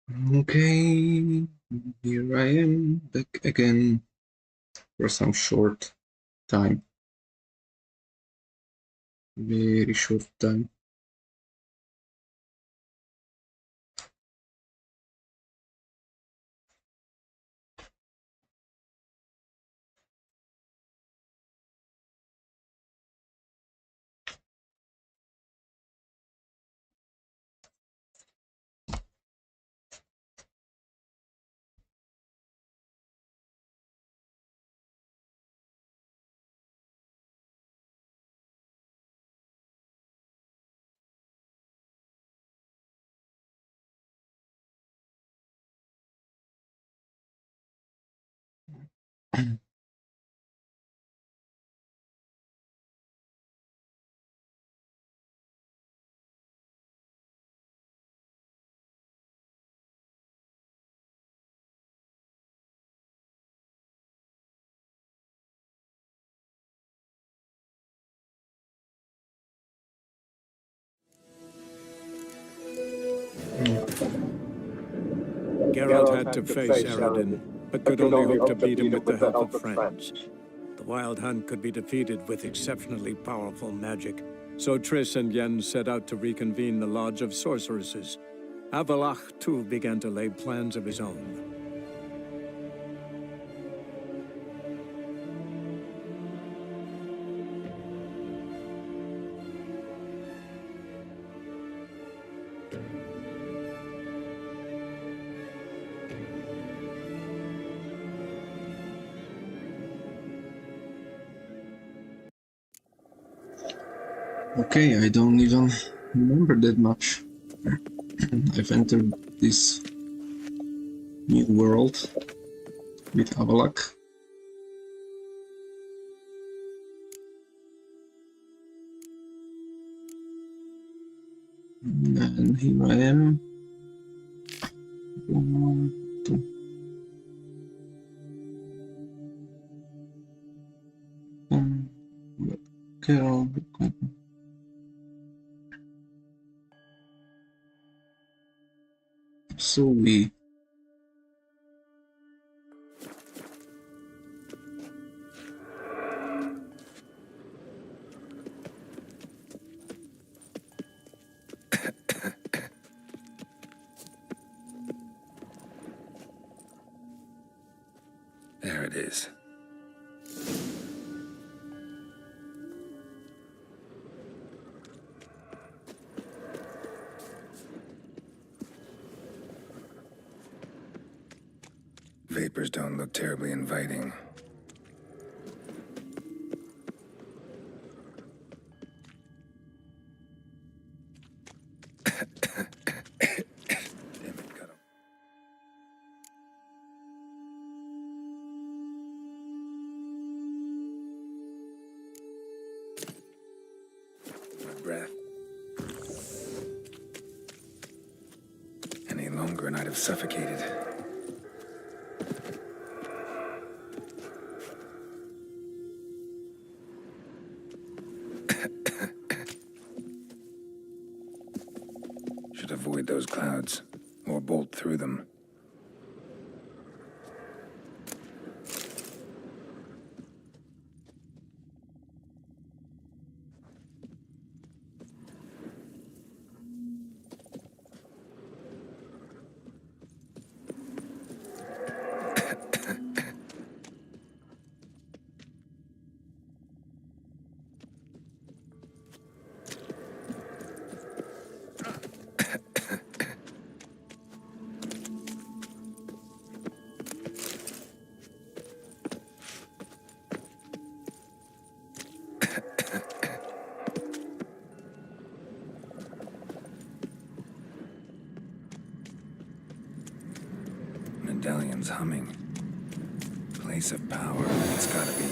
Okay, here I am back again for some short time, very short time. Geralt had to face Aradin, but could only hope to beat him with the help of friends. The Wild Hunt could be defeated with exceptionally powerful magic, so Triss and Yen set out to reconvene the Lodge of Sorceresses. Avalach, too, began to lay plans of his own. Okay, I don't even remember that much. I've entered this new world with Avalak. And here I am. Carol. So we There it is. Vapors don't look terribly inviting. Damn it, got him. My breath. Any longer and I'd have suffocated. Should avoid those clouds, or bolt through them. Medallion's humming. Place of power, it's gotta be.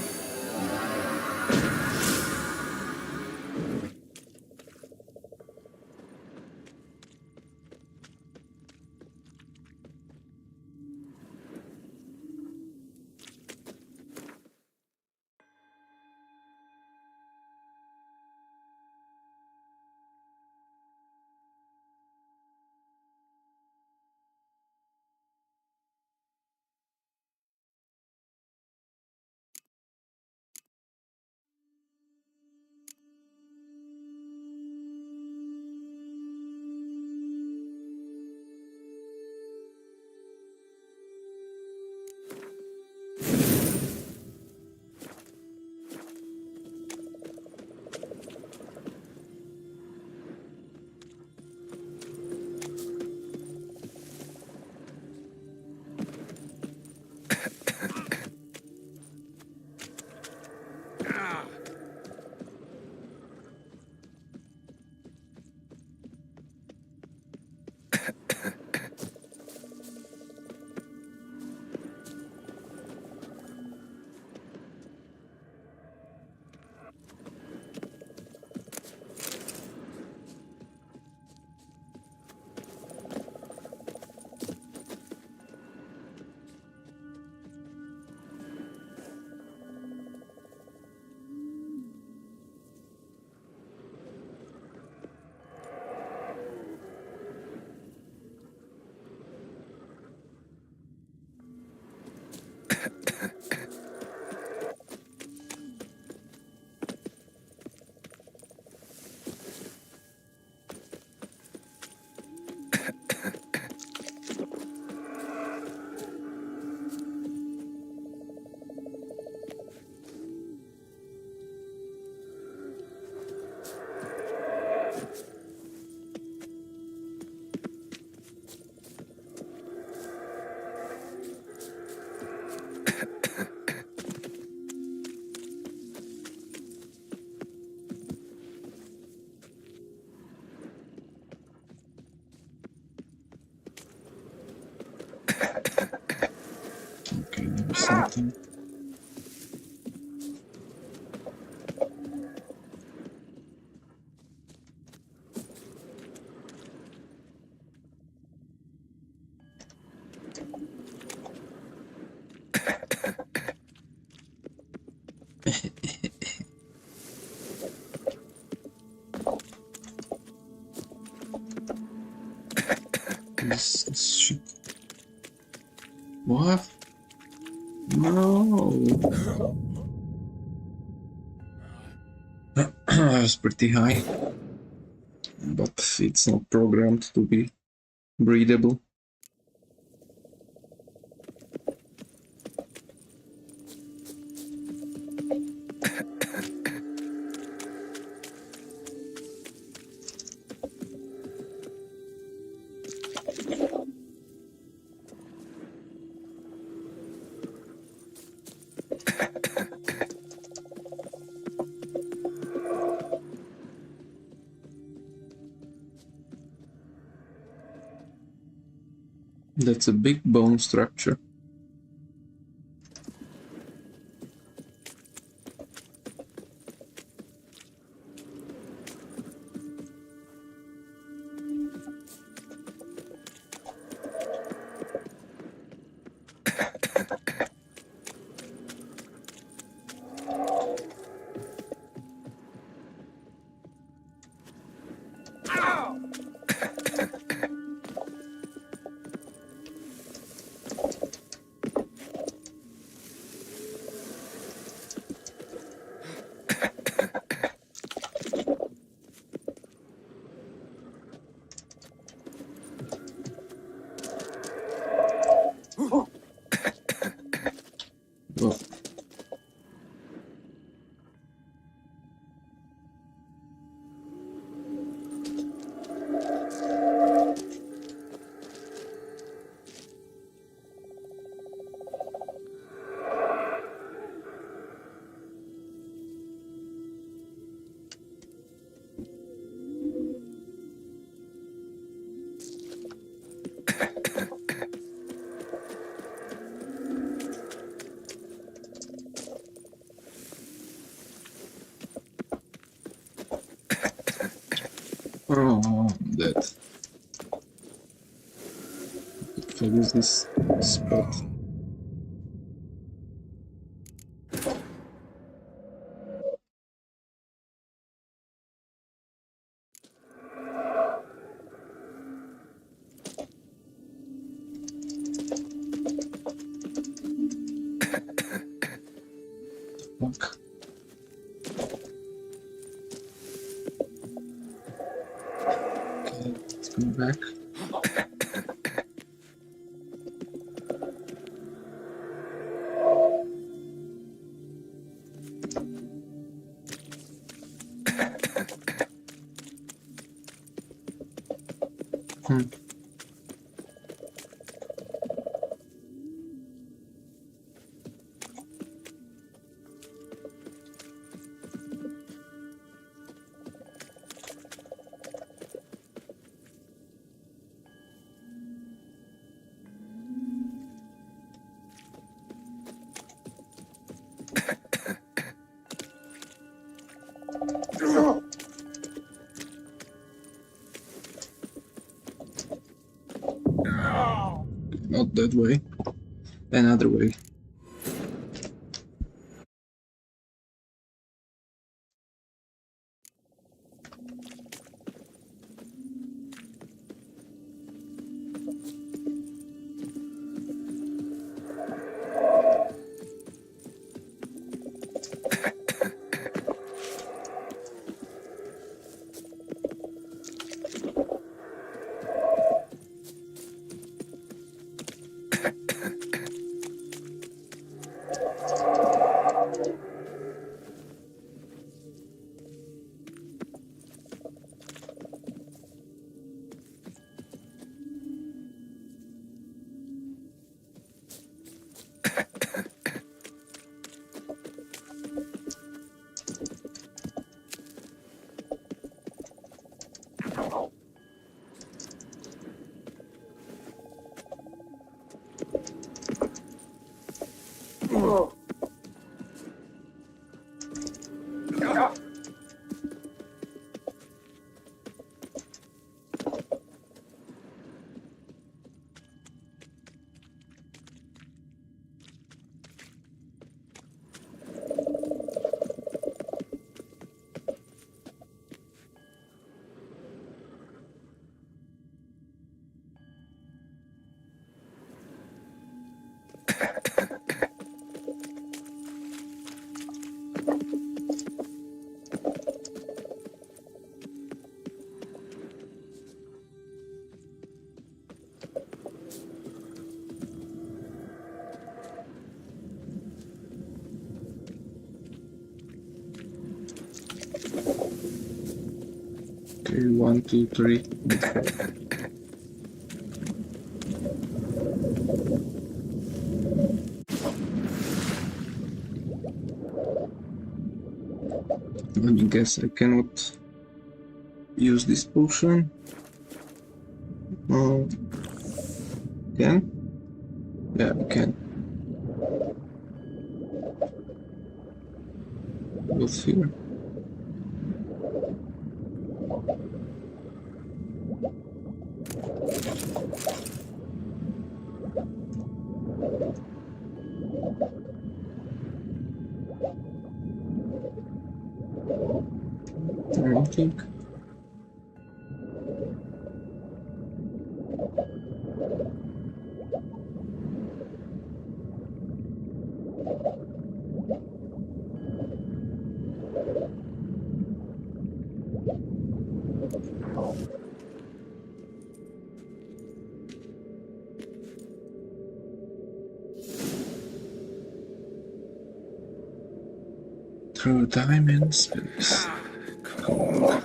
Okay, there was something. This should... What? No! It's pretty high, but it's not programmed to be breathable. That's a big bone structure. Oh, oh, I'm dead. What the fuck is this spot? Fuck. Okay, let's go back. Hmm. Not that way. Another way. Okay, 1, 2, 3. I guess I cannot use this potion. Oh, can? Yeah, I can. What's here? Anything? Through diamond space. Cool.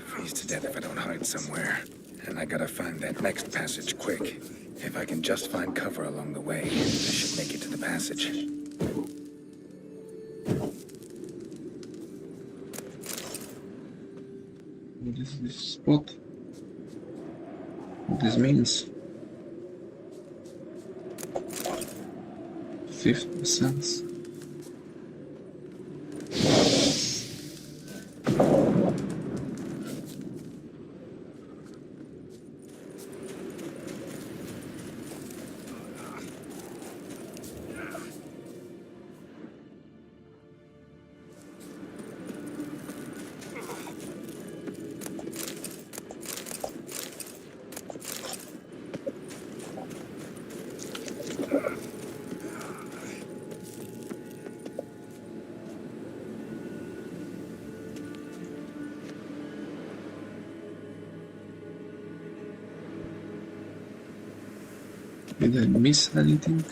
Freeze to death if I don't hide somewhere. And I gotta find that next passage quick. If I can just find cover along the way, I should make it to the passage. What is this spot? What this means? 50%. Did I miss anything?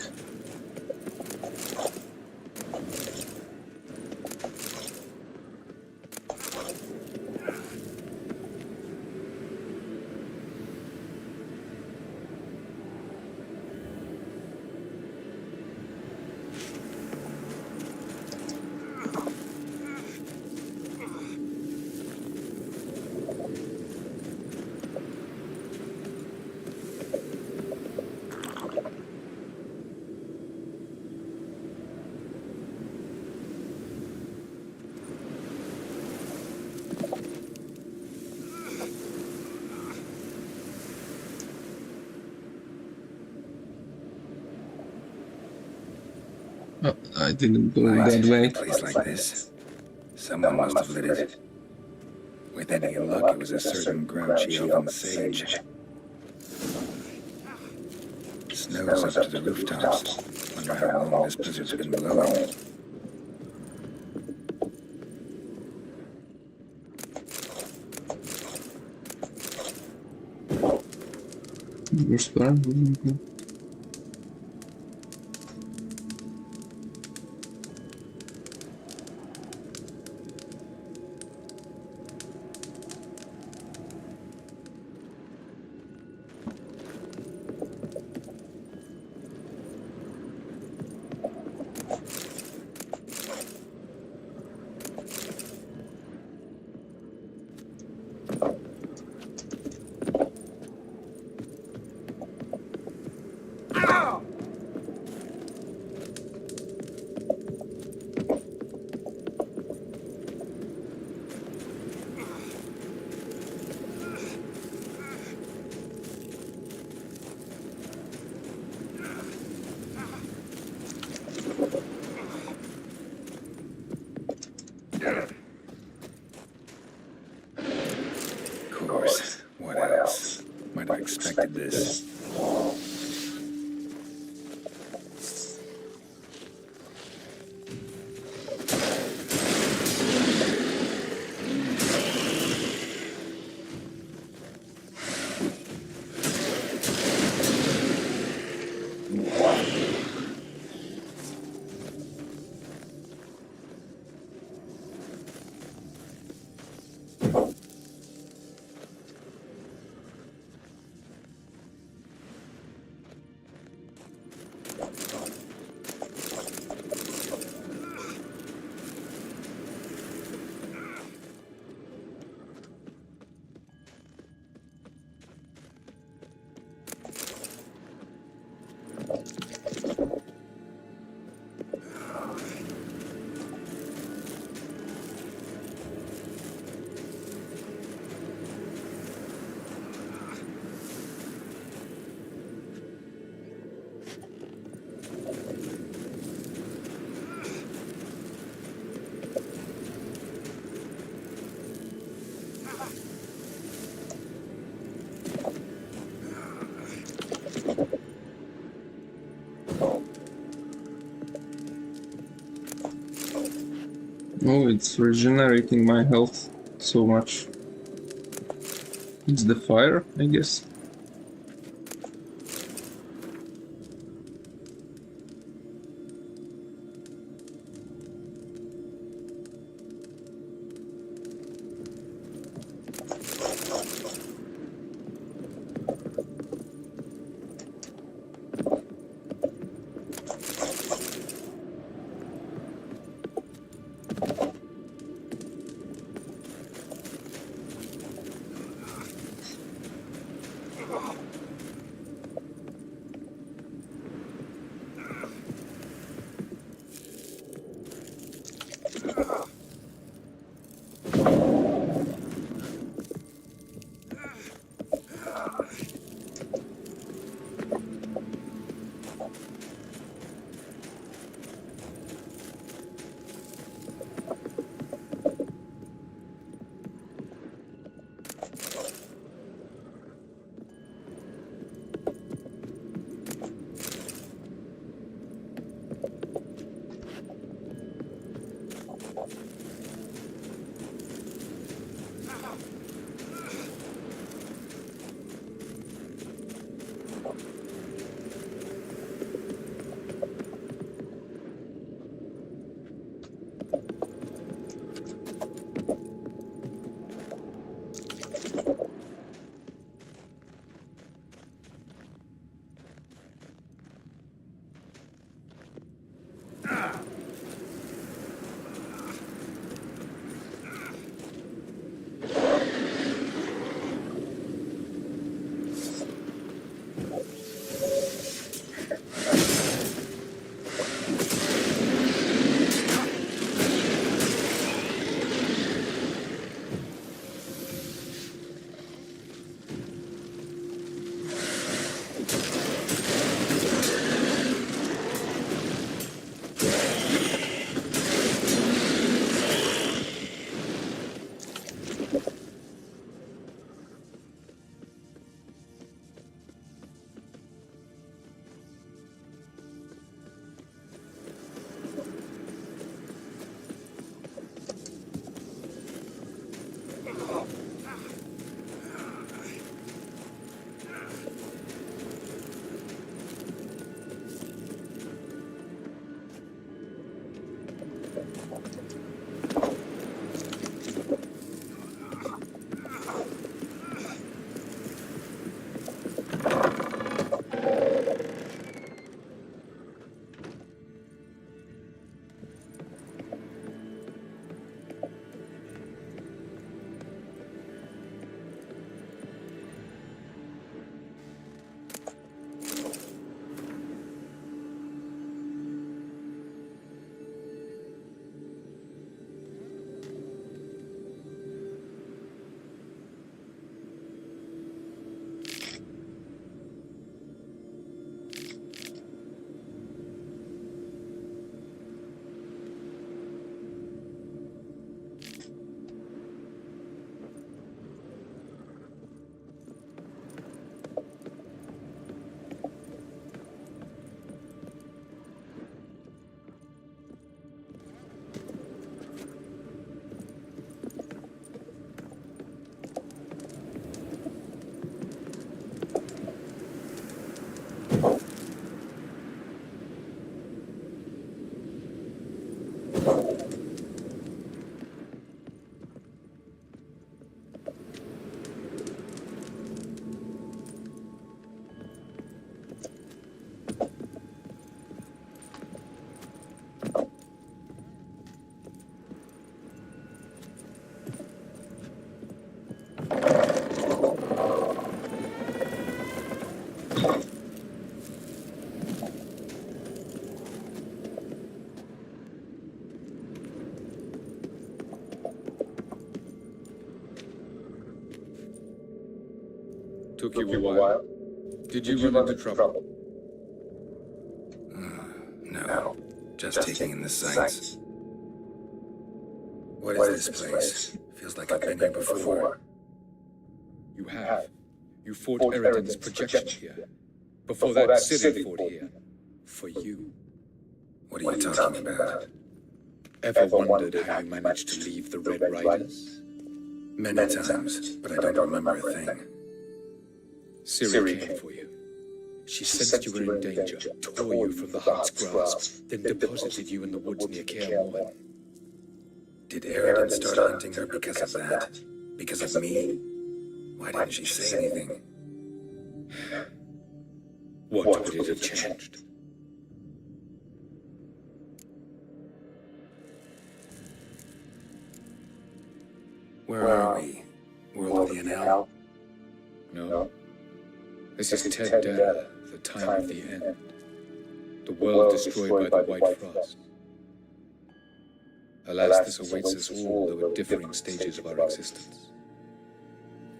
Oh, I didn't go that way. A place like this. Someone must have lit it. With any luck, it was a certain grouchy elven sage. Snow's up to the rooftops. Wonder how long this blizzard's been blowing. Whisper. Of course. What else? Might have expected this. Oh, it's regenerating my health so much. It's the fire, I guess. Took you a while. Did you run into trouble? No. Just taking in the sights. What is this place? Feels like I've been here before. You have. You fought Eridan's projection here. Before that, city fought here. For you. What are you talking about? Ever wondered how you managed to leave the Red Riders? Many times, but I don't remember a thing. Ciri came for you. She sensed you were in danger, tore you from the Hunt's grasp, then deposited you in the woods near Kaer Morhen. Did Eridan start hunting her because of that? Because of me? Why didn't she say anything? What would it have changed? Where are we? World of the NL? No. This is Ted Dare, the time of the end. The world destroyed by the White Frost. Alas, this awaits us all, though at differing stages of our existence.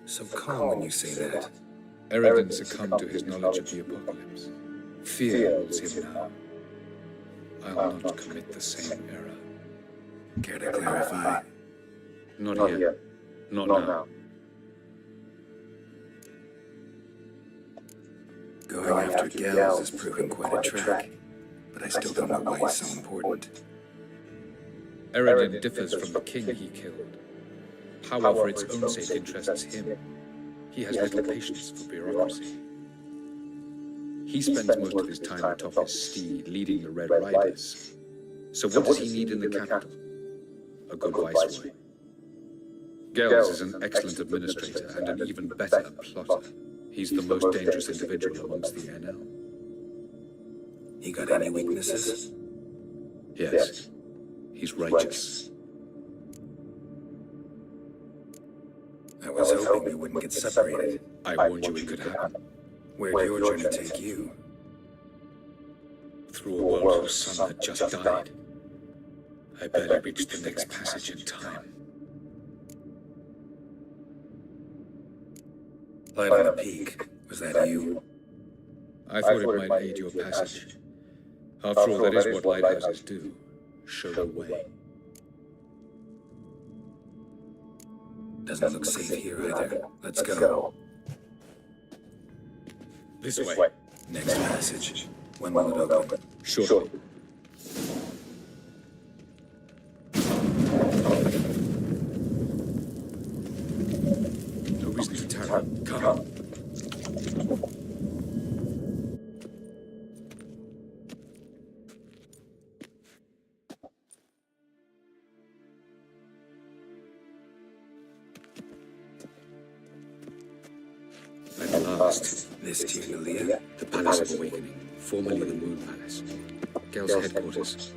So calm when you say that. Eridan succumbed to his knowledge of the apocalypse. Fear rules him now. I'll not commit the same error. Care to clarify? Not here. Not now. Going after Gels is proving quite a trek, but I still don't know why he's so important. Eridan differs from the king he killed. Power for its own sake interests him. He has little patience for bureaucracy. He spends most of his time atop his steed, leading the Red Riders. So what does he need in the capital? A good viceroy. Gels is an excellent administrator and an even better plotter. He's the most dangerous individual amongst the NL. He got any weaknesses? Yes, he's righteous. I was hoping we wouldn't get separated. I warned you it could happen. Where'd your journey take you? Through a world whose sun had just died. I barely reached the next passage in time. Light on the peak. Was that you? I thought it might aid your passage. After all, that is what lighthouses do. Show the way. Doesn't look safe here either. Let's go. This way. Next passage. When will it open? Sure. No reason to tarry. Come. At last, This Tirnalia? the Palace of Awakening, formerly the Moon Palace. Gel's headquarters.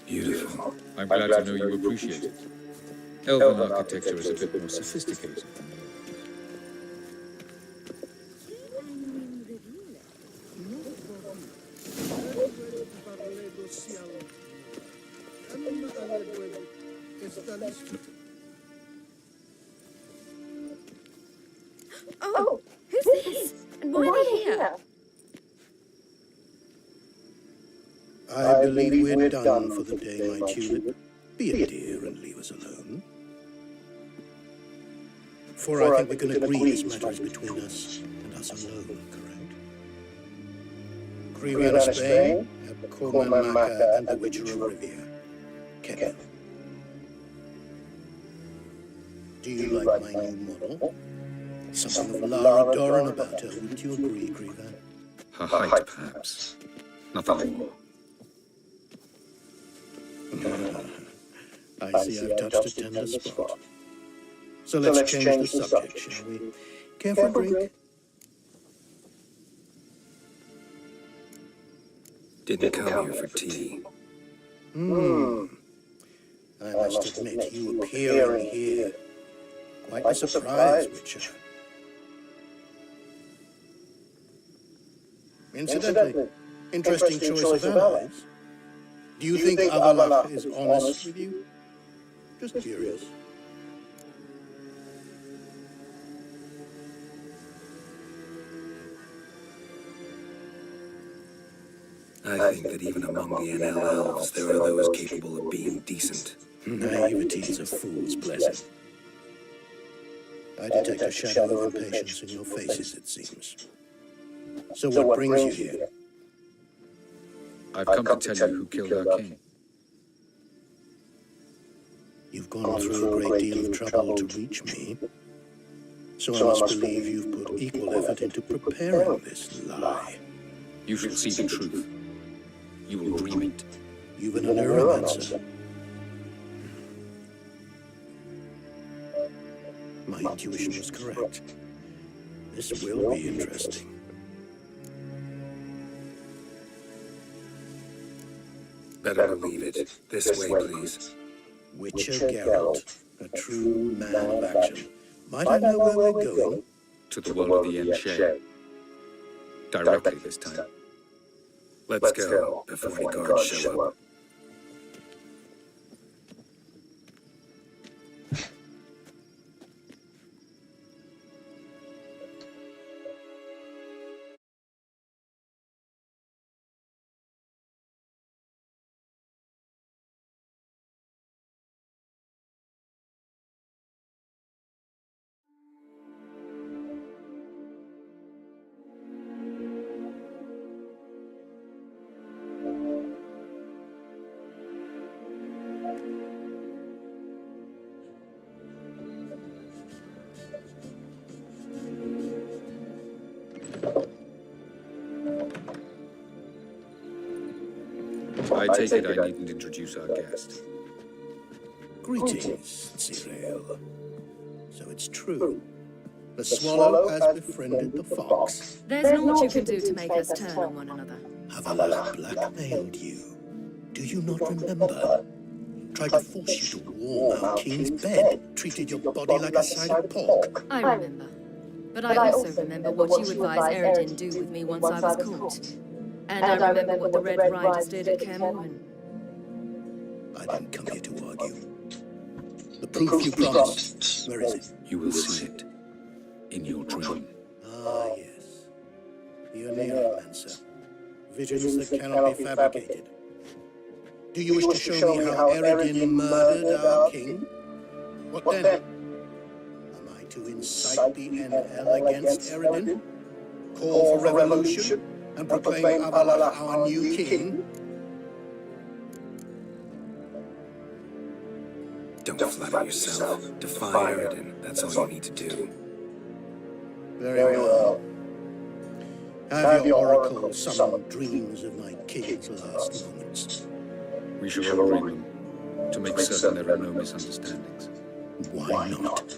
Beautiful. I'm glad to know you appreciate it. Elven architecture is a bit more sophisticated than yours. Oh, who's this? And why are they here? I believe we're done for the day, my tulip. Be a dear and leave us alone. For I think we can agree this matter is between us and us alone, correct? Agree without a Spain? Cormamaka and the Witcher of Rivia. Kevin. Do you like my new model? Something of Lara Doran about her, wouldn't you agree, Griever? Her height, perhaps. Nothing more. I see I've touched a tender spot. So let's change the subject, shall we? Care for a drink? Didn't come here for tea. I must admit, you appearing here. Quite a surprise, Witcher. Incidentally, interesting choice of allies. Do you think Avalach is honest with you? Just curious. I think that even among the NL elves, there are those capable of being decent. Naivety is a fool's blessing. I detect a shadow of impatience in your faces, it seems. So what brings you here? I've come to tell you who killed our king. You've gone through a great deal of trouble to reach me. So I must believe you've put equal effort into preparing this lie. You shall see the truth. You will dream it. You've been a neuromancer. My intuition was correct. This will be interesting. Better believe it. This way, please. Witcher Geralt, a true man of action. Might I know where we're going? To the world of the Enshea. Directly this time. Let's go before any guards show up. I take it I needn't introduce our guest. Greetings, Cyril. So it's true. The swallow has befriended the fox. There's naught you can do to make us turn on one another. Avalach blackmailed you. Do you not remember? Tried to force you to warm our king's bed. Treated your body like a side of pork. I remember. But I also remember what you advised Eredin do with me once I was caught. And I remember what the Red Riders did at Cameron. I didn't come here to argue. The proof you promised, where is it? You will see it in your dream. Ah, yes. The Oneiromancer. Visions that cannot be fabricated. Do you wish to show me how Eredin murdered our king? What then? Am I to incite the NL against Eredin? Call for revolution? And proclaim Avalach our new king? Don't flatter yourself. Defy Eredin. That's all you need to do. Very well. Have your oracle summon dreams of my king's last moments. We shall all read them, to make certain there are no misunderstandings. Why not?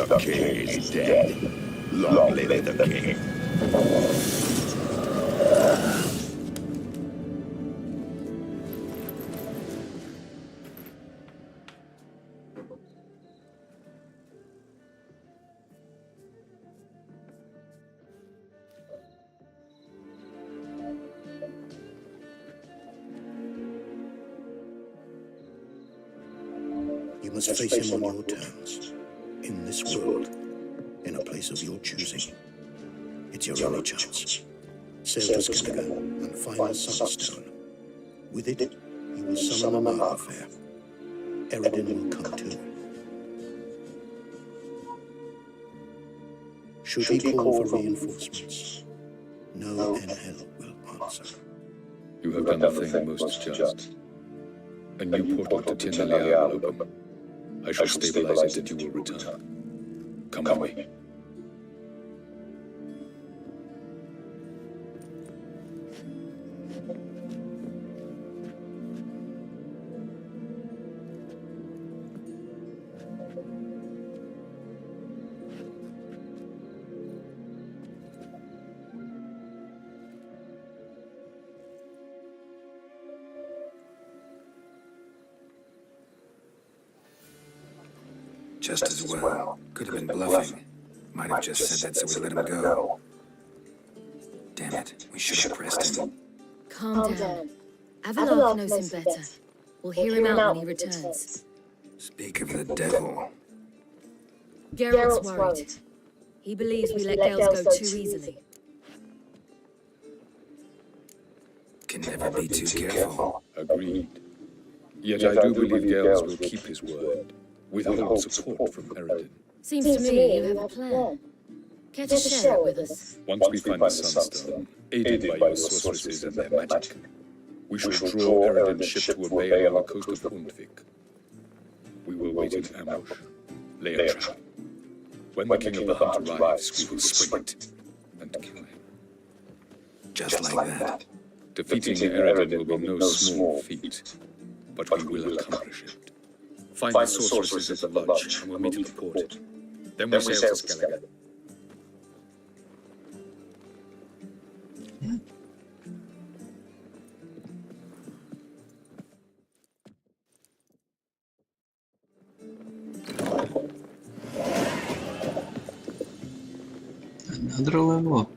The king is dead. Long live the king. You must face him on your terms. In this world, in a place of your choosing. It's your only chance. Sail to Skellige and find the Sunstone. With it, you will summon a Mark affair. Eredin will come too. Should he call for reinforcements, no in hell will answer. You have done the thing most just. A new portal to Tindalia will open. I shall stabilize it and you will return. Come with me. Just as well. Could have been bluffing. Might have just said that so we let him go. Damn it, we should have pressed him. Calm down. Avalok knows him better. We'll hear him out when he returns. Speak of the devil. Geralt's worried. He believes we let Gales go too easily. Can never be too careful. Agreed. Yet I do believe Gales will keep his word. Withhold support from Eredin. Seems to me you have a plan. Care to share it with us? Once we find the Sunstone, aided by your sorceresses and their magic, we shall draw Eredin's ship to a bay on the coast of Hundvik. We will wait in ambush, lay a trap. When the King of the Hunt arrives, we will spring it and kill him. Just like that. Defeating Eredin will be no small feat, but we will accomplish it. Find the sorceresses at the lodge, and we'll meet at the port. Then we sail to Skellige. Another level up.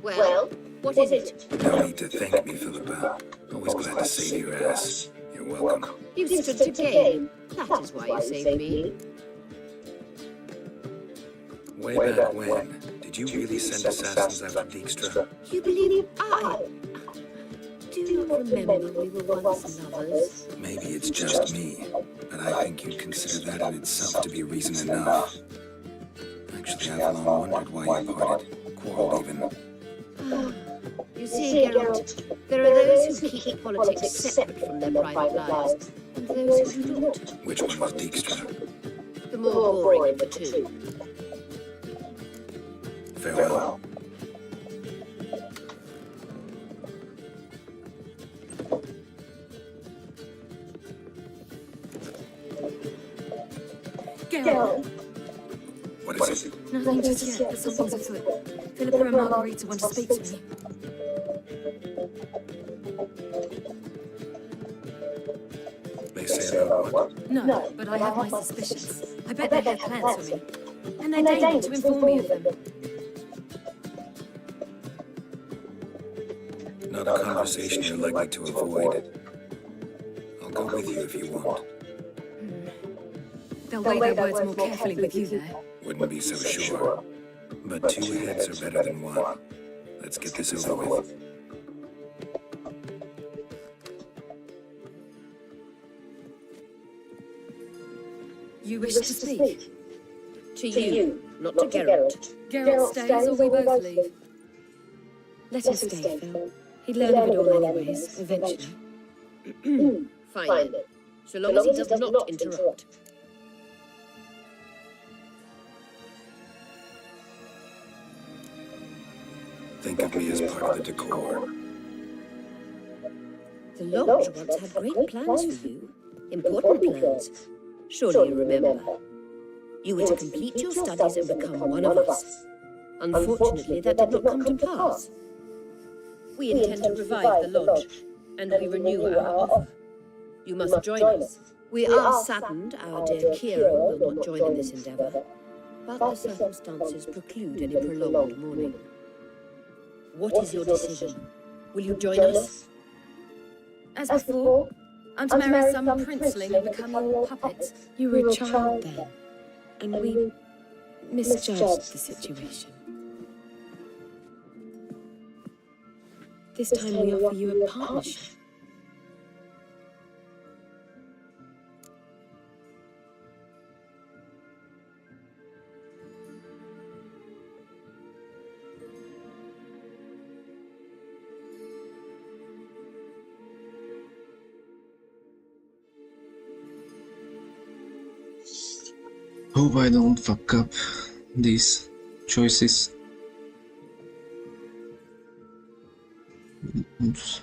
Well, what is it? No need to thank me, Philippa. Always glad to save your ass. You're welcome. You stood to gain. That is why you saved me. Way back when, did you really send assassins after Dijkstra? You believe I do not remember we were once lovers. Maybe it's just me, but I think you'd consider that in itself to be reason enough. Actually, I've long wondered why you parted. Quarreled even. You see, Geralt, there are those who keep politics separate from their private lives, and those who do not. Which one was Dijkstra? the more boring of the two. Farewell. Geralt, What is it? nothing just yet, but something's afoot. Philippa and Margarita want to speak to me. They say about what? No, but I have my suspicions. I bet they have plans for me. And they deigned to inform me of them. Not a conversation you're likely to avoid. I'll go with you if you want. They'll weigh their words more carefully with you there. Wouldn't be so sure. But two heads are better than one. Let's get this over with. You wish to speak? To you, not to Geralt. Geralt stays or we both leave? Let him stay, Phil. He'd learn of it all anyways, eventually. Fine then. So long as he does not interrupt. Think of me as part of the decor. The Lodge once had great plans for you. Important plans. Surely you remember. You were to complete your studies and become one of us. Unfortunately, that did not come to pass. We intend to revive the Lodge, and we renew our offer. You must join us. We are saddened our dear Kira will not join in this endeavor, but the circumstances preclude any prolonged mourning. What is your decision? Will you join us? As before, I'm to marry some princeling and become your puppet. You were a child then, and we misjudged the situation. This time we offer you a partnership. Hope I don't fuck up these choices. Oops.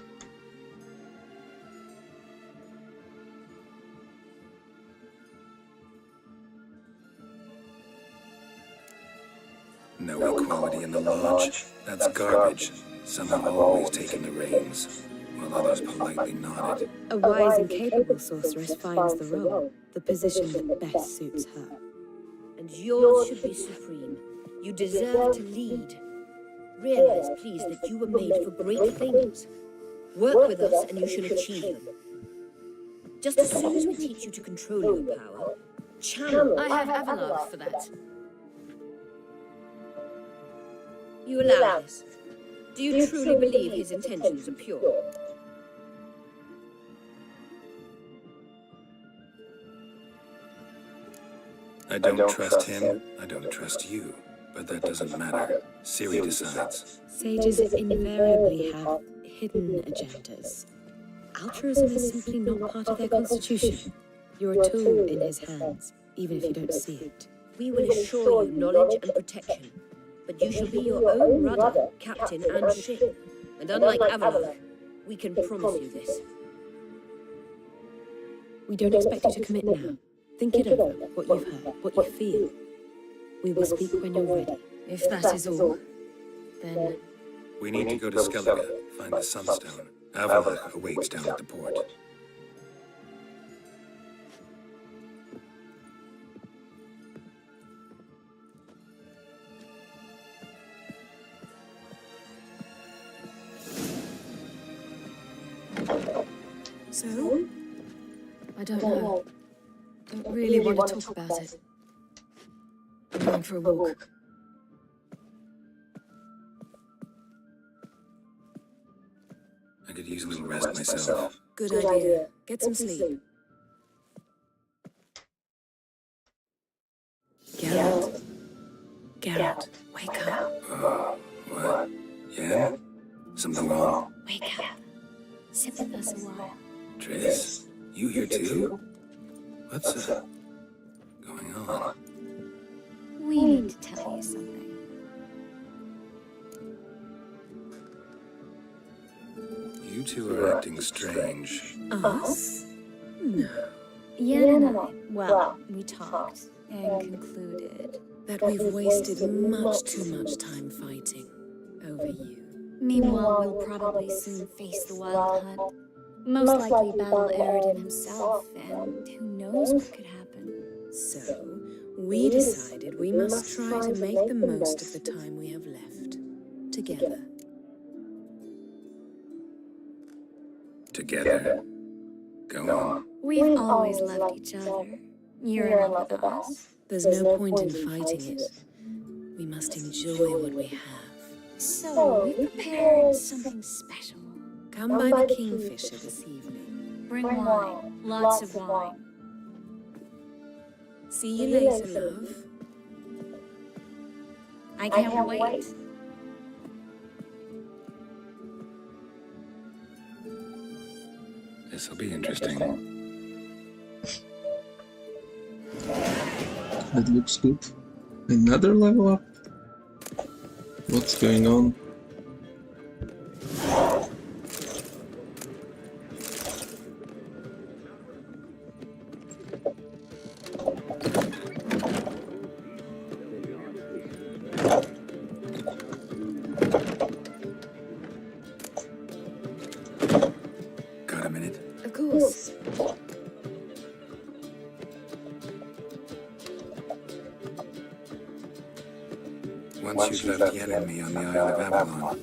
No equality in the Lodge. That's garbage. Some have always taken the reins, while others politely nodded. A wise and capable sorceress finds the role, the position that best suits her. And yours should be supreme. You deserve to lead. Realize, please, that you were made for great things. Work with us and you shall achieve them. Just as soon as we teach you to control your power, channel. I have Avalok for that. You allow this. Do you truly believe his intentions are pure? I don't trust him, I don't trust you. But that doesn't matter. Ciri decides. Sages invariably have hidden agendas. Altruism is simply not part of their constitution. You're a tool in his hands, even if you don't see it. We will assure you knowledge and protection, but you shall be your own rudder, captain, and ship. And unlike Avalok, we can promise you this. We don't expect you to commit now. Think it over, what you've heard, what you feel. We will speak when you're ready. If that is all, then... We need to go to Skellige, find the Sunstone. Avalok awaits down at the port. So? I don't know. Don't really want to talk about it. I'm going for a walk. I could use a little rest myself. Good idea. Get some sleep. Geralt. Geralt, wake up. What? Yeah? Something wrong? Wake up. Sit with us a while. Triss, you here too? What's going on? We need to tell you something. You two are acting strange. Us? No. Yen and I, well, we talked and concluded. That we've wasted much too much time fighting over you. Meanwhile, we'll probably soon face the Wild Hunt. Most likely battle Aridin himself, and who knows what could happen. So, we decided we must try to make the most of the time we have left. Together. Together. Go on. We've always loved each other. You're in love with us. There's no point in fighting it. We must enjoy what we have. So, we prepared something special. Come by the Kingfisher this evening. Bring wine. Lots of wine. See you later, love. I can't wait. This'll be interesting. That looks good. Another level up? What's going on? Got a minute? Of course. Once you've left Yen and me on the Isle of Avalon,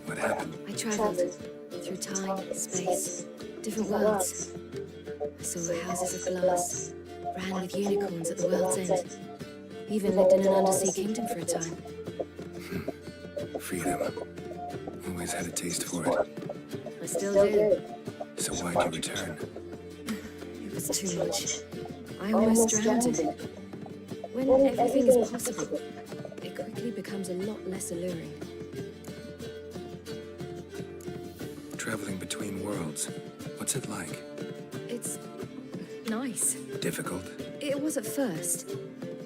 what happened? I traveled through time, space, different worlds. I saw houses of glass, ran with unicorns at the world's end. Even lived in an undersea kingdom for a time. Freedom. Always had a taste for it. I still do. So why'd you return? It was too much. I almost drowned in it. When everything is possible, it quickly becomes a lot less alluring. Traveling between worlds. What's it like? It's nice. Difficult? It was at first,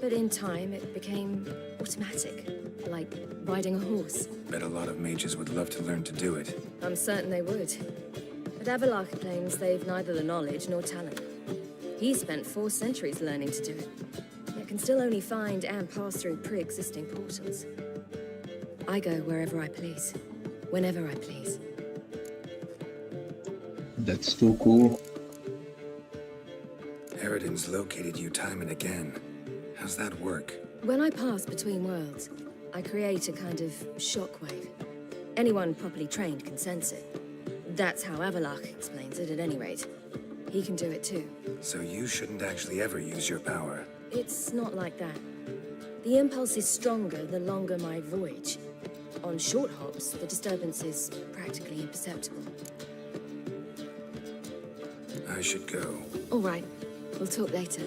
but in time it became automatic, like riding a horse. Bet a lot of mages would love to learn to do it. I'm certain they would. But Avalok claims they've neither the knowledge nor talent. He spent 4 centuries learning to do it, yet can still only find and pass through pre-existing portals. I go wherever I please, whenever I please. That's too cool. Aridin's located you time and again. How's that work? When I pass between worlds, I create a kind of shockwave. Anyone properly trained can sense it. That's how Avalok explains it, at any rate. He can do it too. So you shouldn't actually ever use your power. It's not like that. The impulse is stronger the longer my voyage. On short hops, the disturbance is practically imperceptible. I should go. All right, we'll talk later.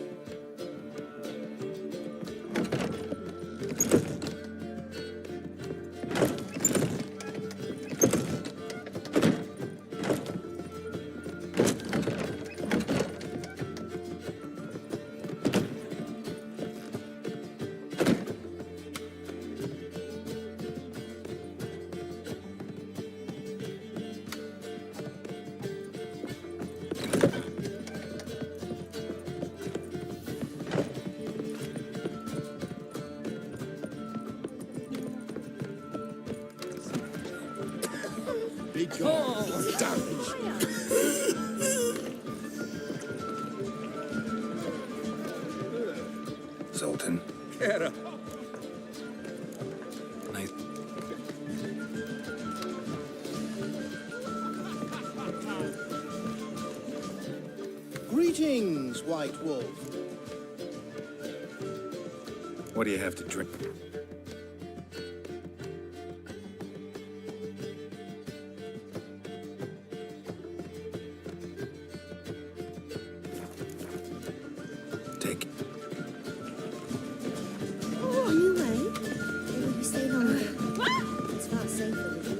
Zoltan. Kara. Nice. Greetings, White Wolf. What do you have to drink? Take. On your way? Will you stay longer? It's far safer with you.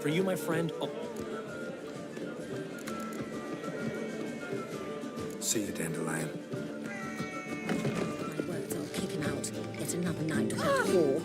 For you, my friend, See you, Dandelion. My words, I'll kick him out. Get another night without war.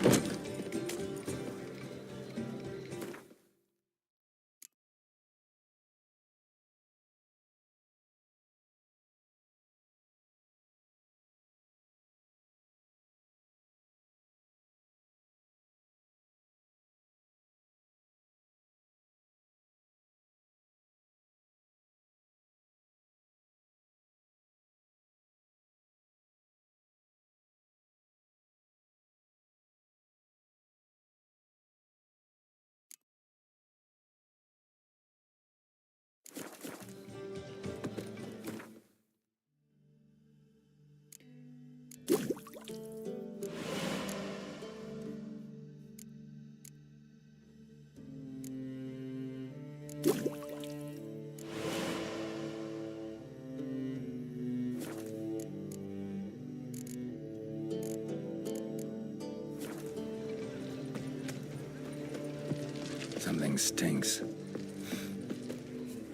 Something stinks.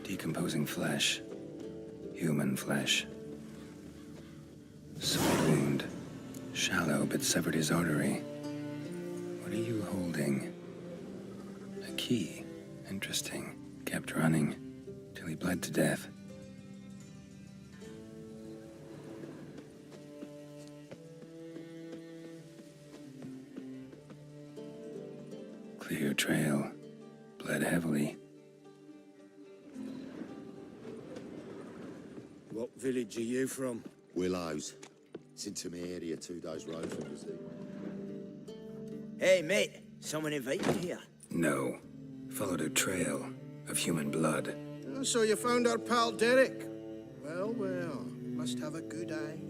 Decomposing flesh. Human flesh. Sword wound. Shallow, but severed his artery. What are you holding? A key. Interesting. Kept running. Till he bled to death. Clear trail. Bled heavily. What village are you from? Willows. It's into my area, 2 days' road from the sea. Hey, mate. Someone invited you here? No. Followed a trail of human blood. Oh, so you found our pal Derek? Well, well. Must have a good eye.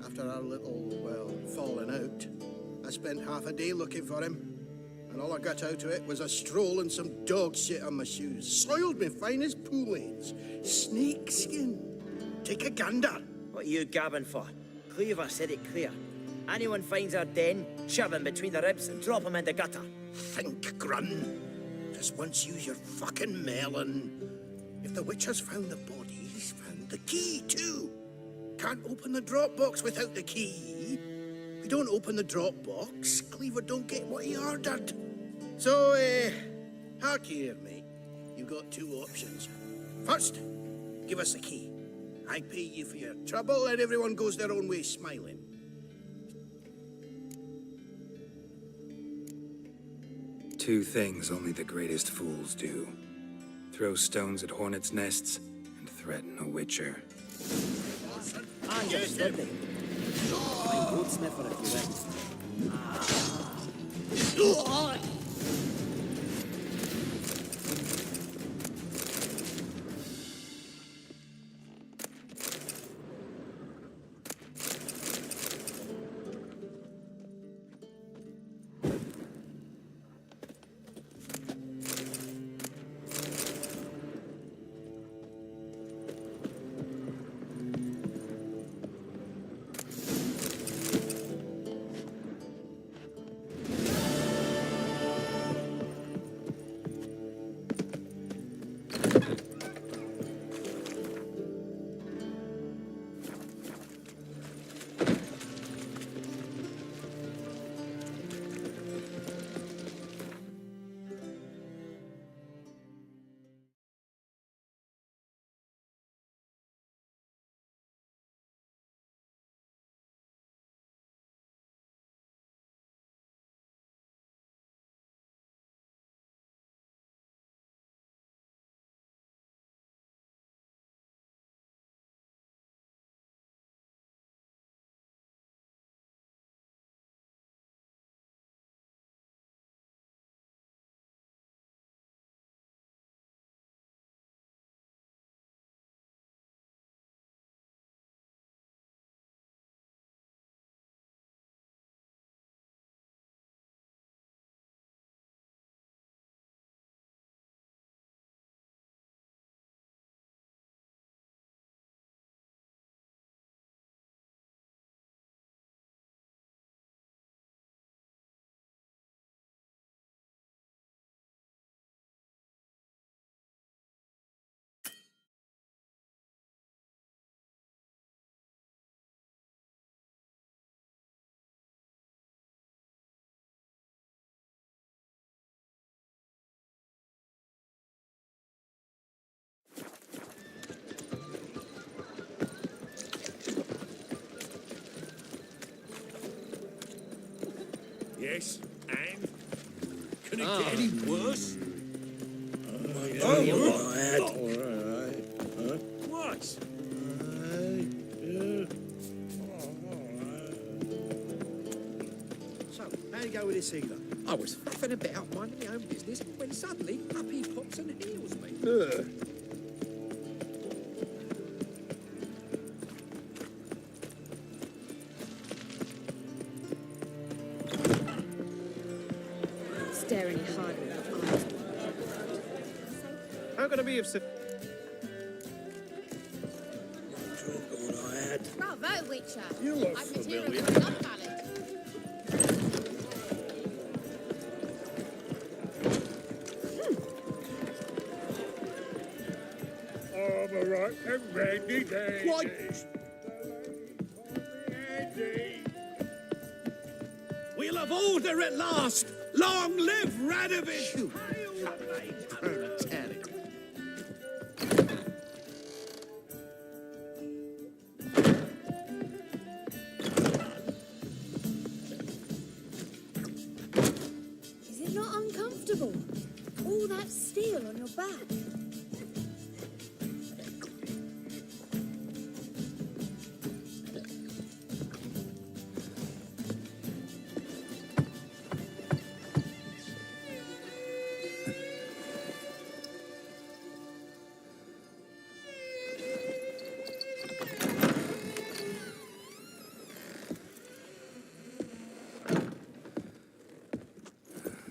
After our little, well, falling out, I spent half a day looking for him. And all I got out of it was a stroll and some dog shit on my shoes. Soiled me fine as pool lanes. Snake skin. Take a gander. What are you gabbing for? Cleaver said it clear. Anyone finds our den, shove him between the ribs and drop him in the gutter. Think, Grun. Just once use your fucking melon. If the witch has found the body, he's found the key too. Can't open the drop box without the key. If we don't open the drop box, Cleaver don't get what he ordered. So, hark here, mate. You've got 2 options. First, give us the key. I pay you for your trouble and everyone goes their own way smiling. Two things only the greatest fools do. Throw stones at hornets' nests and threaten a witcher. Understood me. I'm good sniffer if you will. Yes, and? Can it get any worse? What? So, how you go with this healer? I was faffing about minding my own business when suddenly up he pops and heals me. Staring hard at that eye. How can I be of Bravo, Witcher. You look I've material familiar. for another ballad. I'm alright and ready, Daisy. What? We'll have order at last. Long live Radovid. Is it not uncomfortable? All that steel on your back.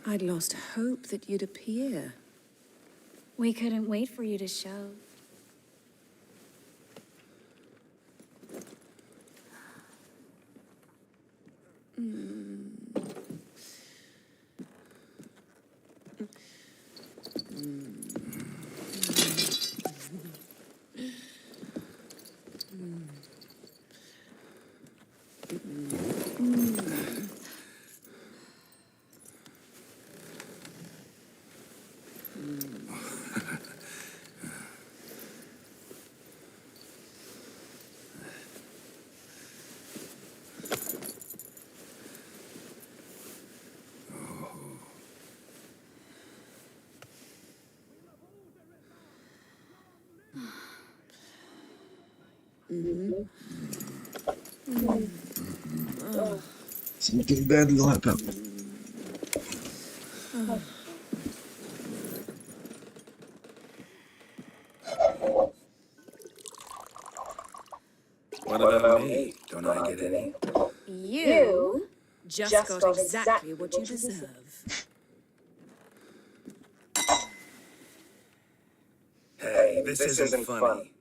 I'd lost hope that you'd appear. We couldn't wait for you to show. Something bad will happen. What about me? Don't I get any? You just got exactly what you deserve. Hey, this isn't funny.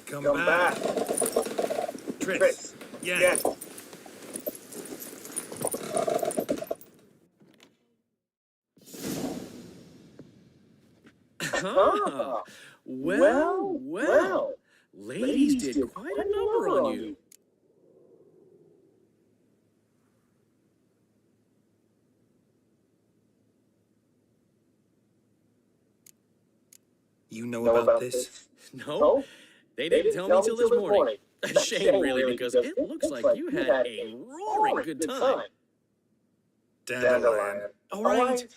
Come back. Tris. Yeah. Ah, well. Ladies did quite a number on you. You know about this? No, they didn't tell me till this morning. A shame, really, because it looks like you had a roaring good time. Dandelion. All right.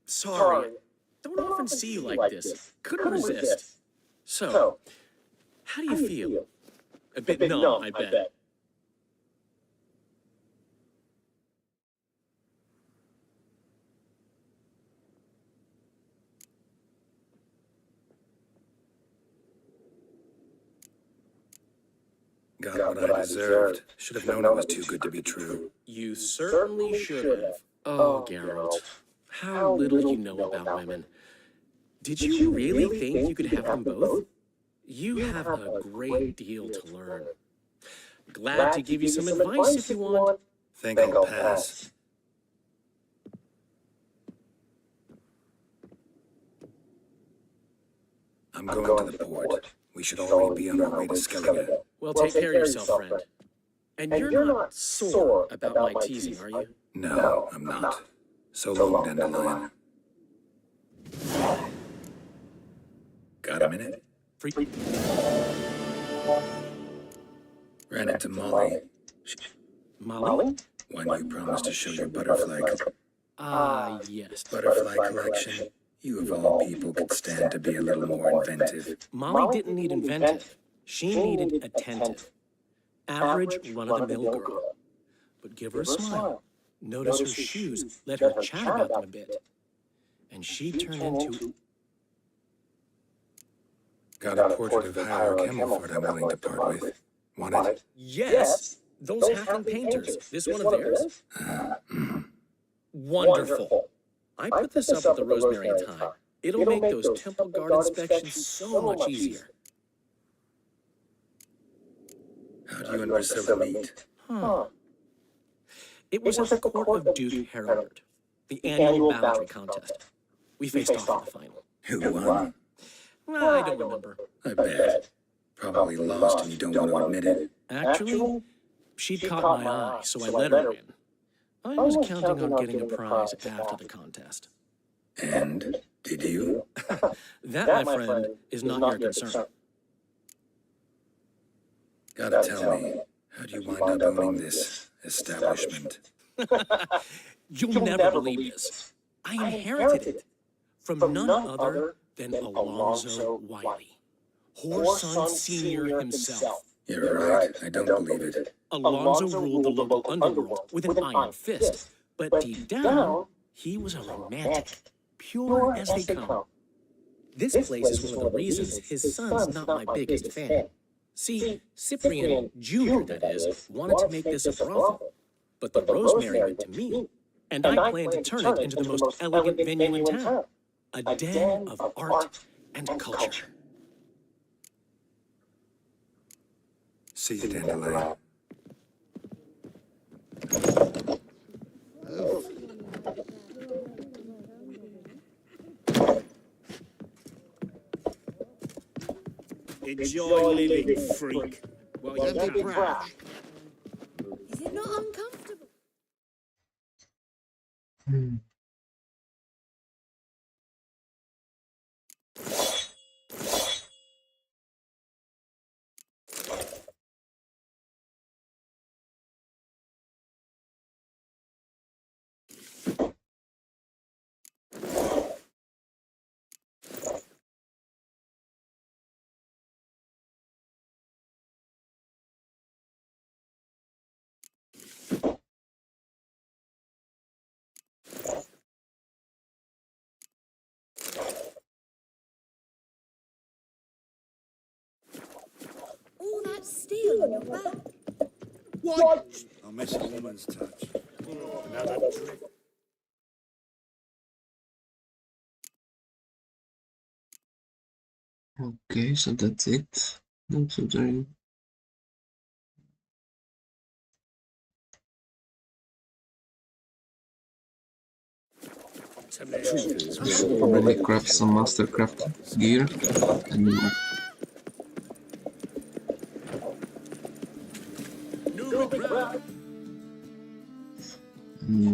Sorry. Don't often see you like this. Couldn't resist. So, how do you feel? A bit numb, I bet. Got what I deserved. Should have known it was too good to be true. You certainly should have. Oh, Geralt. How little you know about women. Did you really think you could have them both? You have a great deal to learn. Glad to give you some advice if you want. Think I'll pass. I'm going to the port. We should already be on our way to Skellige. Well, take care of yourself, friend. And you're not sore about my teasing, are you? No, I'm not. So long, Dandelion. Got a minute? For Ran into Molly. Molly? One you promised to show your butterfly. Yes. Butterfly collection. You of all people could stand to be a little more inventive. Molly didn't need inventive. She needed attentive. Average, run-of-the-mill girl. But give her a smile. Notice her shoes. Let her chat about them a bit. And she turned into... Got a portrait of Hiro Camelford I'm willing to part with. Want it? Yes! Those halfling painters. This one of theirs? Wonderful. I put this up at the Rosemary and Thyme. It'll make those temple guard inspections so much easier. How do you and Priscilla meet? It was at the court of Duke Harold, the annual balladry contest. We faced off in the final. Who won? I don't remember. I bet. Probably lost and you don't want to admit it. Actually, she'd caught my eye, so I let her in. I was counting on getting a prize after the contest. And? Did you? That, my friend, is not your concern. Gotta tell me, how do you wind up owning this establishment? You'll never believe this. I inherited it from none other than Alonzo Wiley, Whoreson Sr. himself. You're right, I don't believe it. Alonzo ruled the local underworld with an iron fist, but deep down, he was a romantic, pure as they come. This place is one of the reasons his son's not my biggest fan. See, Cyprian Jr., that is, wanted to make this a brothel, but the Rosemary went to me, and I plan to turn it into the most elegant venue in town, a den of art and culture. See you, Dandelion. Enjoy living, freak. Well, you're be proud. Is it not uncomfortable? All that steel on your back. What? I'll miss a woman's touch. Another trick. Okay, so that's it. That's what I... I should probably craft some mastercraft gear and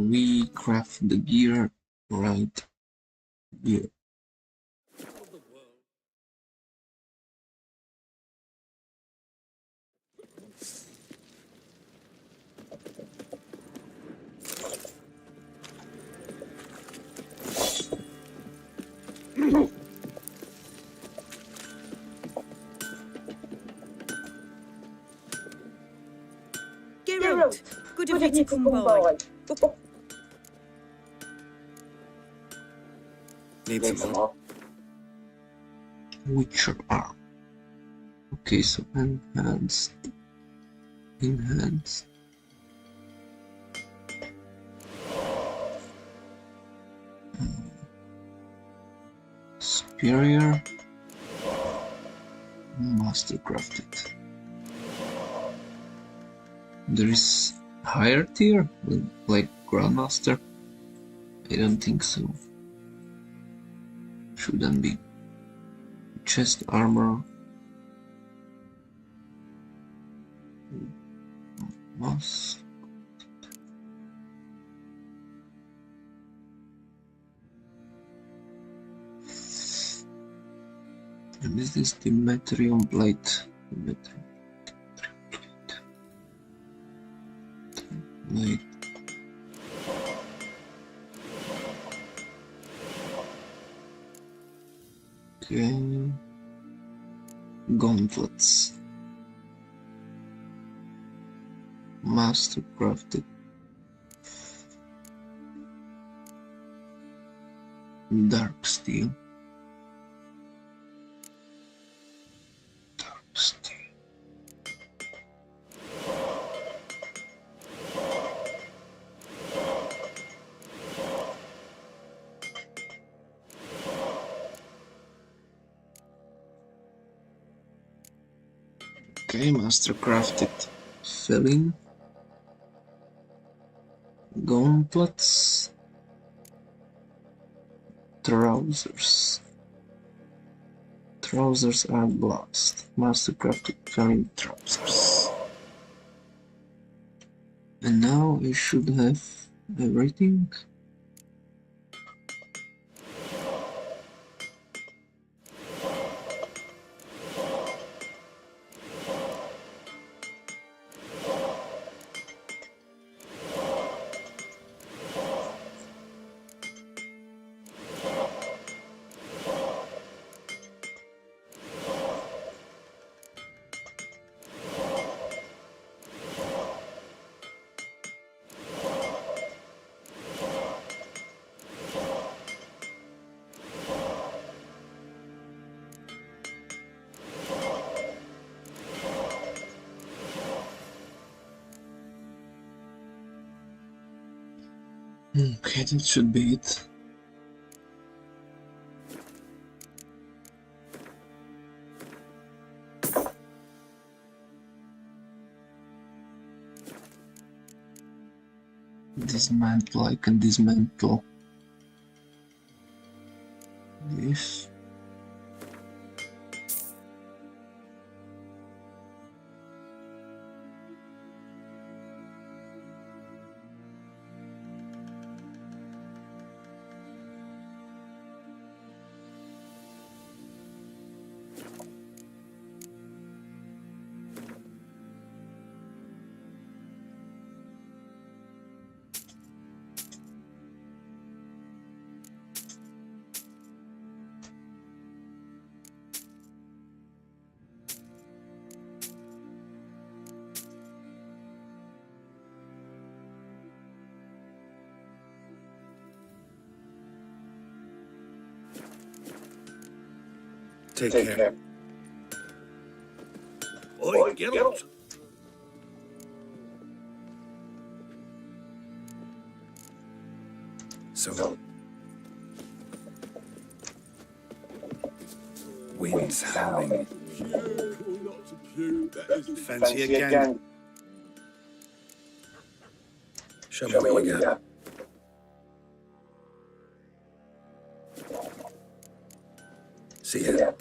we craft the gear right here. Geralt, good of you to come by. Need some more? Witcher arm. Okay, so enhanced. Enhanced. Superior. Mastercrafted. There is higher tier, like Grandmaster? I don't think so. Shouldn't be. Chest armor. Moss. And is this the Metrium blade? Metrium blade. Wait. Okay. Gauntlets. Mastercrafted. Dark steel. Dark steel. Okay, mastercrafted. Filling. Gauntlets. Trousers. Trousers are blast. Mastercrafted filling trousers. And now I should have everything. Okay, that should be it. Dismantle, I can dismantle this. Take care. Oi, Geralt! So, winds howling. Fancy a gang? Show me what you got. See ya.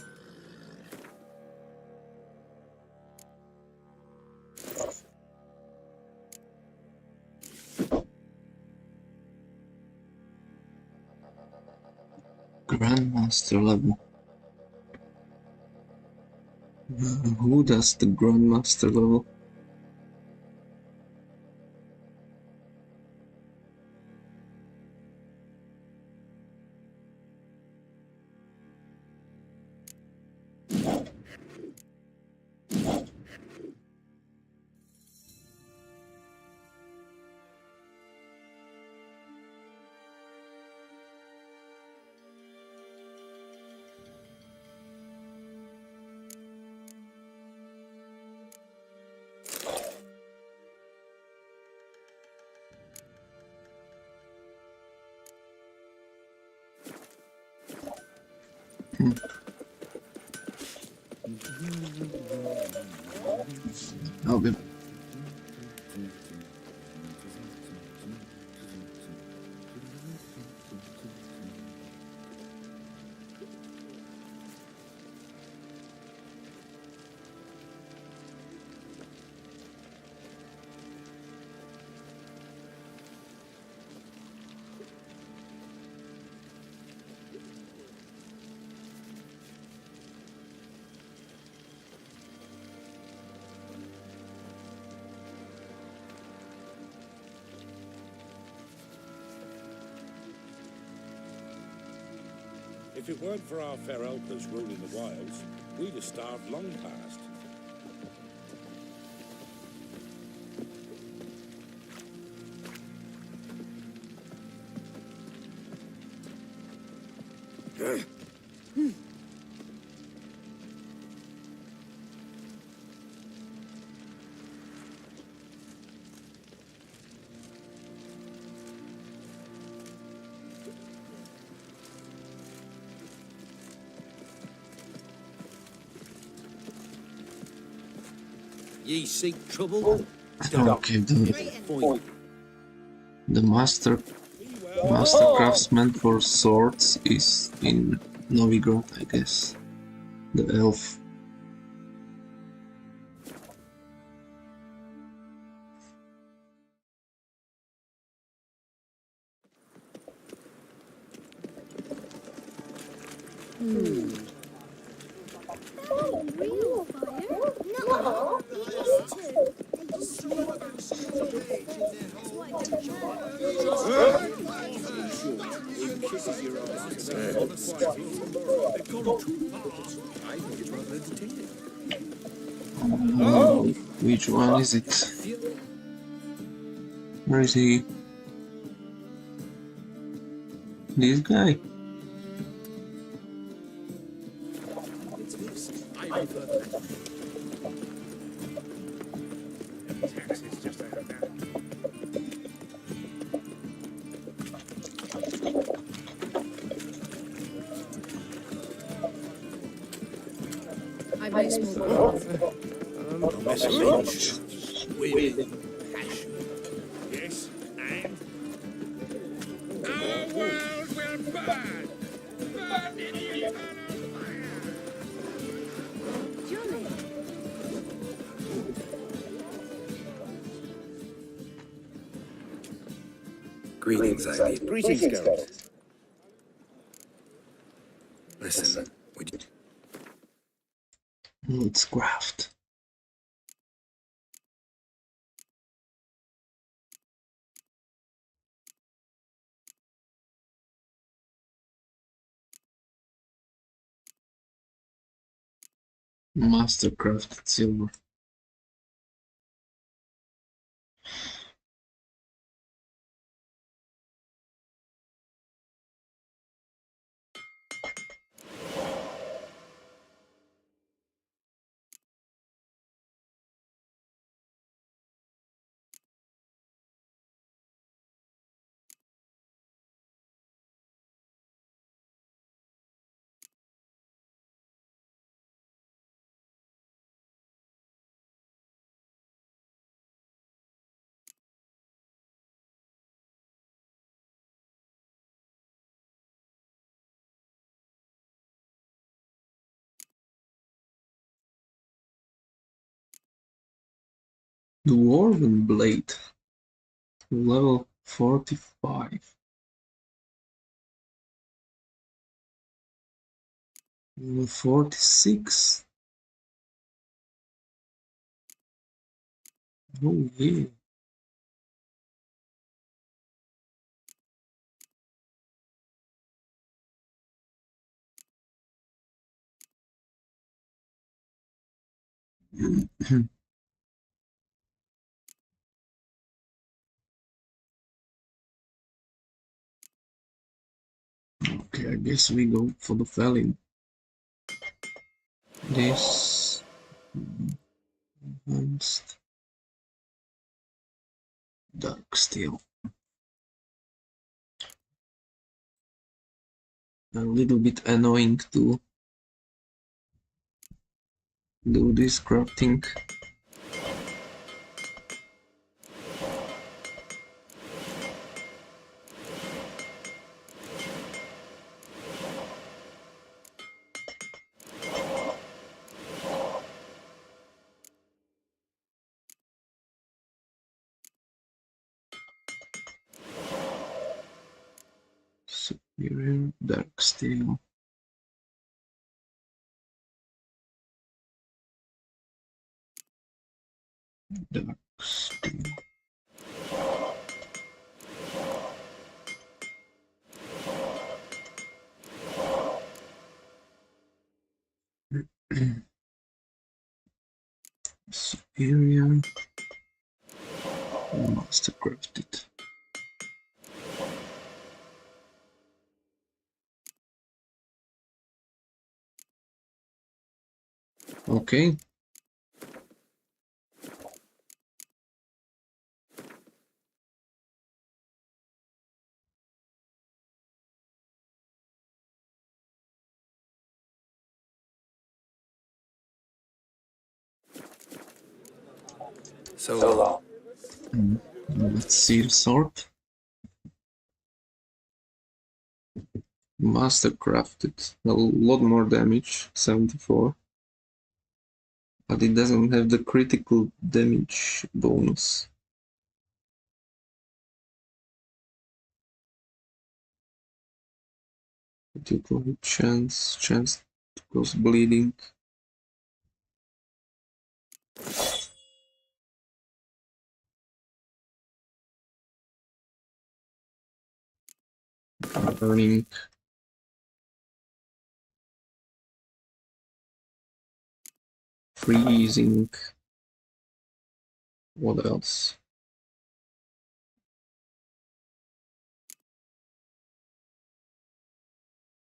Grandmaster level. Who does the Grandmaster level? Okay. If it weren't for our fair helpers ruling the wilds, we'd have starved long past. Ye seek trouble? Okay, the master craftsman for swords is in Novigrad, I guess. The elf. Real fire? No, it is too. They just slow down. That's why I don't I think it's rather entertaining. Which one is it? Where is he? This guy? I make small calls. Yes, and? Our world will burn! Burn in the eternal fire! Johnny. Greetings, Eileen. Greetings, Geralt. Listen, would you... Let's craft. Mastercrafted silver. Dwarven blade. Level 45. Level 46. Oh yeah. Okay, I guess we go for the felling. This advanced dark steel. A little bit annoying to do this crafting. Superior dark steel. Dark steel. Superior. Mastercrafted. Okay. So long. Let's see the sword. Mastercrafted. A lot more damage, 74. But it doesn't have the critical damage bonus. Critical chance to cause bleeding. Burning. Freezing. What else?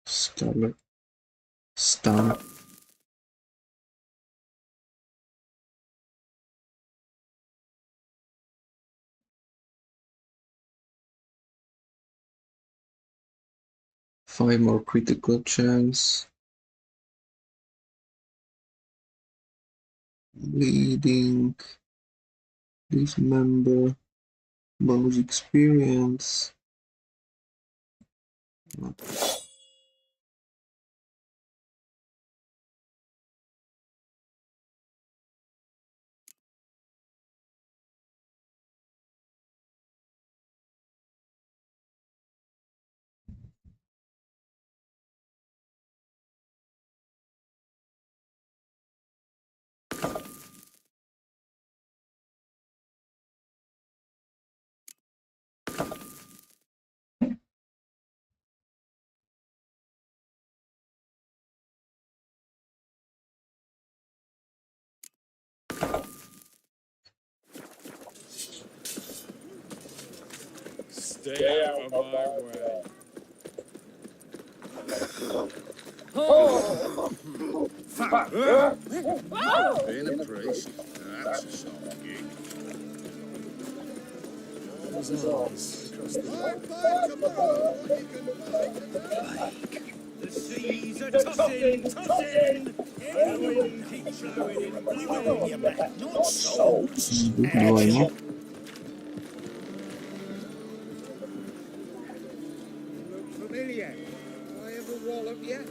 Stun. 5 more critical chance. Bleeding. Dismember. Bonus experience. Stay out of my way. Being a priest, that's a soft gig. The seas are tossing, tossing, and the wind keeps blowing in. We will you back, not souls. Двойно. Look familiar. I ever wallop yet?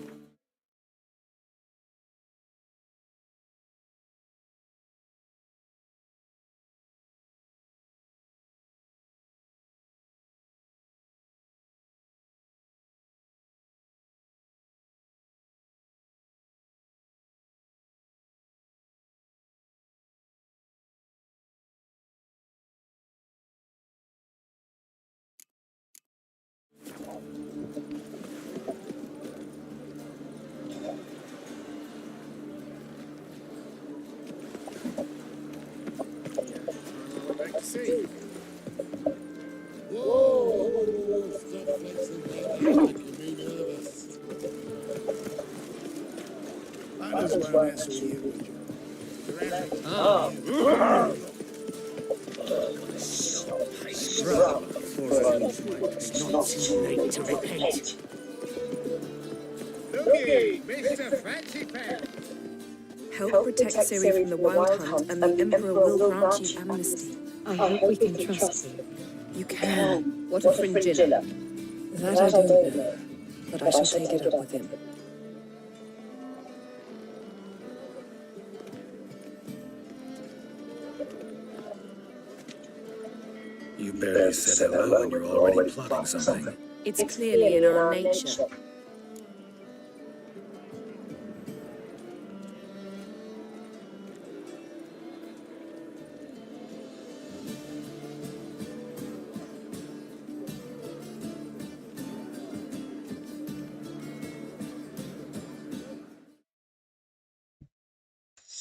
Back to sea. Whoa! Stop flexing like that, making me nervous. Might as well answer you. Scrub before it's not too late to repent. Looky, Mr. Fancy Pants. Help protect Ciri from the Wild Hunt, and the Emperor will grant you amnesty. I hope we can trust you. You can. What of Fringilla? That I don't know, but I shall take it up with him. You barely said hello and you're already plotting something. It's clearly in our nature.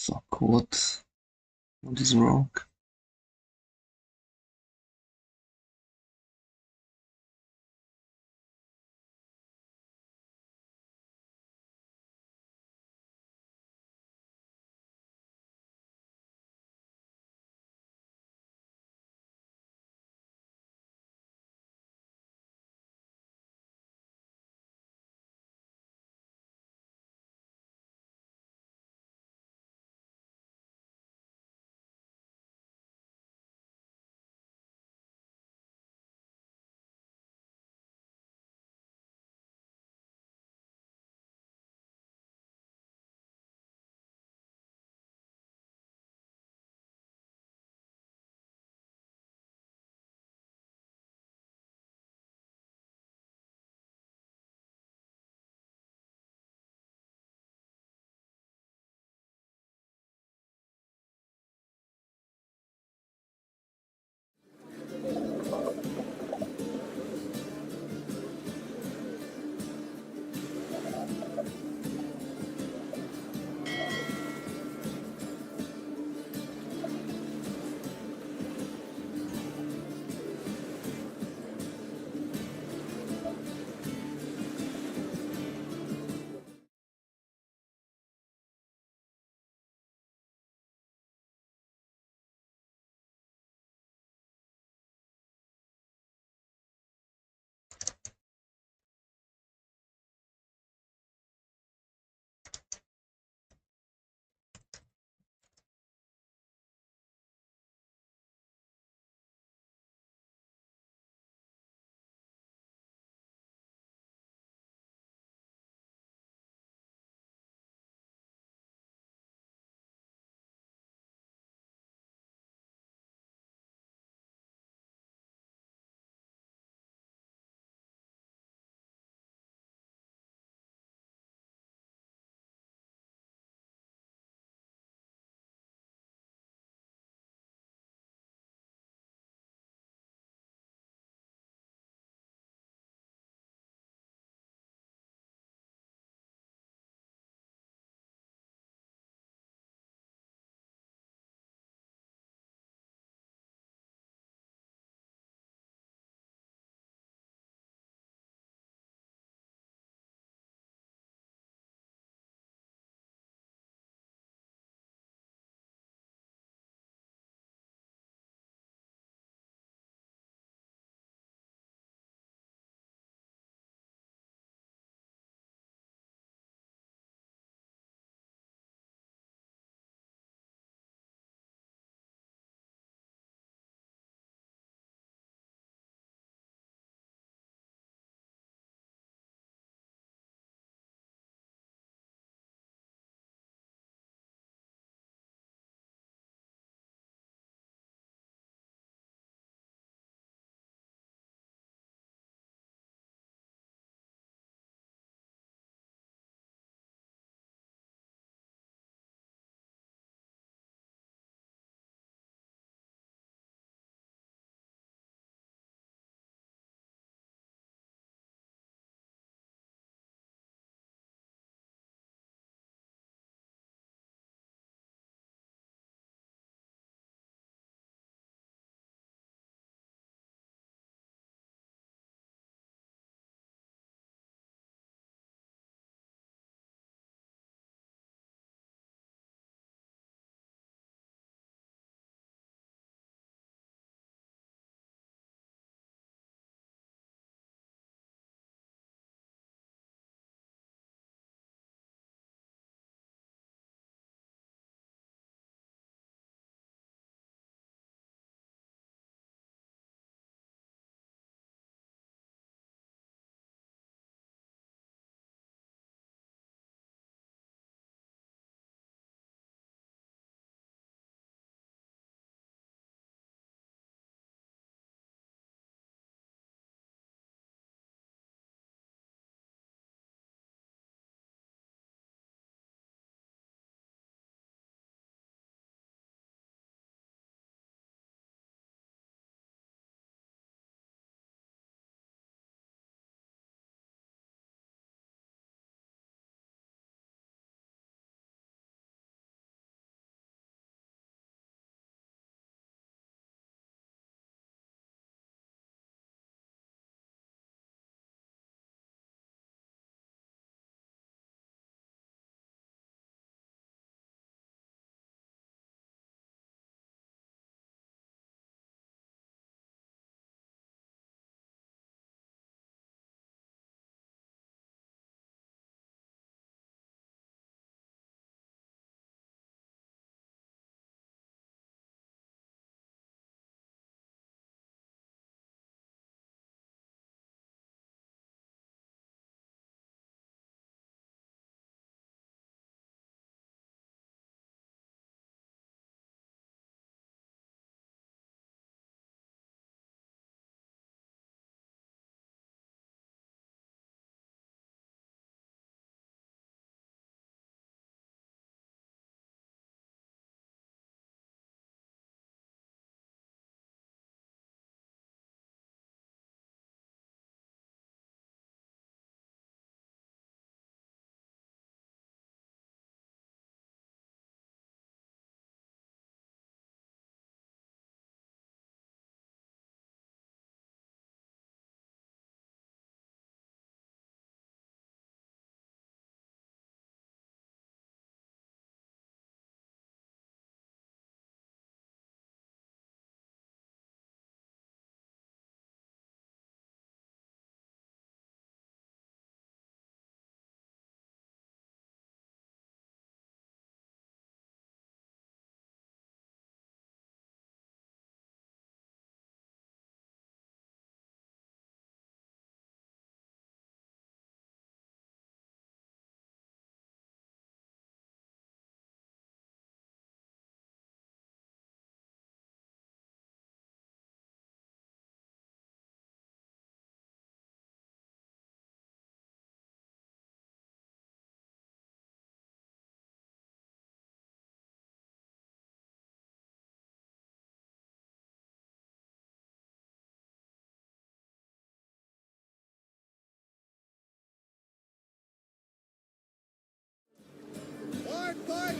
Fuck, what? What is wrong?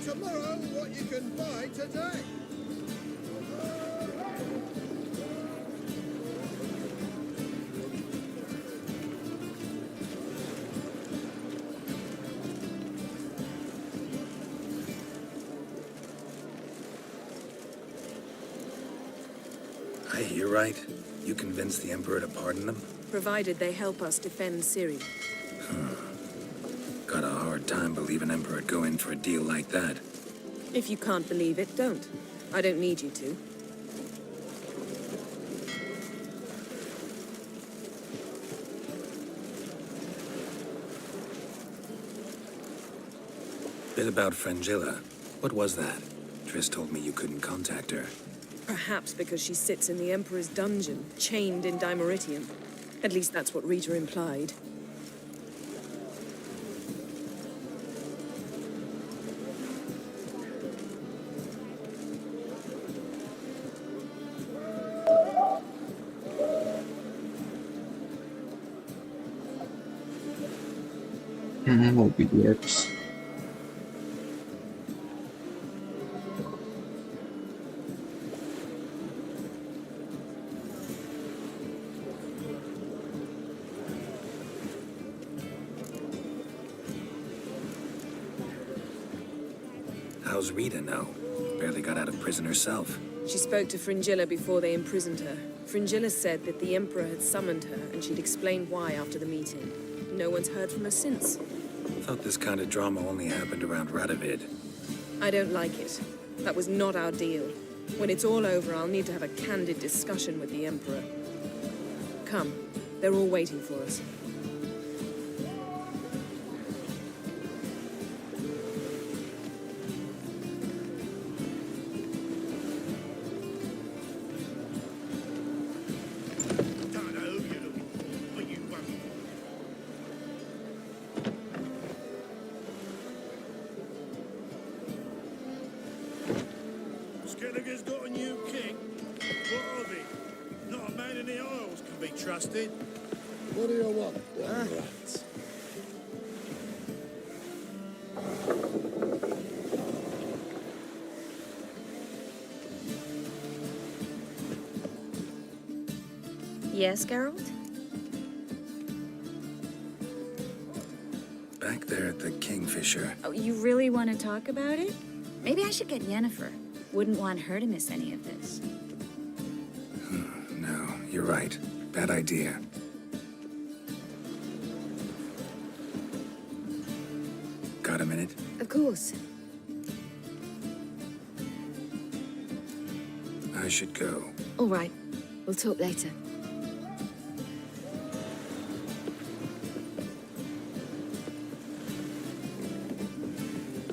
tomorrow what you can buy today. I hear right. You convinced the Emperor to pardon them? Provided they help us defend Syria. Got a hard time believing Emperor would go in for a deal like that. If you can't believe it, don't. I don't need you to. Bit about Frangilla. What was that? Triss told me you couldn't contact her. Perhaps because she sits in the Emperor's dungeon, chained in Dimeritium. At least that's what Rita implied. Hope it works. How's Rita now? Barely got out of prison herself. She spoke to Fringilla before they imprisoned her. Fringilla said that the Emperor had summoned her, and she'd explained why after the meeting. No one's heard from her since. Thought this kind of drama only happened around Radovid. I don't like it. That was not our deal. When it's all over, I'll need to have a candid discussion with the Emperor. Come. They're all waiting for us. Skelliger's got a new king. What of it? Not a man in the Isles can be trusted. What do you want, rats? Yes, Geralt? Back there at the Kingfisher. Oh, you really want to talk about it? Maybe I should get Yennefer. Wouldn't want her to miss any of this. No, you're right. Bad idea. Got a minute? Of course. I should go. All right. We'll talk later.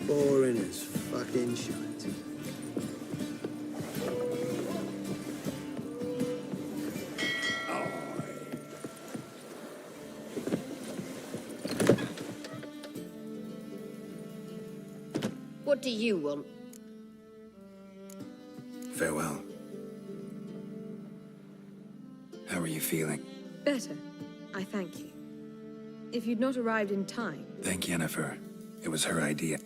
Boring as fucking shit. What do you want? Farewell. How are you feeling? Better. I thank you. If you'd not arrived in time... Thank Yennefer. It was her idea.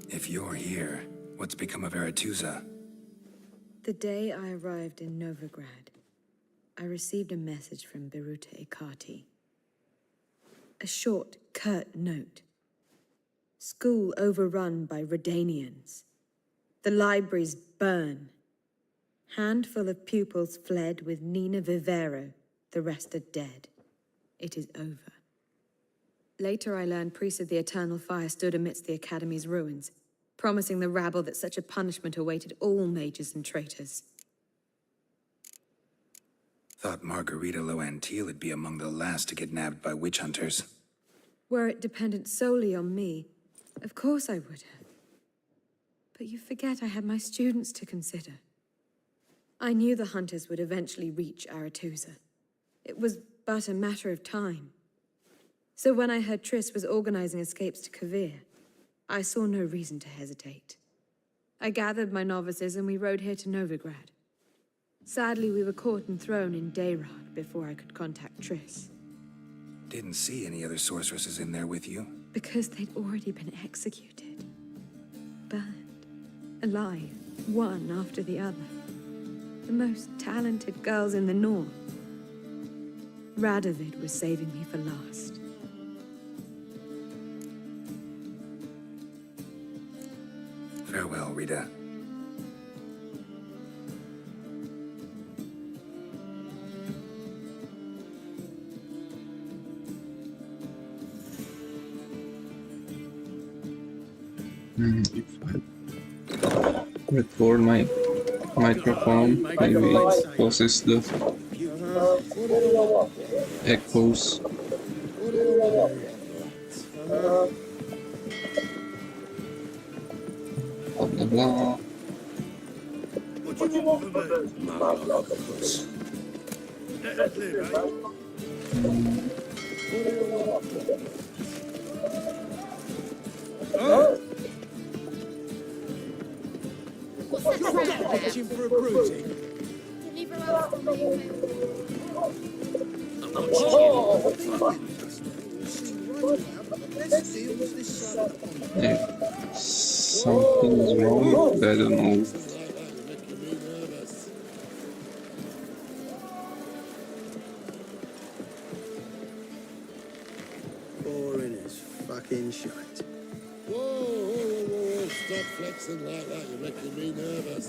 If you're here, what's become of Aretusa? The day I arrived in Novigrad, I received a message from Biruta Ikati. A short, curt note. School overrun by Redanians. The libraries burn. Handful of pupils fled with Nina Vivero. The rest are dead. It is over. Later I learned priests of the Eternal Fire stood amidst the Academy's ruins, promising the rabble that such a punishment awaited all mages and traitors. Thought Margarita Loantil would be among the last to get nabbed by witch hunters. Were it dependent solely on me, of course I would have. But you forget I had my students to consider. I knew the hunters would eventually reach Aretusa. It was but a matter of time. So when I heard Triss was organizing escapes to Kavir, I saw no reason to hesitate. I gathered my novices and we rode here to Novigrad. Sadly, we were caught and thrown in Dayrad before I could contact Triss. Didn't see any other sorceresses in there with you. Because they'd already been executed. burned, alive, one after the other. The most talented girls in the north. Radovid was saving me for last. Farewell, Rita. If I record my microphone, maybe it causes the echoes. Blah blah blah. What do you want from me? Motherfuckers. That's it, right? What's that crap about? Itching for a bruising. Deliver us from me. Let's deal with this side of the pond. Yeah. Something's wrong, but I don't know. Boring as fucking shite. Whoa, whoa, whoa, whoa, stop flexing like that, you're making me nervous.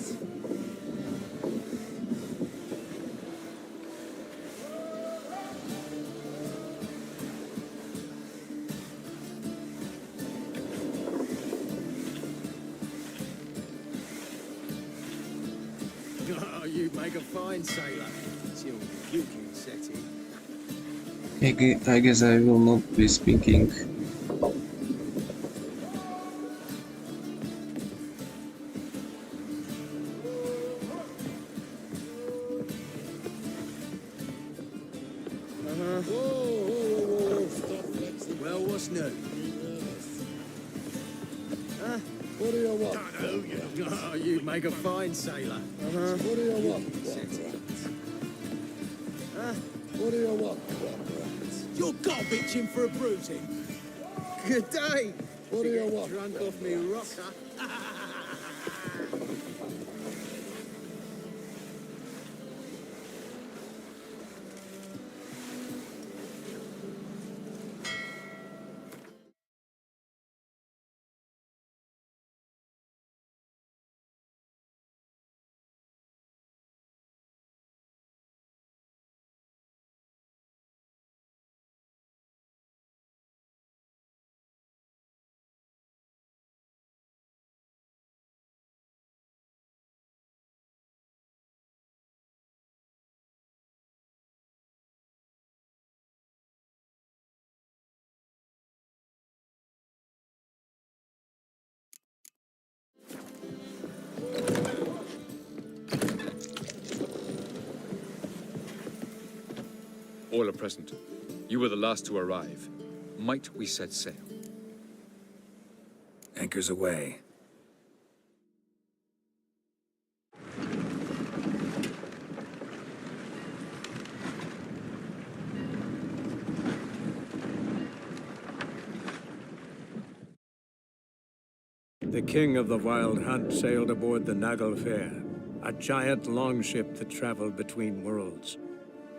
Oh, you make a fine sailor. Till you can set it. I guess I will not be speaking. Whoa, whoa, whoa, stop flexing. Well, what's new? Huh? What do you want? Oh, you make a fine sailor. What do you want? Huh? What do you want? You're gob itching for a bruising. Good day. What do you want? Drunk off me rocker. All are present. You were the last to arrive. Might we set sail? Anchors away. The king of the Wild Hunt sailed aboard the Naglfare, a giant longship that traveled between worlds.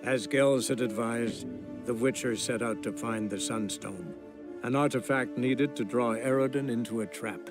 As Gels had advised, the Witcher set out to find the Sunstone, an artifact needed to draw Eredin into a trap.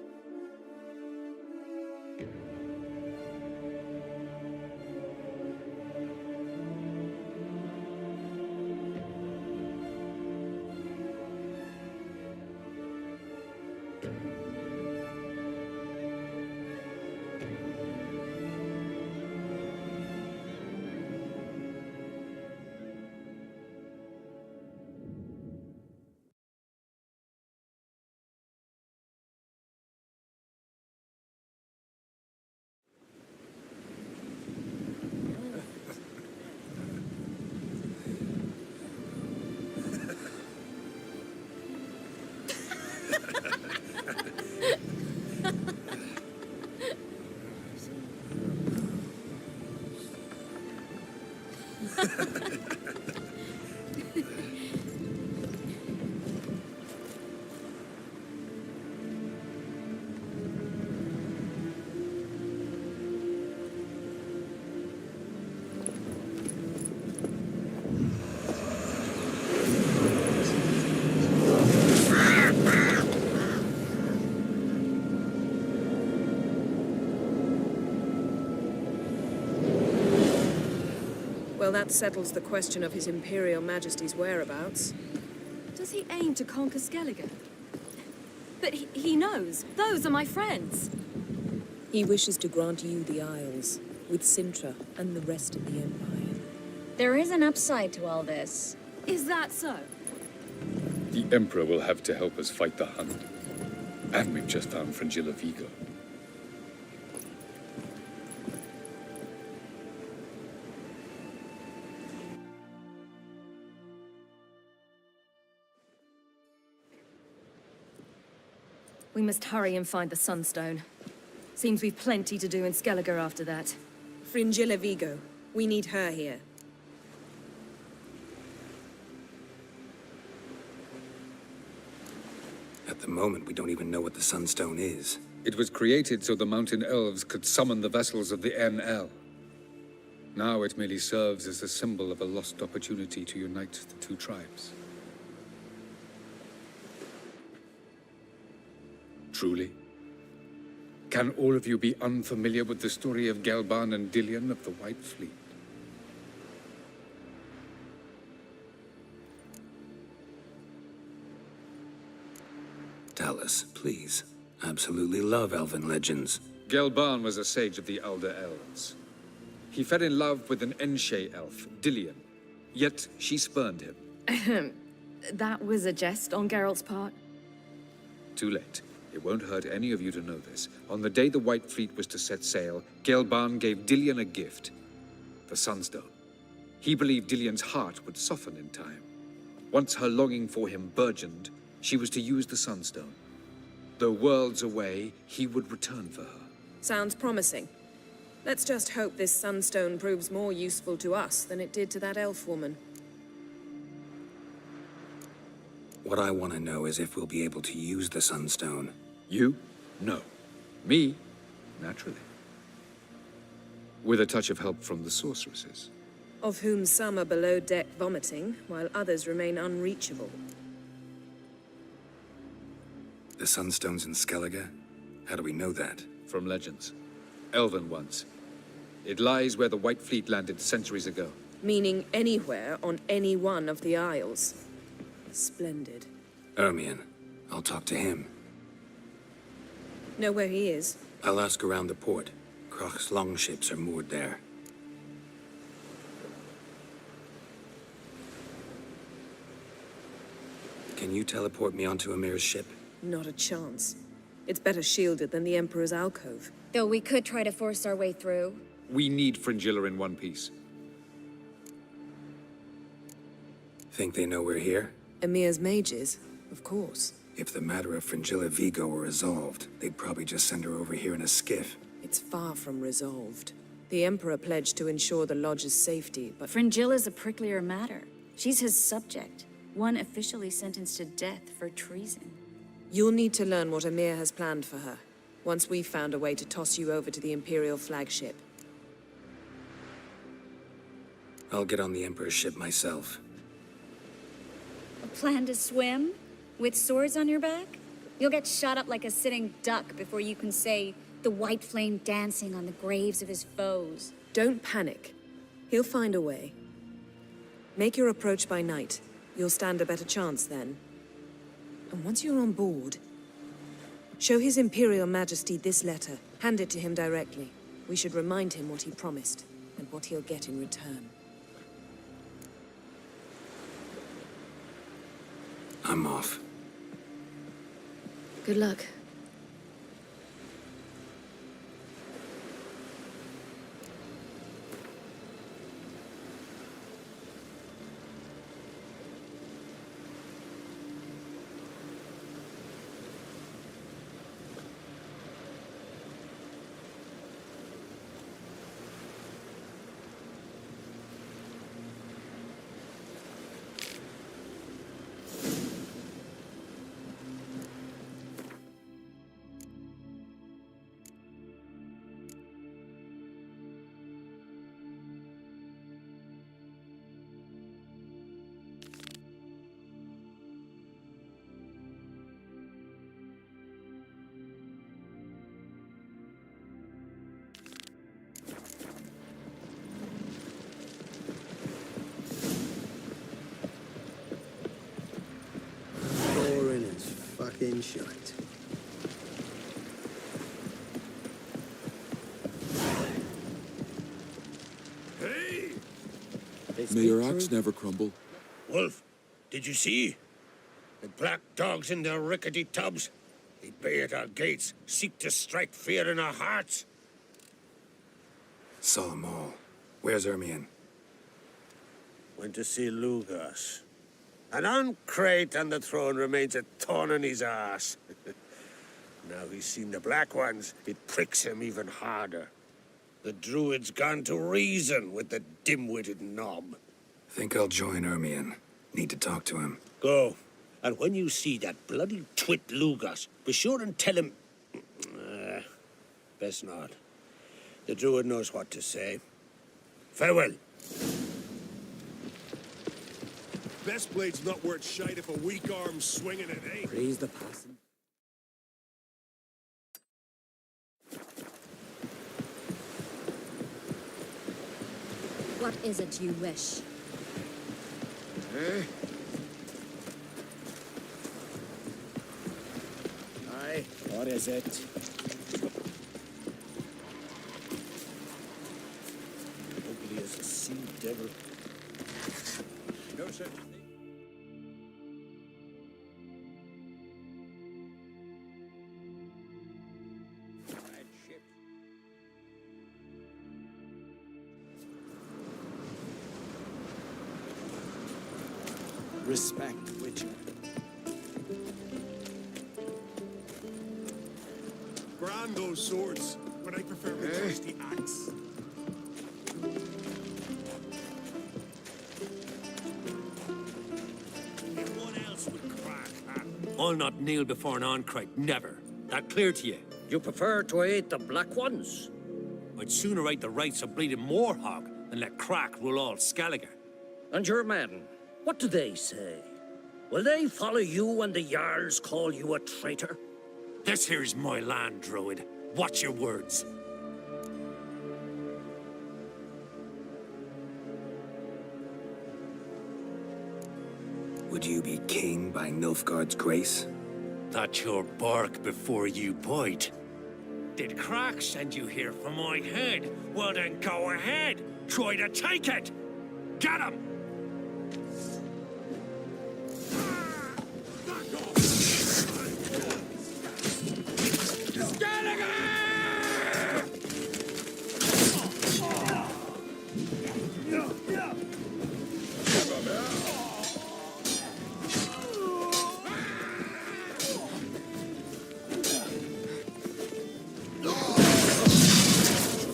Well, that settles the question of His Imperial Majesty's whereabouts. Does he aim to conquer Skellige? But he knows. Those are my friends. He wishes to grant you the Isles, with Sintra and the rest of the Empire. There is an upside to all this. Is that so? The Emperor will have to help us fight the Hunt. And we've just found Fringilla Vigo. We must hurry and find the Sunstone. Seems we've plenty to do in Skellige after that. Fringilla Vigo. We need her here. At the moment, we don't even know what the Sunstone is. It was created so the Mountain Elves could summon the vessels of the NL. Now it merely serves as a symbol of a lost opportunity to unite the two tribes. Truly? Can all of you be unfamiliar with the story of Gelban and Dillion of the White Fleet? Tell us, please. Absolutely love elven legends. Gelban was a sage of the Elder Elves. He fell in love with an Enshe elf, Dillion, yet she spurned him. That was a jest on Geralt's part. Too late. It won't hurt any of you to know this. On the day the White Fleet was to set sail, Gelban gave Dillion a gift. The Sunstone. He believed Dillion's heart would soften in time. Once her longing for him burgeoned, she was to use the Sunstone. Though worlds away, he would return for her. Sounds promising. Let's just hope this Sunstone proves more useful to us than it did to that elf woman. What I want to know is if we'll be able to use the Sunstone. You? No. Me? Naturally. With a touch of help from the sorceresses. Of whom some are below deck vomiting, while others remain unreachable. The Sunstone's in Skellige? How do we know that? From legends. Elven ones. It lies where the White Fleet landed centuries ago. Meaning anywhere on any one of the Isles. Splendid. Ermion. I'll talk to him. Know where he is? I'll ask around the port. Kroch's longships are moored there. Can you teleport me onto Amir's ship? Not a chance. It's better shielded than the Emperor's alcove. Though we could try to force our way through. We need Fringilla in one piece. Think they know we're here? Emir's mages? Of course. If the matter of Fringilla Vigo were resolved, they'd probably just send her over here in a skiff. It's far from resolved. The Emperor pledged to ensure the Lodge's safety, but... Fringilla's a pricklier matter. She's his subject, one officially sentenced to death for treason. You'll need to learn what Emir has planned for her, once we've found a way to toss you over to the Imperial flagship. I'll get on the Emperor's ship myself. A plan to swim? With swords on your back? You'll get shot up like a sitting duck before you can say the white flame dancing on the graves of his foes. Don't panic. He'll find a way. Make your approach by night. You'll stand a better chance then. And once you're on board, show His Imperial Majesty this letter. Hand it to him directly. We should remind him what he promised, and what he'll get in return. I'm off. Good luck. and show it. Hey! May your axe never crumble. Wolf, did you see? The black dogs in their rickety tubs. They bay at our gates, seek to strike fear in our hearts. Saw 'em all. Where's Ermion? Went to see Lugas. An uncrate on the throne remains a thorn in his ass. Now he's seen the Black Ones, it pricks him even harder. The druid's gone to reason with the dim-witted knob. Think I'll join Ermion. Need to talk to him. Go. And when you see that bloody twit Lugas, be sure and tell him... best not. The druid knows what to say. Farewell. Best blade's not worth shite if a weak arm's swinging it, eh? Praise the passing. What is it you wish? Aye, what is it? Ugly as a sea devil. No such Bad ship. Respect, Witcher. Grand those swords, but I prefer my trusty axe. Anyone else would crack, huh? I'll not kneel before an Oncrite, never. That clear to you? You prefer to aid the Black Ones? I'd sooner aid the rights of bleeding Moorhog than let Crack rule all Skelliger. And your men, what do they say? Will they follow you when the Jarls call you a traitor? This here's my land, Druid. Watch your words. Would you be king by Nilfgaard's grace? That's your bark before you bite. Did Crack send you here for my head? Well then go ahead. Try to take it. Get him!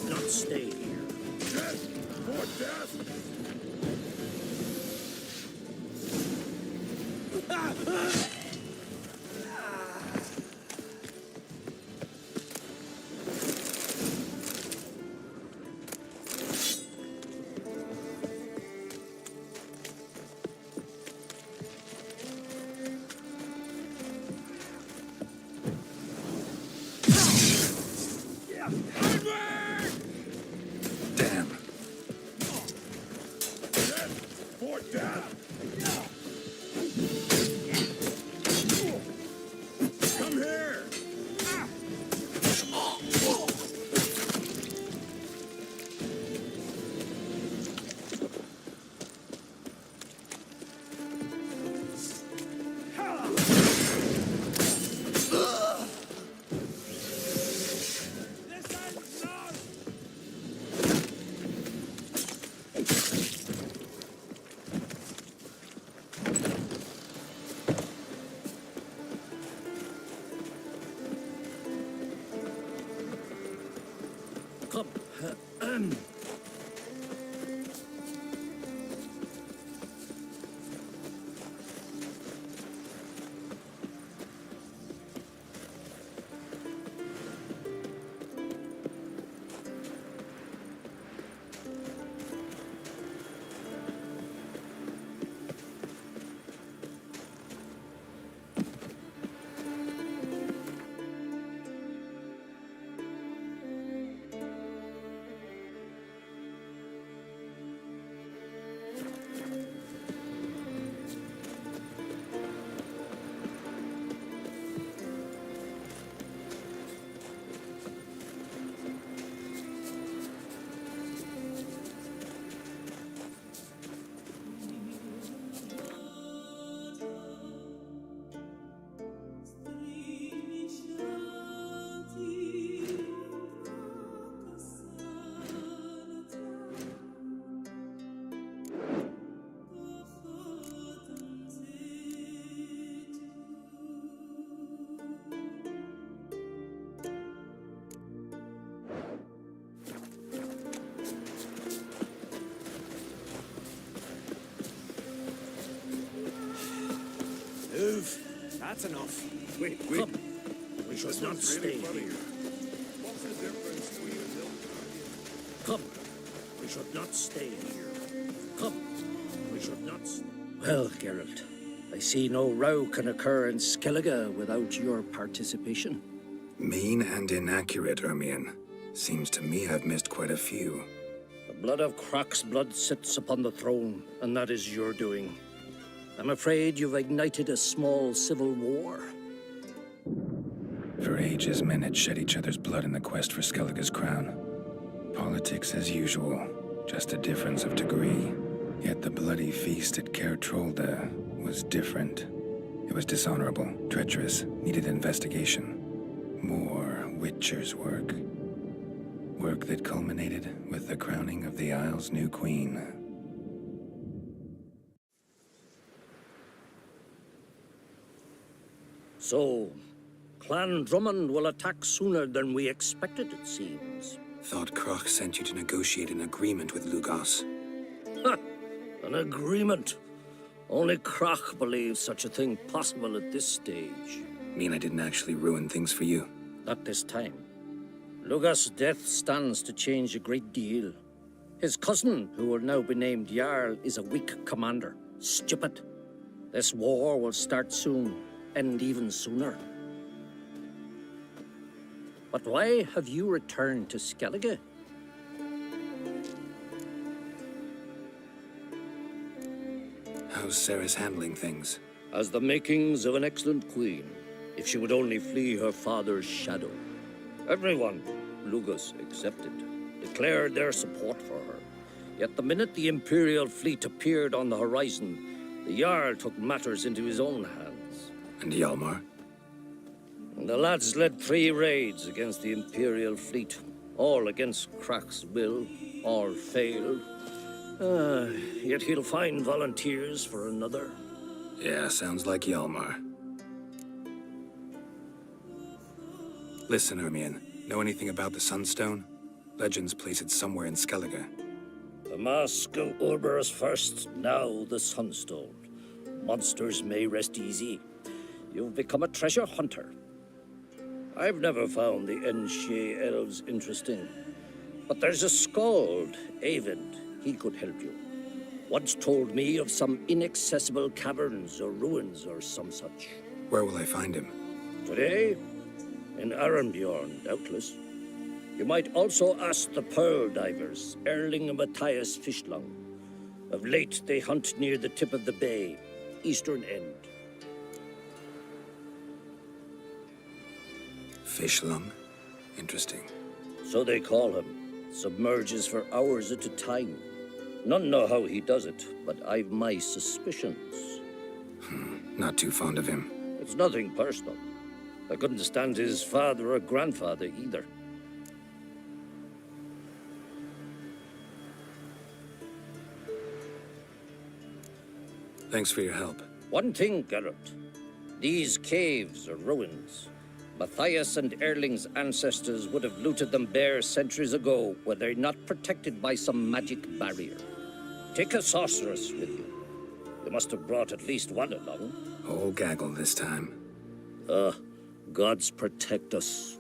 Not stay here. Death! For death! Damn. Death! For death! Come here! Come. That's enough. Come. We should not stay here. What's the difference between a milk Come. We should not stay here. Come. We should not. Well, Geralt, I see no row can occur in Skellige without your participation. Mean and inaccurate, Ermion. Seems to me I've missed quite a few. The blood of Croc's blood sits upon the throne, and that is your doing. I'm afraid you've ignited a small civil war. For ages, men had shed each other's blood in the quest for Skellige's crown. Politics as usual, just a difference of degree. Yet the bloody feast at Caer Trolda was different. It was dishonorable, treacherous, needed investigation. More Witcher's work. Work that culminated with the crowning of the Isle's new queen. So, Clan Drummond will attack sooner than we expected, it seems. Thought Croc sent you to negotiate an agreement with Lugos. Ha! An agreement. Only Croc believes such a thing possible at this stage. Mean I didn't actually ruin things for you? Not this time. Lugos' death stands to change a great deal. His cousin, who will now be named Jarl, is a weak commander. Stupid. This war will start soon, end even sooner. But why have you returned to Skellige? How's Sarah's handling things? As the makings of an excellent queen, if she would only flee her father's shadow. Everyone, Lugos excepted, declared their support for her. Yet the minute the Imperial fleet appeared on the horizon, the Jarl took matters into his own hands. And Hjalmar? The lads led 3 raids against the Imperial fleet, all against Croc's will, all failed. Yet he'll find volunteers for another. Yeah, sounds like Hjalmar. Listen, Ermion, know anything about the Sunstone? Legends place it somewhere in Skellige. The mask of Urberus first, now the Sunstone. Monsters may rest easy. You've become a treasure hunter. I've never found the Enshe elves interesting. But there's a skald, Avid. He could help you. Once told me of some inaccessible caverns or ruins or some such. Where will I find him? Today? In Arnbjorn, doubtless. You might also ask the pearl divers, Erling and Matthias Fishlung. Of late, they hunt near the tip of the bay, eastern end. Fishlung? Interesting. So they call him. Submerges for hours at a time. None know how he does it, but I've my suspicions. Not too fond of him. It's nothing personal. I couldn't stand his father or grandfather either. Thanks for your help. One thing, Geralt. These caves are ruins. Matthias and Erling's ancestors would have looted them bare centuries ago were they not protected by some magic barrier. Take a sorceress with you. You must have brought at least one along. Whole gaggle this time. Gods protect us.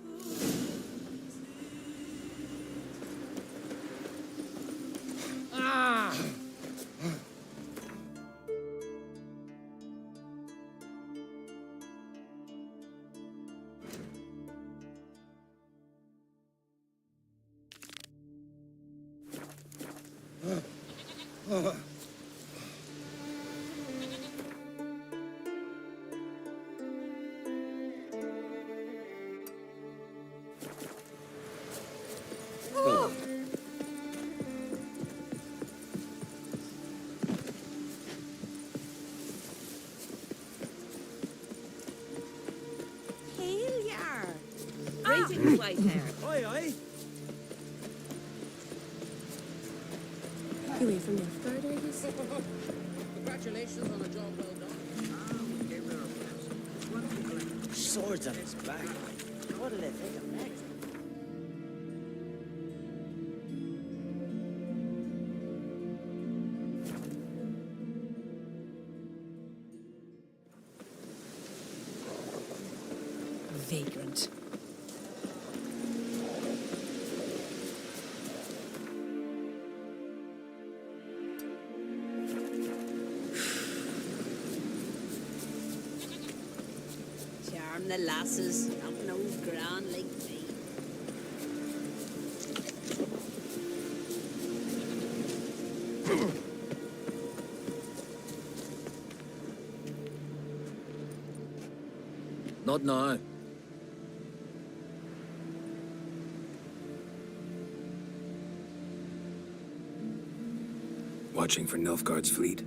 Greetings, white hair. Aye, aye. Away from your third, I guess. Congratulations on a job well done. Swords on his back. What'll they think of next? vagrant. Charm the lasses, not no grand like me. Not now. Watching for Nilfgaard's fleet.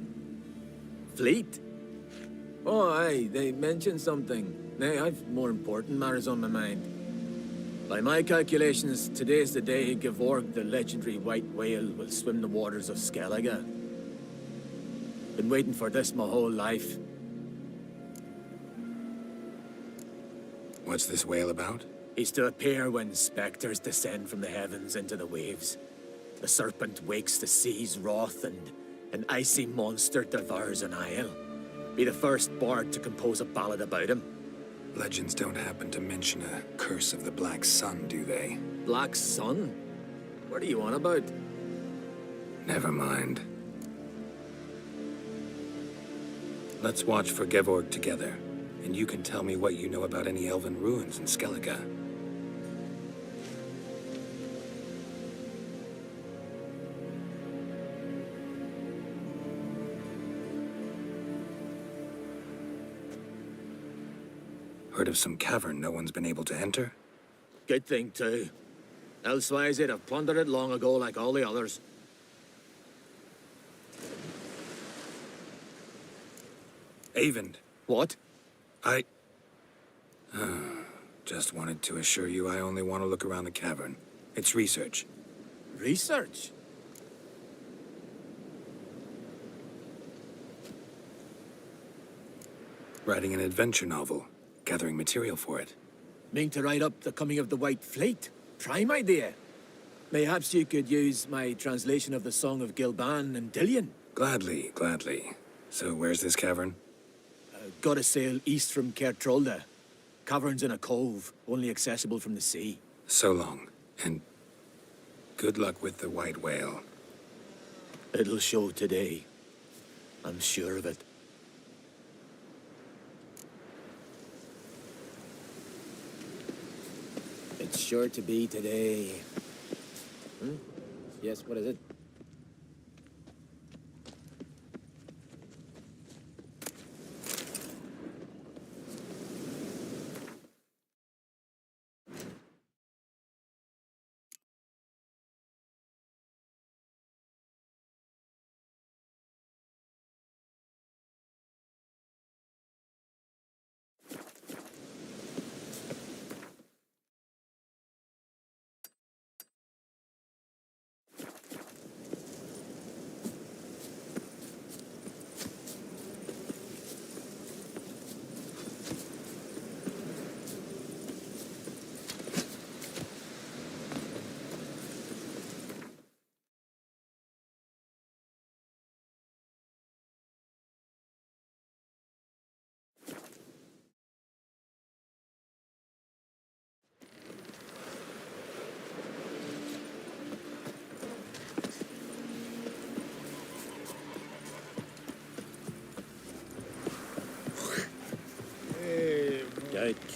Fleet? Oh, aye, they mentioned something. Nay, I've more important matters on my mind. By my calculations, today's the day Gevorg, the legendary white whale, will swim the waters of Skellige. Been waiting for this my whole life. What's this whale about? He's to appear when spectres descend from the heavens into the waves. The serpent wakes the sea's wrath, and an icy monster devours an isle. Be the first bard to compose a ballad about him. Legends don't happen to mention a curse of the Black Sun, do they? Black Sun? What are you on about? Never mind. Let's watch for Gevorg together, and you can tell me what you know about any elven ruins in Skellige. Heard of some cavern no one's been able to enter? Good thing, too. Elsewise, they'd have plundered it long ago like all the others. Avend. What? Just wanted to assure you I only want to look around the cavern. It's research. Research? Writing an adventure novel. Gathering material for it. Mean to write up the coming of the White Fleet? Prime idea. Mayhaps you could use my translation of the Song of Gilban and Dillion. Gladly, gladly. So where's this cavern? Gotta sail east from Kertrolda. Cavern's in a cove, only accessible from the sea. So long, and good luck with the white whale. It'll show today. I'm sure of it. It's sure to be today. Yes, what is it?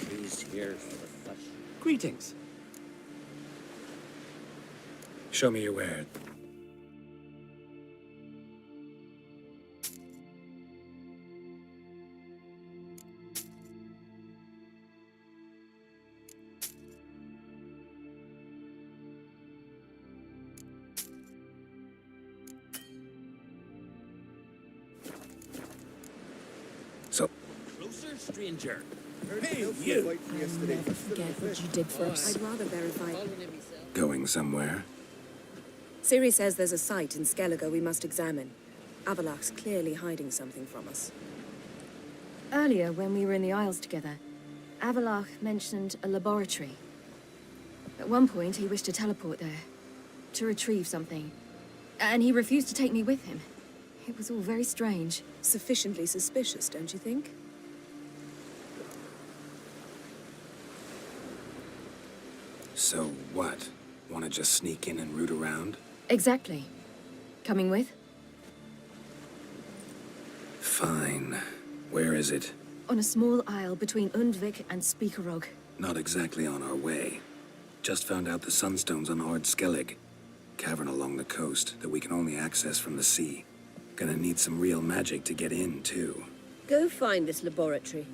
He's here for the flesh. Greetings. Show me your wares. So, Closer, stranger. Hey, you! I'll never forget what you did for us. I'd rather verify. going somewhere? Ciri says there's a site in Skellige we must examine. Avalach's clearly hiding something from us. Earlier, when we were in the Isles together, Avalach mentioned a laboratory. At one point, he wished to teleport there, to retrieve something. And he refused to take me with him. It was all very strange. Sufficiently suspicious, don't you think? So what? Want to just sneak in and root around? Exactly. Coming with? Fine. Where is it? On a small isle between Undvik and Speakerog. Not exactly on our way. Just found out the sunstone's on Ard Skellig. Cavern along the coast that we can only access from the sea. Gonna need some real magic to get in, too. Go find this laboratory.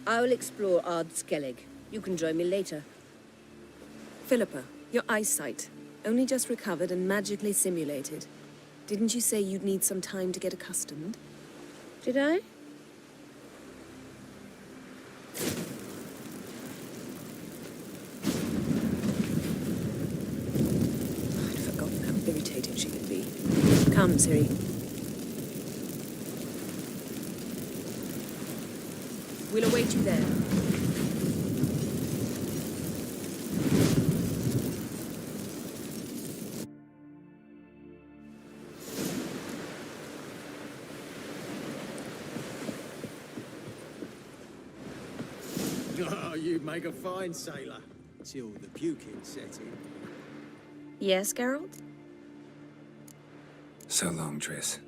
I will explore Ard Skellig. You can join me later. Philippa, your eyesight. Only just recovered and magically simulated. Didn't you say you'd need some time to get accustomed? Did I? I'd forgotten how irritating she could be. Come, Ciri. We'll await you there. Oh, you'd make a fine sailor. Till the puking set in. Yes, Geralt? So long, Triss.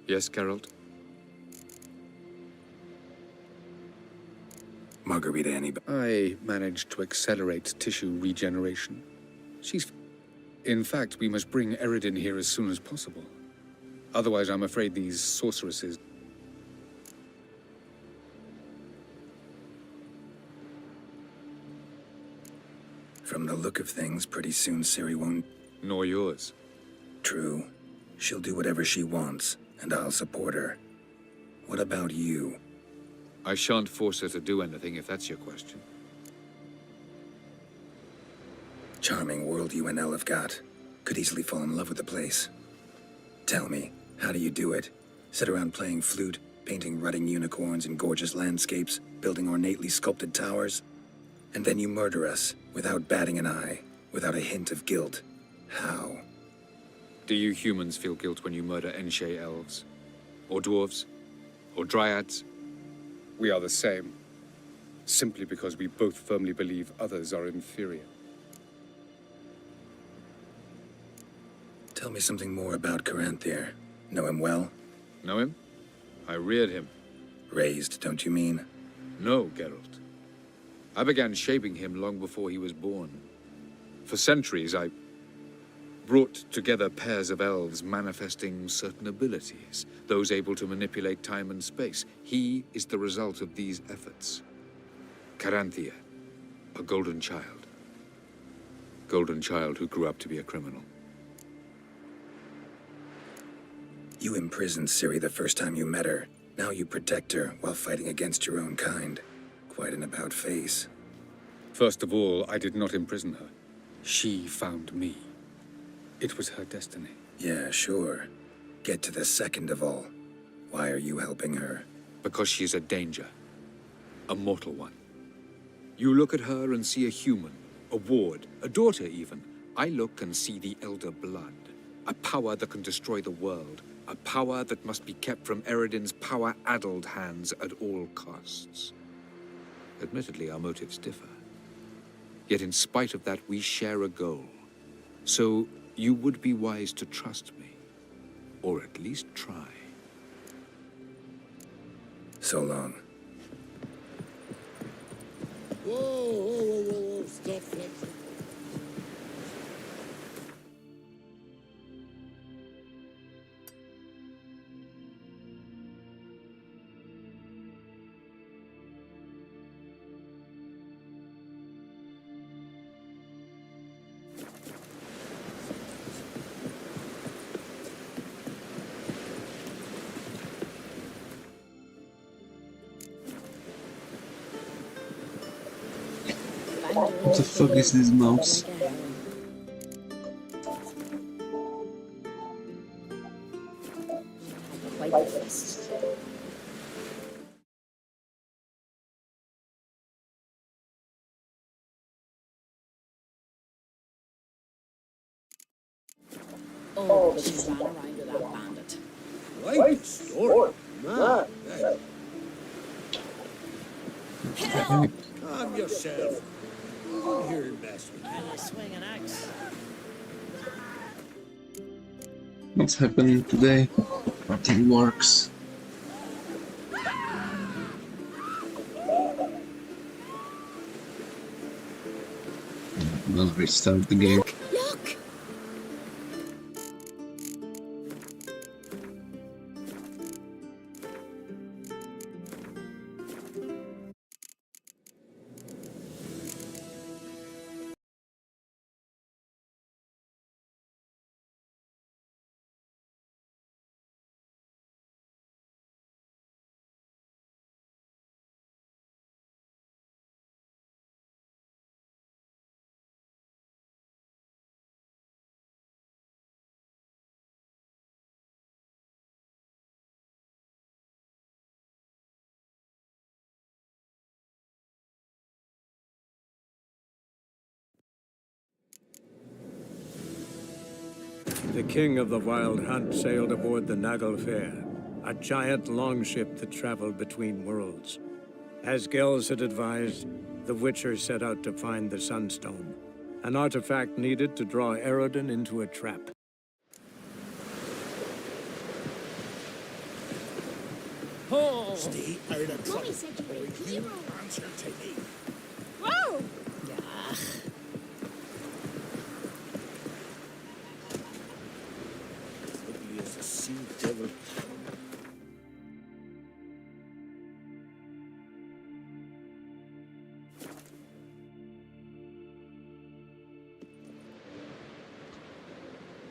Yes, Geralt? Margarita I managed to accelerate tissue regeneration. In fact, we must bring Eredin here as soon as possible. Otherwise, I'm afraid these sorceresses... From the look of things, pretty soon Ciri won't... Nor yours. True. She'll do whatever she wants, and I'll support her. What about you? I shan't force her to do anything, if that's your question. Charming world you and Elle have got. Could easily fall in love with the place. Tell me, how do you do it? Sit around playing flute, painting rutting unicorns in gorgeous landscapes, building ornately sculpted towers? And then you murder us, without batting an eye, without a hint of guilt. How? Do you humans feel guilt when you murder Enshe elves? Or dwarves? Or dryads? We are the same. Simply because we both firmly believe others are inferior. Tell me something more about Caranthir. Know him well? Know him? I reared him. Raised, don't you mean? No, Geralt. I began shaping him long before he was born. For centuries, I brought together pairs of elves manifesting certain abilities, those able to manipulate time and space. He is the result of these efforts. Caranthir, a golden child. Golden child who grew up to be a criminal. You imprisoned Ciri the first time you met her. Now you protect her while fighting against your own kind. Quite an about-face. First of all, I did not imprison her. She found me. It was her destiny. Yeah, sure. Get to the second of all. Why are you helping her? Because she is a danger. A mortal one. You look at her and see a human, a ward, a daughter even. I look and see the Elder Blood. A power that can destroy the world. A power that must be kept from Eredin's power-addled hands at all costs. Admittedly, our motives differ. Yet in spite of that, we share a goal. So, you would be wise to trust me. Or at least try. So long. Whoa, whoa, whoa, whoa, whoa, stop flexing. What the fuck is this mouse? Oh, but she ran around with that bandit. Right story. Man. Calm yourself. You're mess with Can I swing an axe? What's happening today? Nothing works. We'll restart the game. Look! The king of the Wild Hunt sailed aboard the Naglfare, a giant longship that traveled between worlds. As Gels had advised, the Witcher set out to find the Sunstone, an artifact needed to draw Eredin into a trap. Oh. Stay out of trouble, or you answer to me. Whoa! Ugly as a sea devil.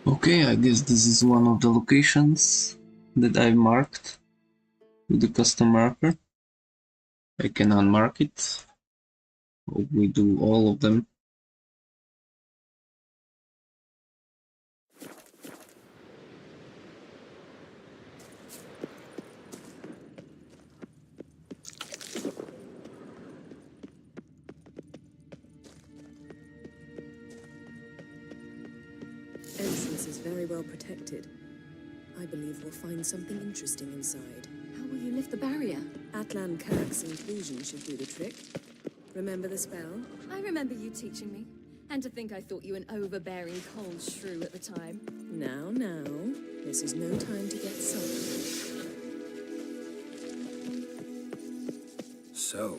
Okay, I guess this is one of the locations that I've marked with the custom marker. I can unmark it. Hope we do all of them. Entrance is very well protected. I believe we'll find something interesting inside. How will you lift the barrier? Atlan Kirk's inclusion should do the trick. Remember the spell? I remember you teaching me. And to think I thought you an overbearing cold shrew at the time. Now, this is no time to get sulky. So,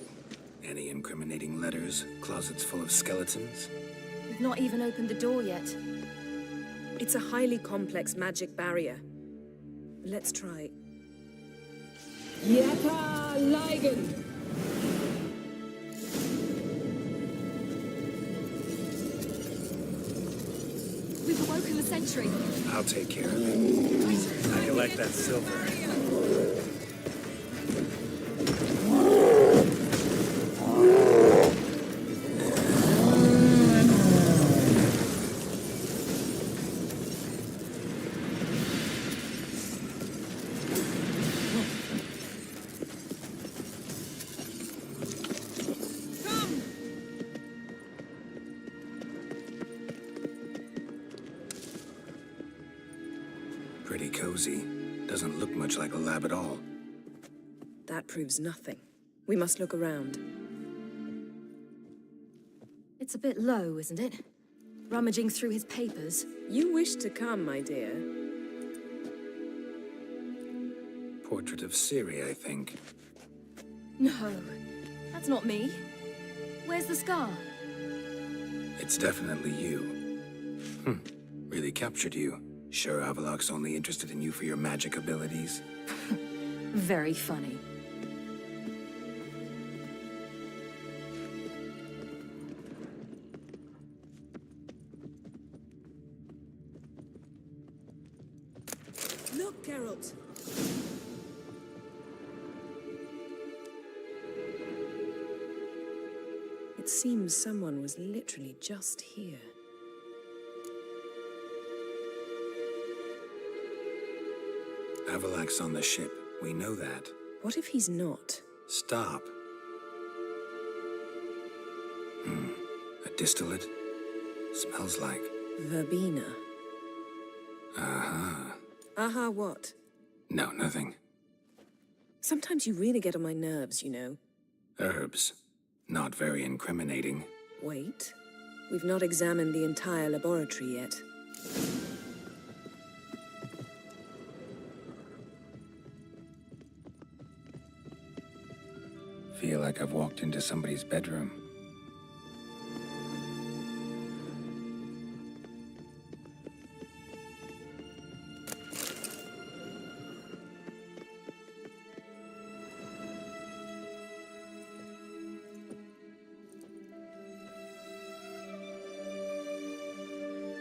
any incriminating letters, closets full of skeletons? We've not even opened the door yet. It's a highly complex magic barrier. Let's try. Yeta Ligen! We've awoken the sentry. I'll take care of it. How do you like that silver? Pretty cozy. Doesn't look much like a lab at all. That proves nothing. We must look around. It's a bit low, isn't it? Rummaging through his papers. You wish to come, my dear. Portrait of Ciri, I think. No, that's not me. Where's the scar? It's definitely you. Really captured you. Sure Avalok's only interested in you for your magic abilities? Very funny. Look, Geralt! It seems someone was literally just here. Avalok's on the ship. We know that. What if he's not? Stop. A distillate? Smells like... Verbena. Uh-huh. Aha, what? No, nothing. Sometimes you really get on my nerves, you know. Herbs. Not very incriminating. Wait. We've not examined the entire laboratory yet. Feel like I've walked into somebody's bedroom.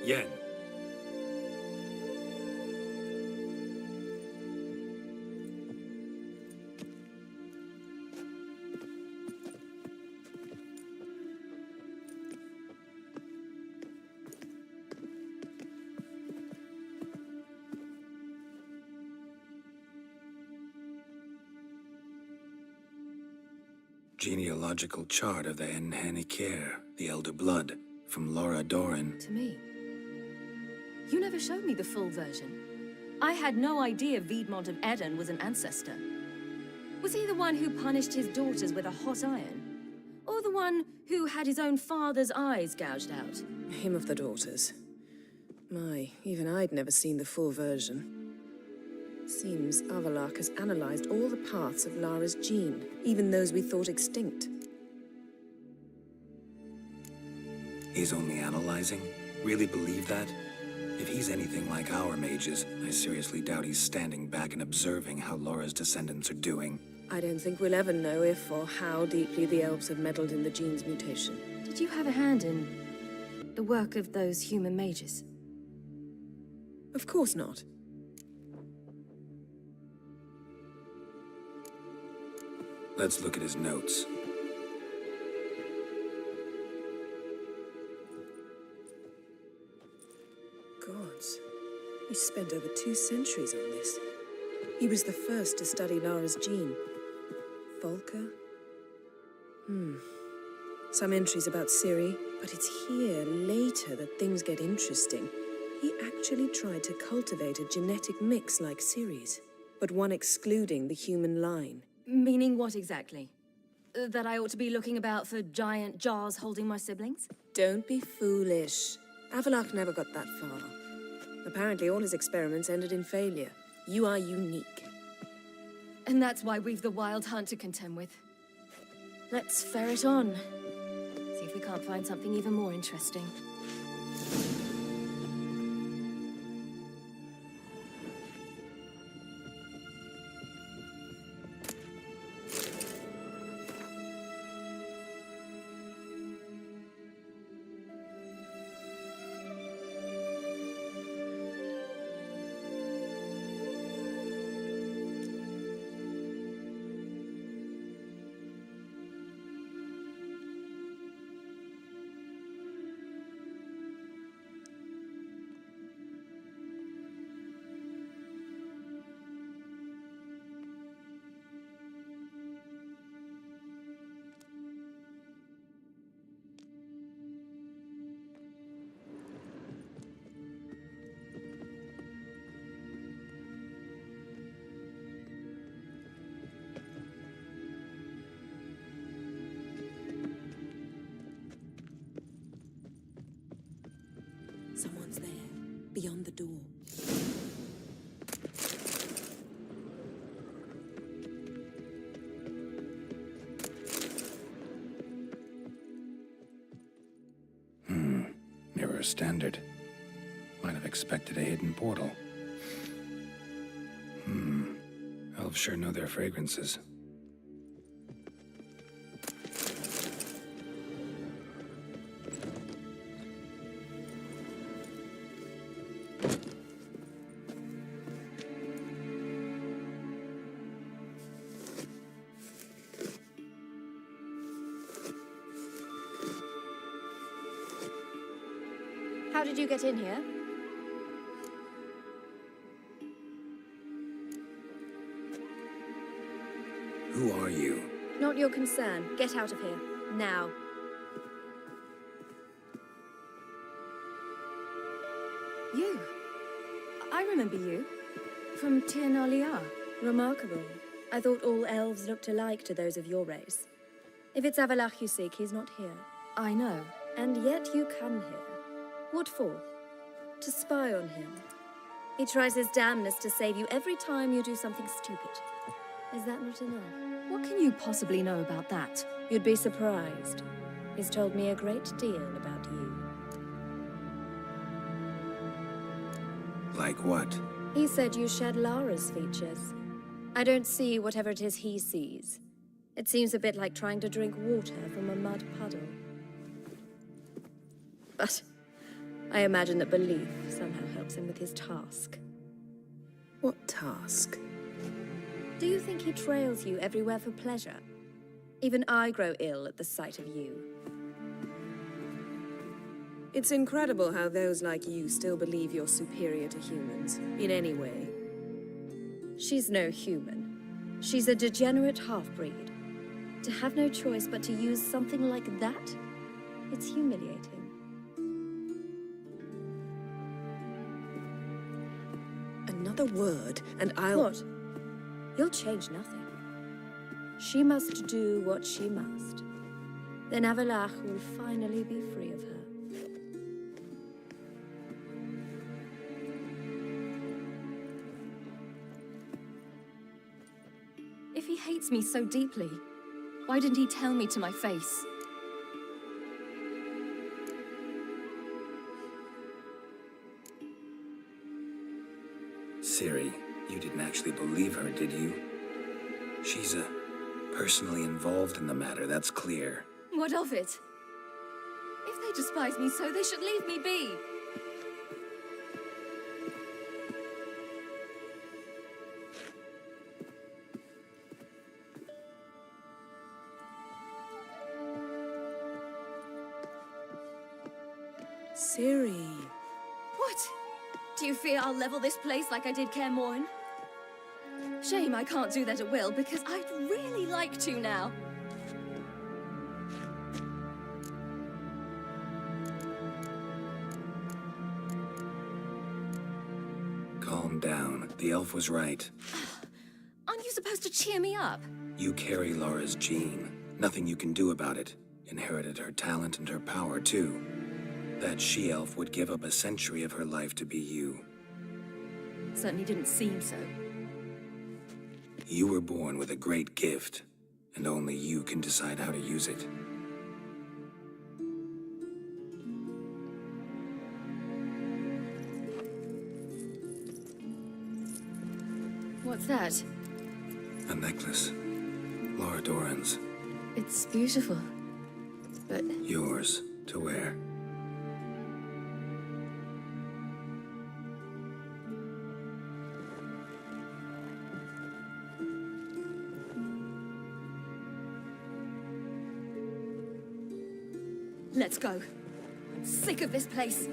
Yen. Genealogical chart of the Enhanikir, the Elder Blood, from Laura Doran. To me. You never showed me the full version. I had no idea Viedmont of Eden was an ancestor. Was he the one who punished his daughters with a hot iron? Or the one who had his own father's eyes gouged out? Him of the daughters. My, even I'd never seen the full version. Seems Avalok has analyzed all the parts of Lara's gene, even those we thought extinct. He's only analyzing? Really believe that? If he's anything like our mages, I seriously doubt he's standing back and observing how Laura's descendants are doing. I don't think we'll ever know if or how deeply the elves have meddled in the gene's mutation. Did you have a hand in the work of those human mages? Of course not. Let's look at his notes. Gods. He spent over 2 centuries on this. He was the first to study Lara's gene. Volker? Some entries about Ciri, but it's here, later, that things get interesting. He actually tried to cultivate a genetic mix like Ciri's, but one excluding the human line. Meaning what exactly? That I ought to be looking about for giant jars holding my siblings? Don't be foolish. Avalok never got that far. Apparently all his experiments ended in failure. You are unique. And that's why we've the Wild Hunt to contend with. Let's ferret on. See if we can't find something even more interesting. Someone's there, beyond the door. Mirror standard. Might have expected a hidden portal. Elves sure know their fragrances. How did you get in here? Who are you? Not your concern. Get out of here. Now. You. I remember you. From Tir na Liar. Remarkable. I thought all elves looked alike to those of your race. If it's Avalach you seek, he's not here. I know. And yet you come here. What for? To spy on him. He tries his damnedest to save you every time you do something stupid. Is that not enough? What can you possibly know about that? You'd be surprised. He's told me a great deal about you. Like what? He said you shared Lara's features. I don't see whatever it is he sees. It seems a bit like trying to drink water from a mud puddle. But I imagine that belief somehow helps him with his task. What task? Do you think he trails you everywhere for pleasure? Even I grow ill at the sight of you. It's incredible how those like you still believe you're superior to humans, in any way. She's no human. She's a degenerate half-breed. To have no choice but to use something like that? It's humiliating. Another word, and I'll... What? You'll change nothing. She must do what she must. Then Avalach will finally be free of her. If he hates me so deeply, why didn't he tell me to my face? Ciri, you didn't actually believe her, did you? She's personally involved in the matter, that's clear. What of it? If they despise me so, they should leave me be. Ciri. What? Do you fear I'll level this place like I did Kaer Morhen? Shame I can't do that at will, because I'd really like to now. Calm down. The elf was right. Aren't you supposed to cheer me up? You carry Lara's gene. Nothing you can do about it. Inherited her talent and her power, too. That she-elf would give up a century of her life to be you. Certainly didn't seem so. You were born with a great gift, and only you can decide how to use it. What's that? A necklace. Lara Doran's. It's beautiful, but... Yours to wear. Let's go. I'm sick of this place.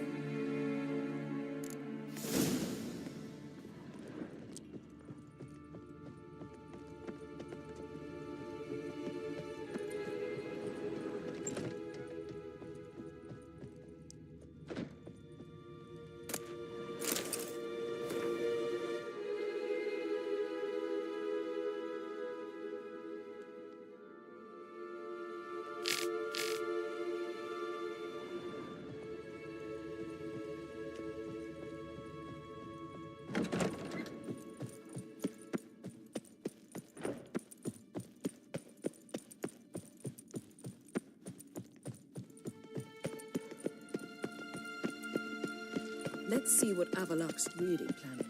Let's see what Avalach's really planning.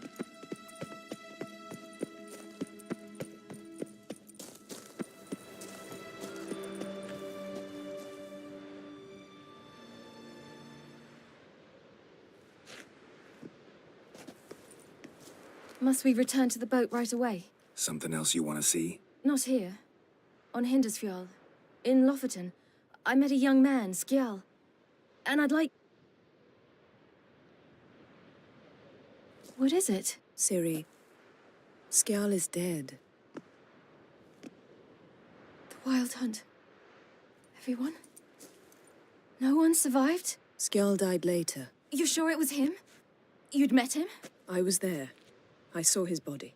Must we return to the boat right away? Something else you want to see? Not here. On Hindersfjall. In Lofoten. I met a young man, Skjal. And I'd like... What is it? Ciri, Skjal is dead. The Wild Hunt. Everyone? No one survived? Skjal died later. You sure it was him? You'd met him? I was there. I saw his body.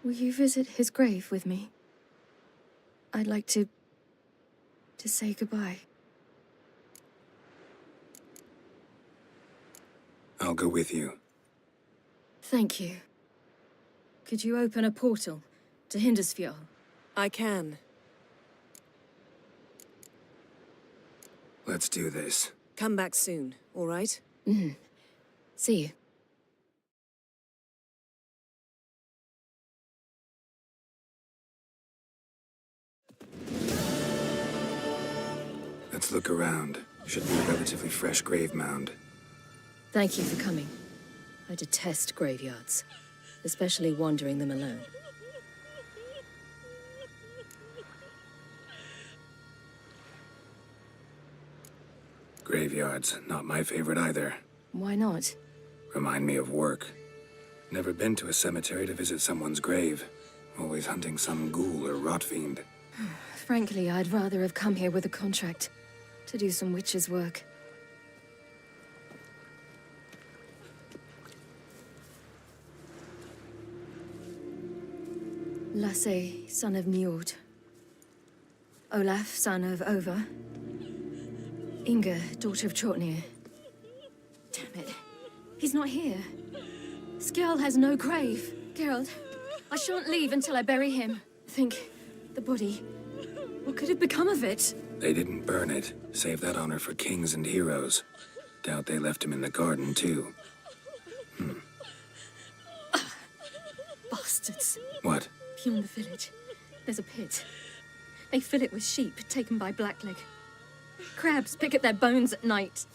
Will you visit his grave with me? I'd like to say goodbye. I'll go with you. Thank you. Could you open a portal to Hindusfjord? I can. Let's do this. Come back soon, all right? Mm-hmm. See you. Let's look around. Should be a relatively fresh grave mound. Thank you for coming. I detest graveyards, especially wandering them alone. Graveyards, not my favorite either. Why not? Remind me of work. Never been to a cemetery to visit someone's grave. Always hunting some ghoul or rot fiend. Frankly, I'd rather have come here with a contract to do some witch's work. Lasse, son of Njord. Olaf, son of Over. Inga, daughter of Trotnir. Damn it. He's not here. Skjall has no grave. Geralt, I shan't leave until I bury him. Think, the body. What could have become of it? They didn't burn it. Save that honor for kings and heroes. Doubt they left him in the garden, too. Bastards. What? Beyond the village, there's a pit. They fill it with sheep taken by Blackleg. Crabs pick at their bones at night.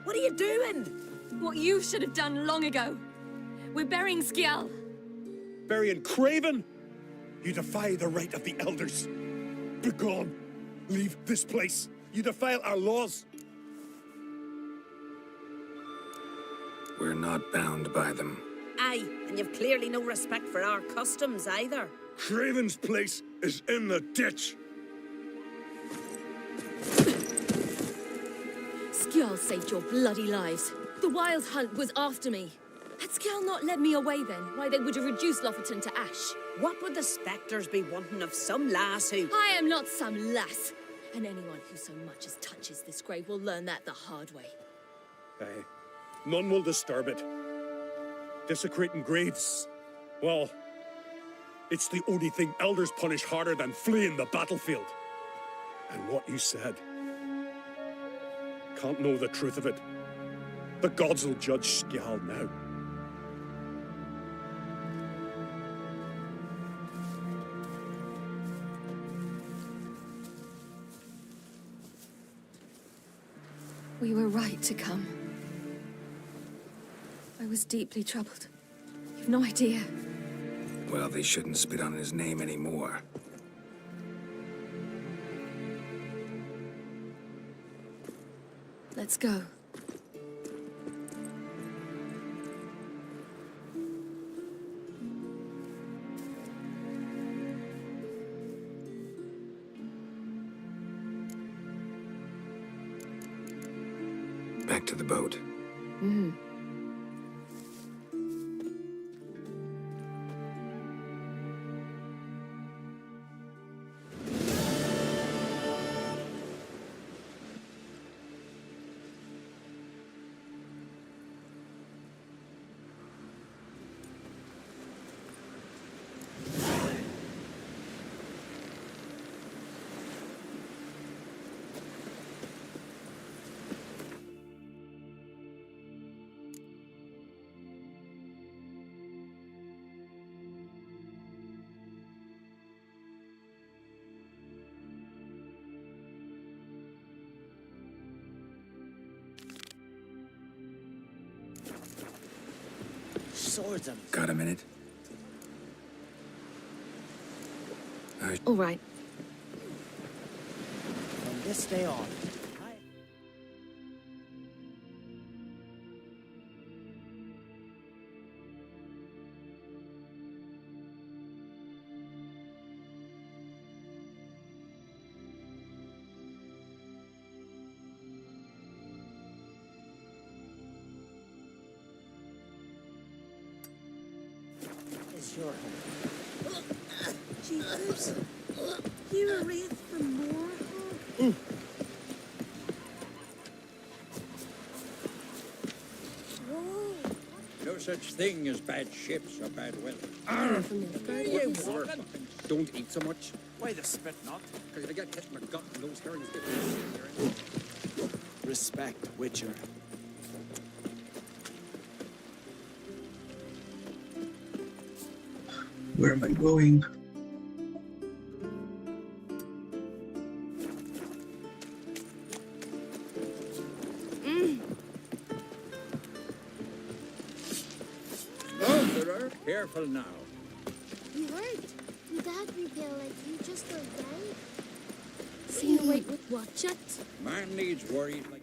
What are you doing? What you should have done long ago. We're burying Skjall. Burying Craven? You defy the right of the elders. Begone. Leave this place. You defile our laws. We're not bound by them. Aye, and you've clearly no respect for our customs either. Craven's place is in the ditch. Skjall saved your bloody lives. The Wild Hunt was after me. Had Skjall not led me away then, why they would have reduced Lofoten to ash. What would the spectres be wanting of some lass who... I am not some lass. And anyone who so much as touches this grave will learn that the hard way. Aye. None will disturb it. Desecrating graves. Well, it's the only thing elders punish harder than fleeing the battlefield. And what you said. Can't know the truth of it. The gods will judge Skjall now. We were right to come. I was deeply troubled. You've no idea. Well, they shouldn't spit on his name anymore. Let's go. Back to the boat. Mm-hmm. swords on. Got a minute? All right. From this day on. Is your home. Jeepers. You're a wraith from Moorhog? Whoa. No such thing as bad ships or bad weather. Where you walking? Don't eat so much. Why the spit not? Because if I get hit in my gut and those herrings get Respect, Witcher. Where am I going? Wanderer, careful now. You weren't. Your dad reveal like you just went down. See the weight would watch it. Man needs worries like.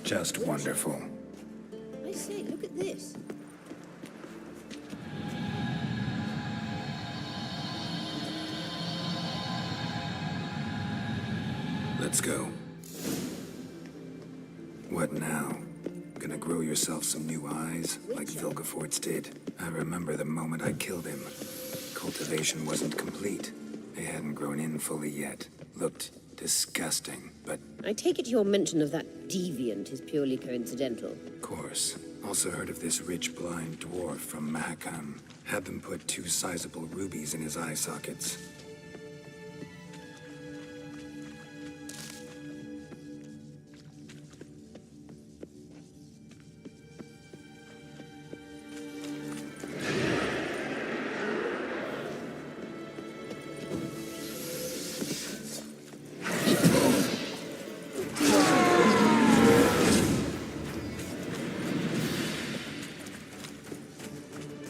Just wonderful. I say, look at this. Let's go. What now? Gonna grow yourself some new eyes, like Vilgefortz did? I remember the moment I killed him. Cultivation wasn't complete. They hadn't grown in fully yet. Looked disgusting, but... I take it your mention of that deviant is purely coincidental. Of course. Also heard of this rich blind dwarf from Mahakam. Had them put 2 sizable rubies in his eye sockets.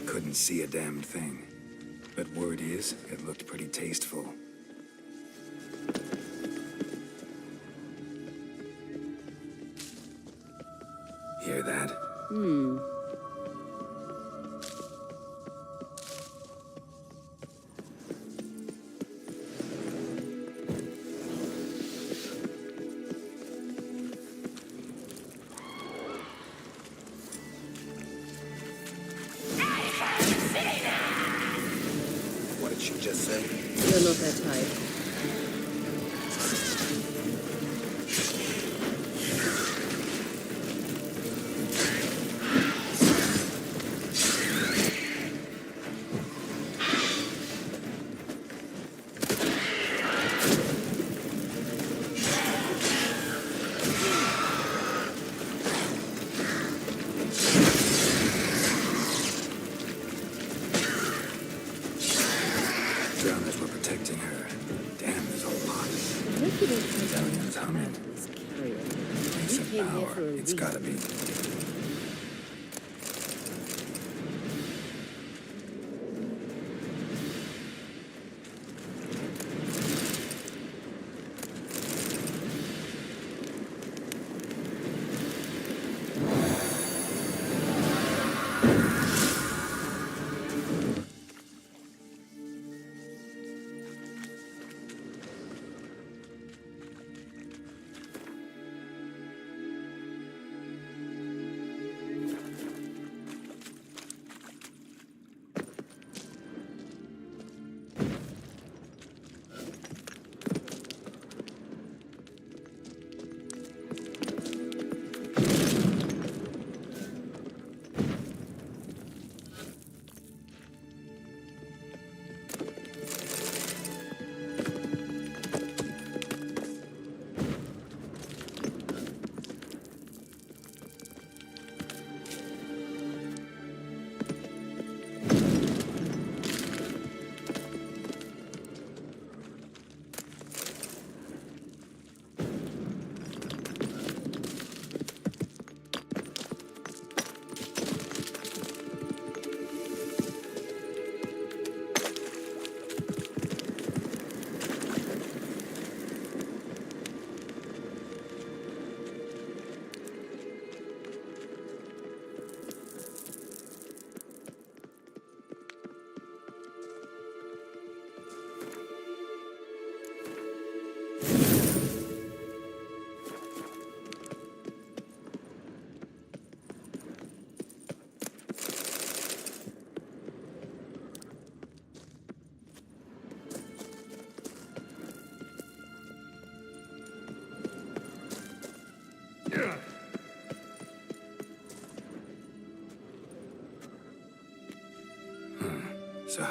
Couldn't see a damn thing. But word is, it looked pretty tasteful. Hear that? What did she just say? You're not that type. Drowners were protecting her. Damn, there's a lot. Medallion's humming. Place of power. It's gotta be.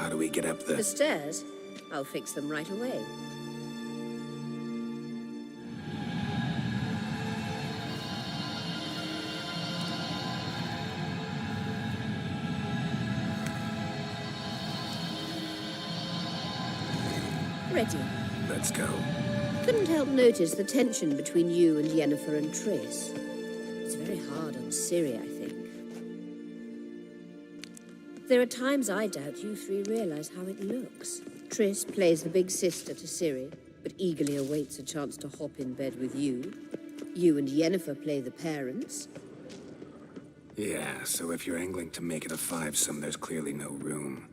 How do we get up The the... stairs? I'll fix them right away. Ready. Let's go. Couldn't help notice the tension between you and Yennefer and Triss. It's very hard on Ciri, I think. There are times I doubt you three realize how it looks. Triss plays the big sister to Ciri, but eagerly awaits a chance to hop in bed with you. You and Yennefer play the parents. Yeah, so if you're angling to make it a fivesome, there's clearly no room.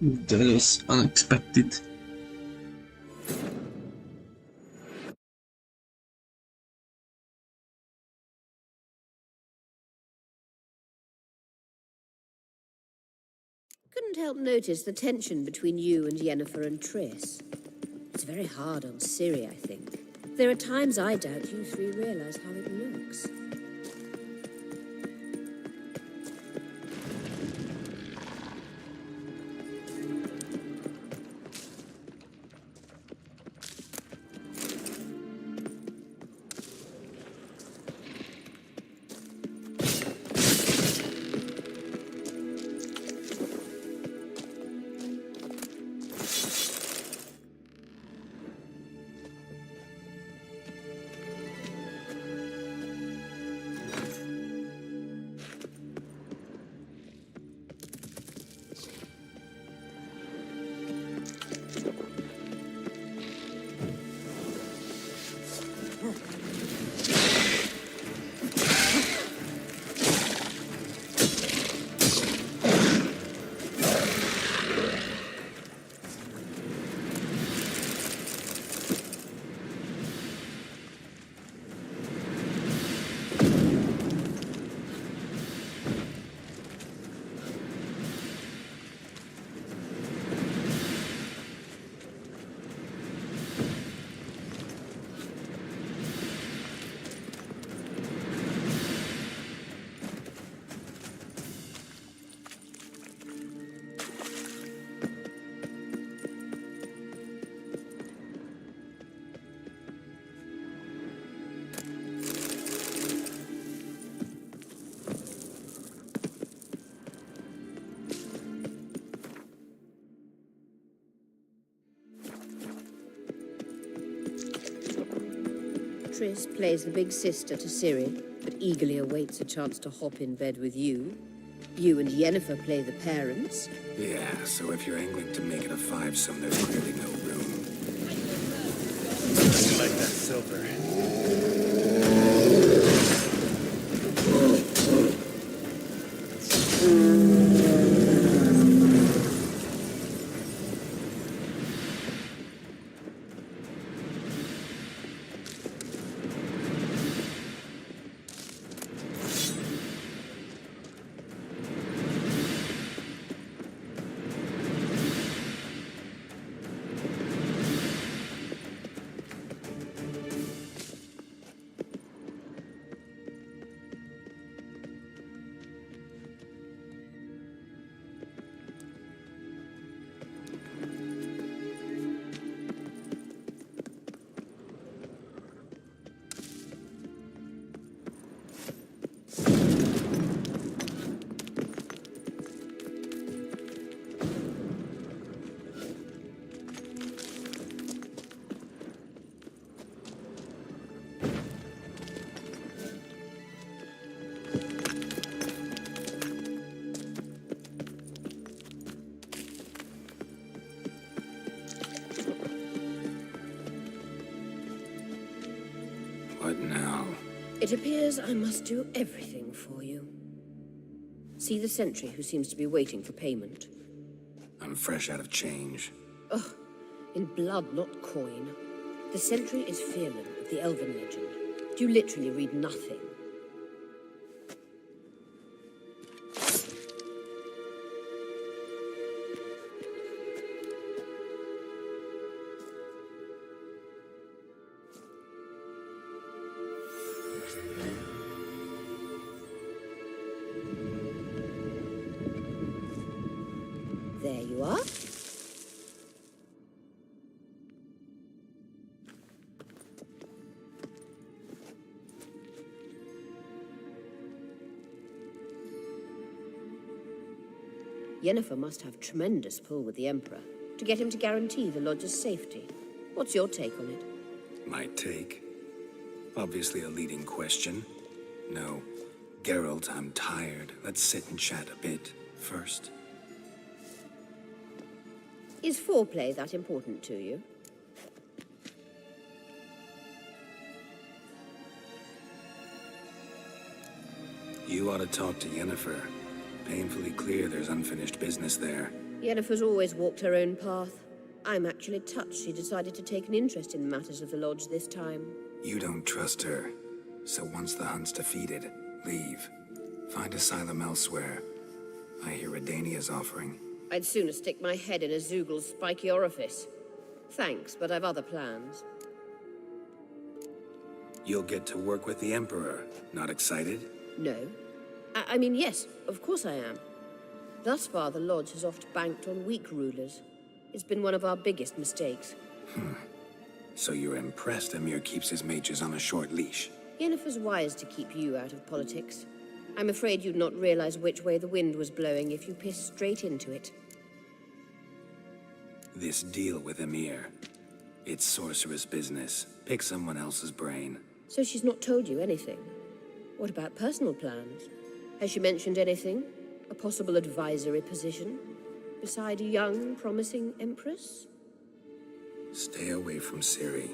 That was unexpected. Couldn't help notice the tension between you and Yennefer and Triss. It's very hard on Ciri, I think. There are times I doubt you three realize how it looks. Triss plays the big sister to Ciri, but eagerly awaits a chance to hop in bed with you. You and Yennefer play the parents. Yeah, so if you're angling to make it a fivesome, there's clearly no room. I like that silver. It appears I must do everything for you. See the sentry who seems to be waiting for payment. I'm fresh out of change. Ugh, in blood, not coin. The sentry is Fearlan of the Elven legend. You literally read nothing. There you are. Yennefer must have tremendous pull with the Emperor to get him to guarantee the Lodge's safety. What's your take on it? My take? Obviously a leading question. No. Geralt, I'm tired. Let's sit and chat a bit first. Is foreplay that important to you? You ought to talk to Yennefer. Painfully clear there's unfinished business there. Yennefer's always walked her own path. I'm actually touched she decided to take an interest in matters of the Lodge this time. You don't trust her. So once the hunt's defeated, leave. Find asylum elsewhere. I hear Redania's offering. I'd sooner stick my head in a Zoogl's spiky orifice. Thanks, but I've other plans. You'll get to work with the Emperor. Not excited? No. I mean, yes, of course I am. Thus far, the Lodge has oft banked on weak rulers. It's been one of our biggest mistakes. So you're impressed Emir keeps his mages on a short leash? Yennefer's wise to keep you out of politics. I'm afraid you'd not realize which way the wind was blowing if you pissed straight into it. This deal with Emir. It's sorceress business. Pick someone else's brain. So she's not told you anything? What about personal plans? Has she mentioned anything? A possible advisory position? Beside a young, promising Empress? Stay away from Ciri.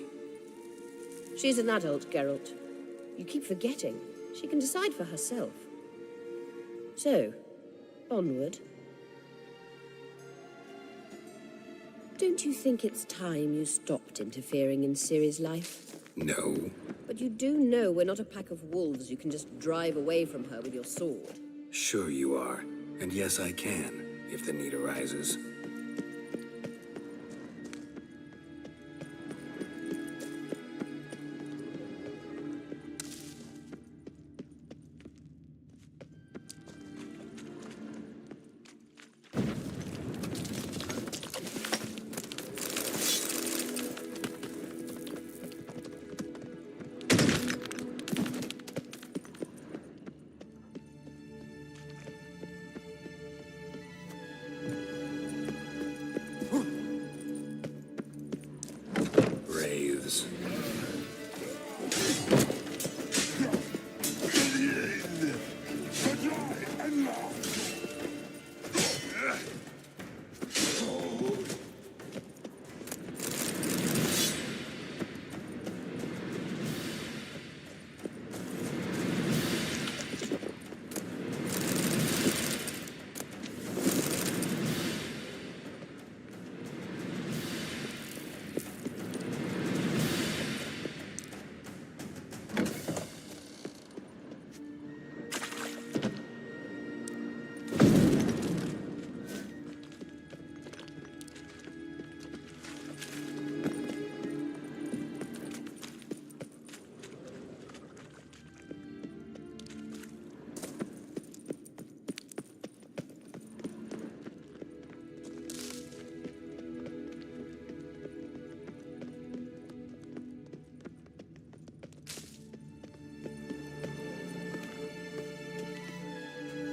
She's an adult, Geralt. You keep forgetting. She can decide for herself. So, onward. Don't you think it's time you stopped interfering in Ciri's life? No. But you do know we're not a pack of wolves you can just drive away from her with your sword. Sure you are. And yes, I can, if the need arises.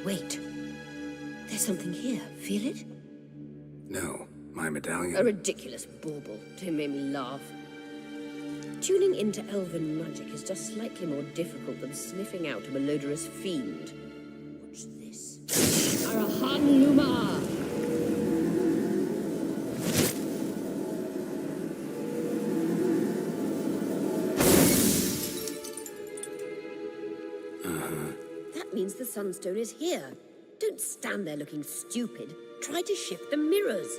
Wait. There's something here. Feel it? No, my medallion. A ridiculous bauble. Don't make me laugh. Tuning into elven magic is just slightly more difficult than sniffing out a malodorous fiend. Watch this. Arahan Luma! means the sunstone is here. Don't stand there looking stupid. Try to shift the mirrors.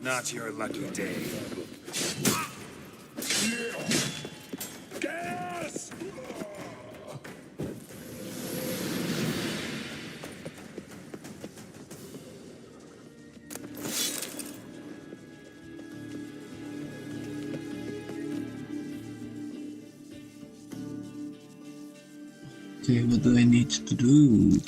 Not your lucky day. Gas! Okay, what do I need to do?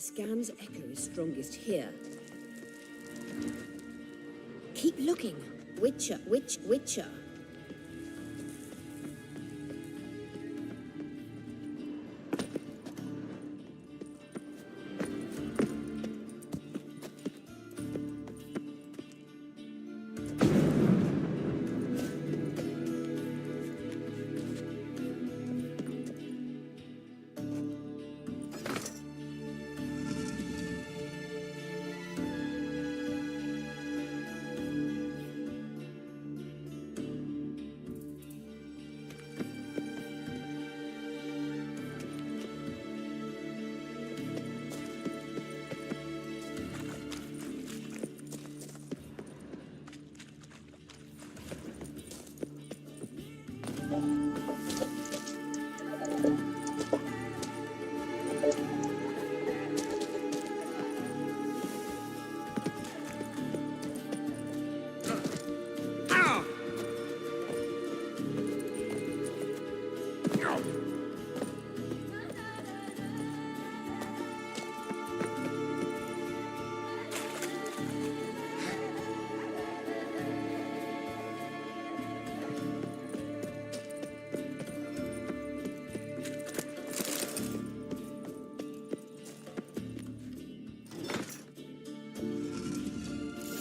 scan's echo is strongest here. Keep looking. Witcher, Witcher.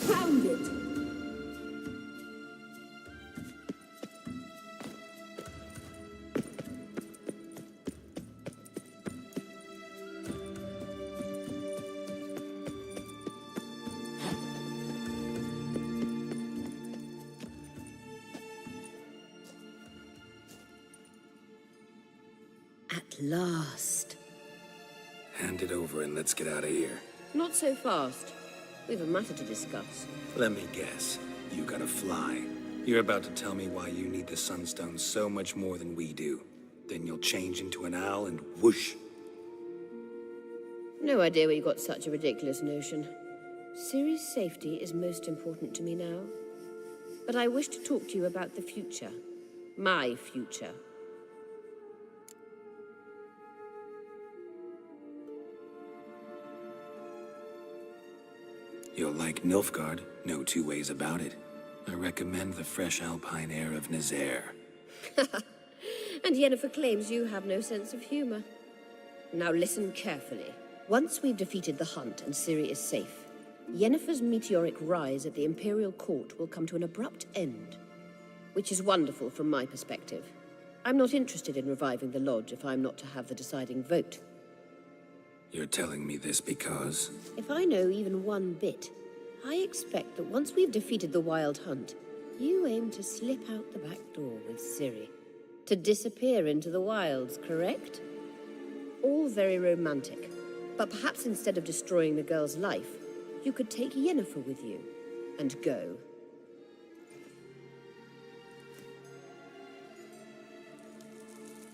Found it! At last. Hand it over and let's get out of here. Not so fast. We've a matter to discuss. Let me guess. You gotta fly. You're about to tell me why you need the Sunstone so much more than we do. Then you'll change into an owl and whoosh. No idea where you got such a ridiculous notion. Ciri's safety is most important to me now. But I wish to talk to you about the future. My future. You'll like Nilfgaard, no two ways about it. I recommend the fresh alpine air of Nazaire. And Yennefer claims you have no sense of humor. Now listen carefully. Once we've defeated the hunt and Ciri is safe, Yennefer's meteoric rise at the Imperial Court will come to an abrupt end. Which is wonderful from my perspective. I'm not interested in reviving the Lodge if I'm not to have the deciding vote. You're telling me this because... If I know even one bit, I expect that once we've defeated the Wild Hunt, you aim to slip out the back door with Ciri. To disappear into the wilds, correct? All very romantic. But perhaps instead of destroying the girl's life, you could take Yennefer with you and go.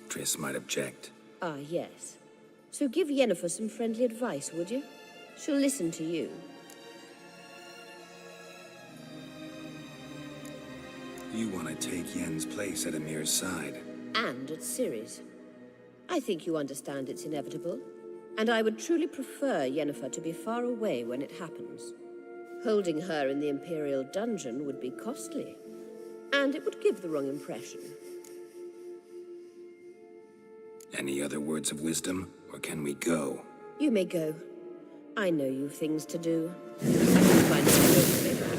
Triss might object. Ah, yes. So give Yennefer some friendly advice, would you? She'll listen to you. You want to take Yen's place at Emir's side. And at Ciri's. I think you understand it's inevitable. And I would truly prefer Yennefer to be far away when it happens. Holding her in the Imperial dungeon would be costly. And it would give the wrong impression. Any other words of wisdom, or can we go? You may go. I know you've things to do. I can find some way to make that.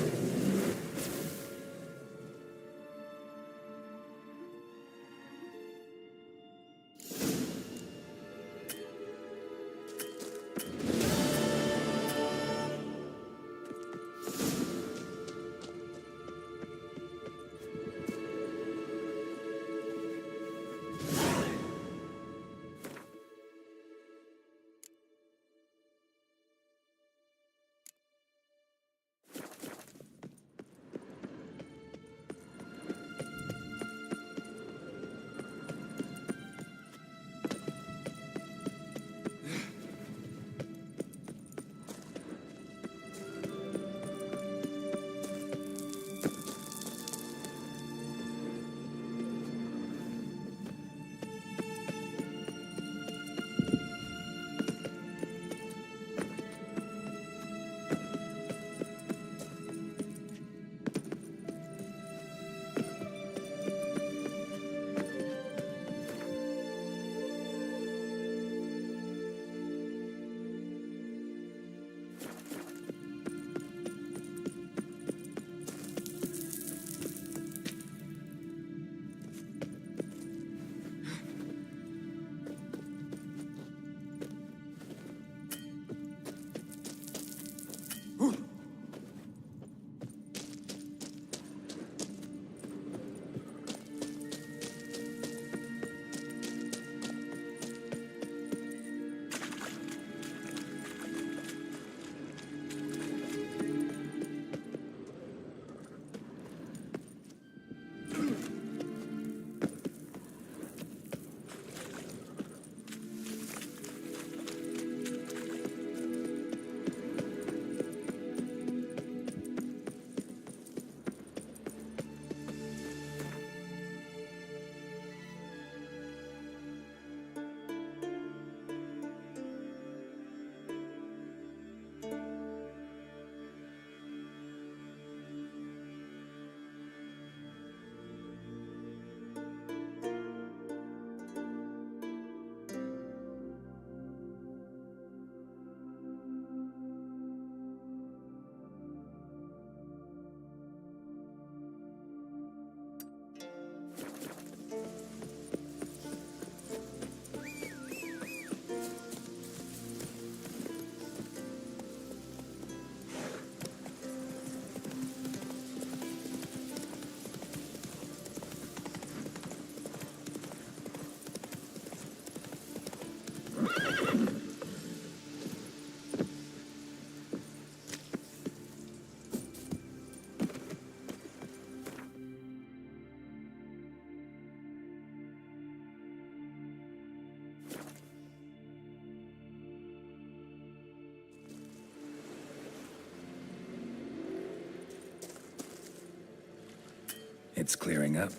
It's clearing up.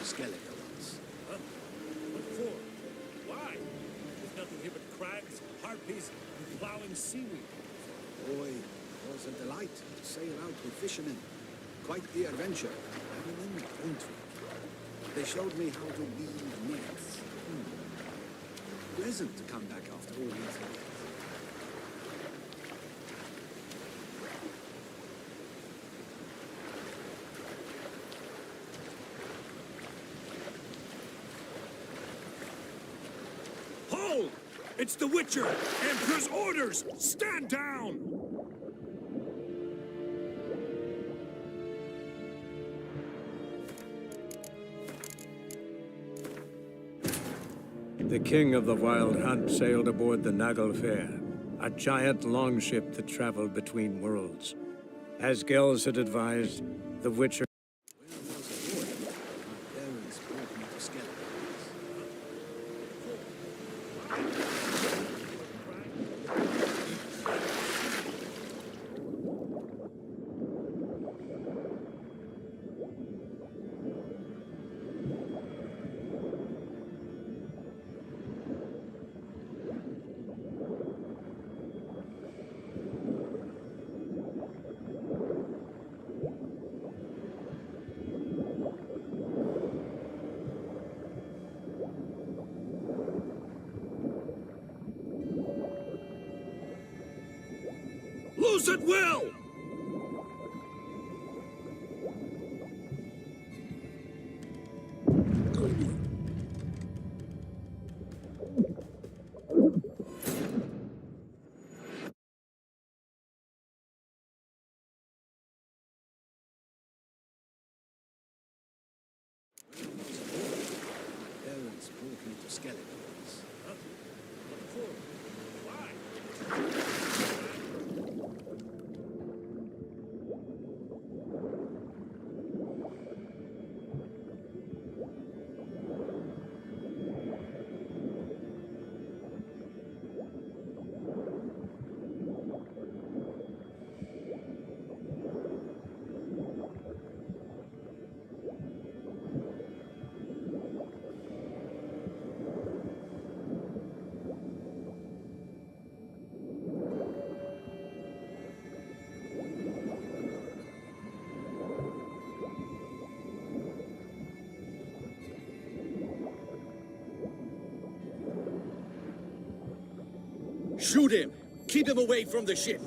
Skeletons. Huh? What for? Why? There's nothing here but crags, harpies, and plowing seaweed. Boy, it was a delight to sail out with fishermen. Quite the adventure. Everything wonderful. They showed me how to weave nets. Pleasant to come back after all these years. Hold! It's the Witcher! Emperor's orders! Stand down! The king of the Wild Hunt sailed aboard the Naglfare, a giant longship that traveled between worlds. As Gels had advised, the Witcher... Loose at will! Parents broke into skeletons. Huh? What for? Why? Shoot him! Keep him away from the ship!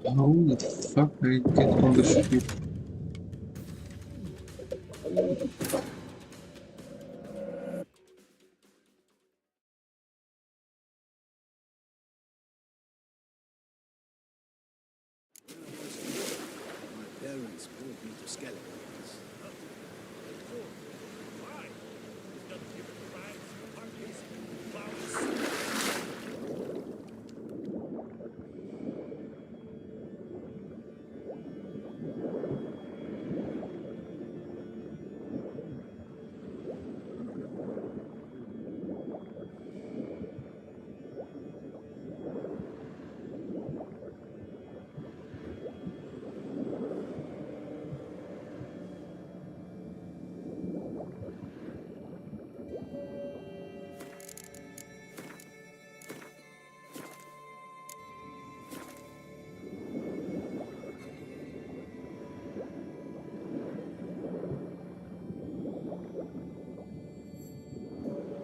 How the fuck I get on the ship? My parents moved me to skeletons.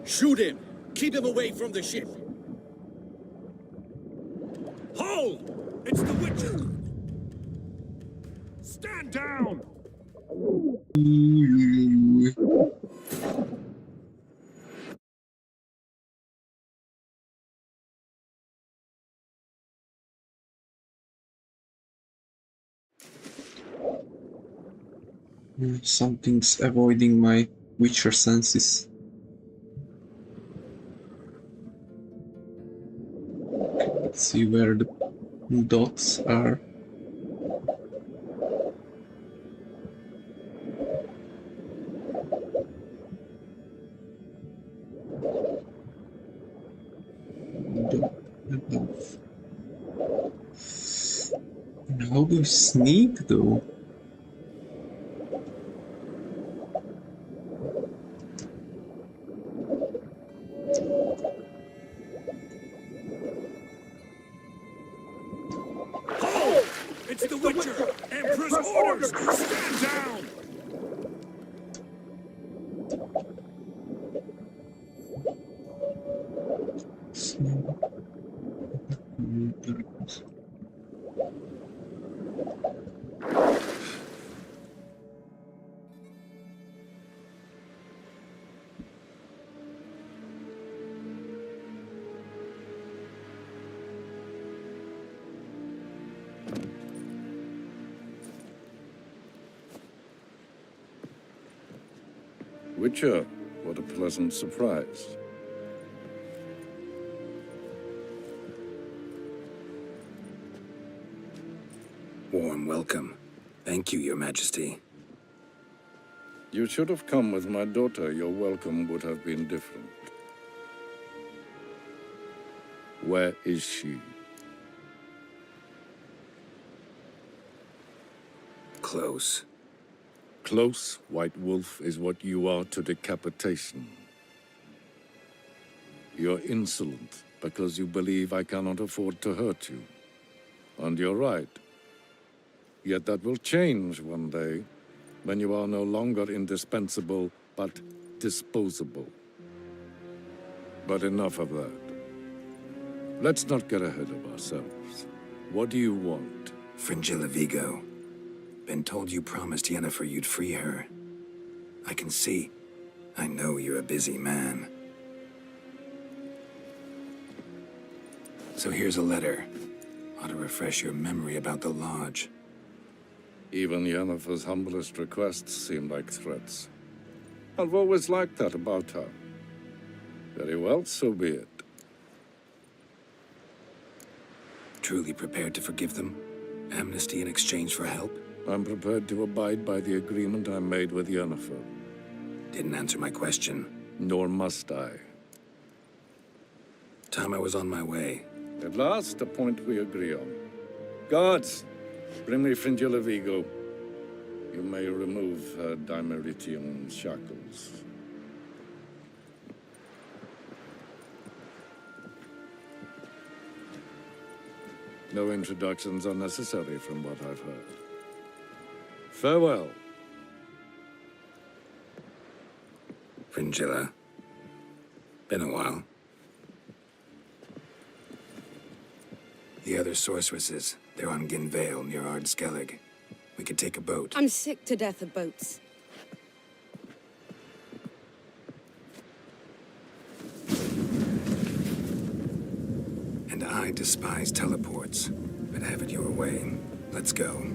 Shoot him! Keep him away from the ship! Hold! It's the Witcher! Stand down! Something's avoiding my Witcher senses. Let's see where the dots are. Above. And how do you sneak though? Hold! It's the Witcher! Emperor's orders! Stand down! Witcher, what a pleasant surprise. Warm welcome. Thank you, Your Majesty. You should have come with my daughter. Your welcome would have been different. Where is she? Close. Close, White Wolf, is what you are to decapitation. You're insolent because you believe I cannot afford to hurt you. And you're right. Yet that will change one day, when you are no longer indispensable, but disposable. But enough of that. Let's not get ahead of ourselves. What do you want? Fringilla Vigo. Been told you promised Yennefer you'd free her. I can see. I know you're a busy man. So here's a letter. Ought to refresh your memory about the Lodge. Even Yennefer's humblest requests seem like threats. I've always liked that about her. Very well, so be it. Truly prepared to forgive them? Amnesty in exchange for help? I'm prepared to abide by the agreement I made with Yennefer. Didn't answer my question. Nor must I. Time I was on my way. At last, a point we agree on. Guards, bring me Fringilla Vigo. You may remove her dimeritium shackles. No introductions are necessary from what I've heard. Farewell. Fringilla, Been a while. The other sorceresses, they're on Ginvale near Ard-Skellig. We could take a boat. I'm sick to death of boats. And I despise teleports, but have it your way. Let's go.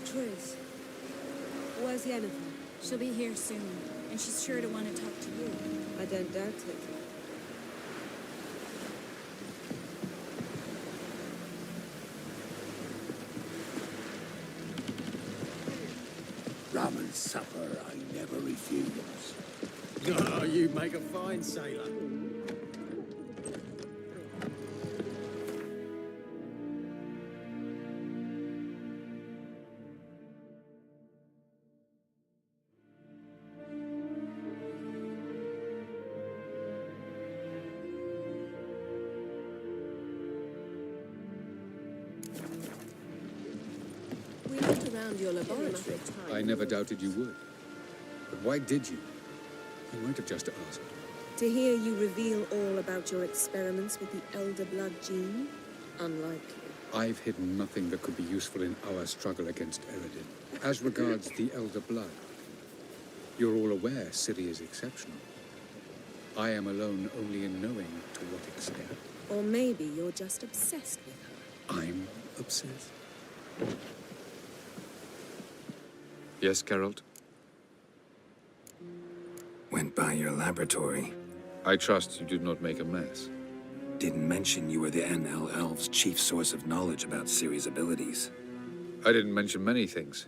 Triss, where's Yennefer? She'll be here soon, and she's sure to want to talk to you. I don't doubt it. Rum and supper I never refuse. Oh, you make a fine sailor. We looked around your laboratory. I never doubted you would. But why did you? You might have just asked. To hear you reveal all about your experiments with the Elder Blood gene? Unlikely. I've hidden nothing that could be useful in our struggle against Eredin. As regards the Elder Blood, you're all aware Ciri is exceptional. I am alone only in knowing to what extent. Or maybe you're just obsessed with her. I'm obsessed. Yes, Geralt? Went by your laboratory. I trust you did not make a mess. Didn't mention you were the NL Elves' chief source of knowledge about Ciri's abilities. I didn't mention many things.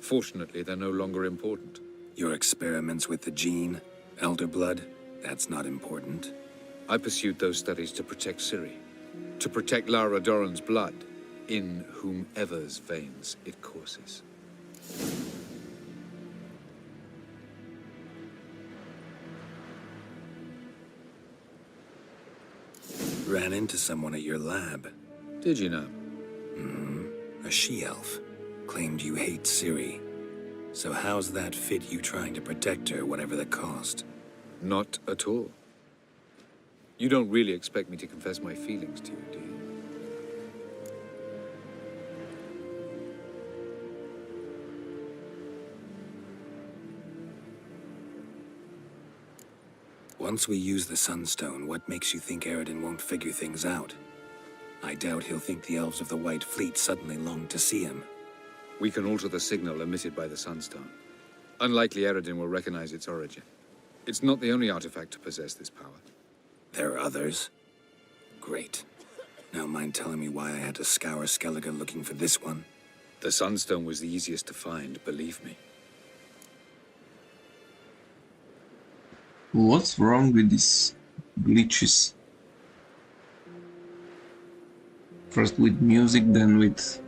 Fortunately, they're no longer important. Your experiments with the gene, Elder Blood, that's not important. I pursued those studies to protect Ciri. To protect Lara Doran's blood, in whomever's veins it courses. Ran into someone at your lab. Did you know? A she-elf. Claimed you hate Ciri. So how's that fit you trying to protect her, whatever the cost? Not at all. You don't really expect me to confess my feelings to you, do you? Once we use the Sunstone, what makes you think Eredin won't figure things out? I doubt he'll think the elves of the White Fleet suddenly long to see him. We can alter the signal emitted by the Sunstone. Unlikely Eredin will recognize its origin. It's not the only artifact to possess this power. There are others? Great. Now mind telling me why I had to scour Skellige looking for this one? The Sunstone was the easiest to find, believe me. What's wrong with these glitches? First with music, then with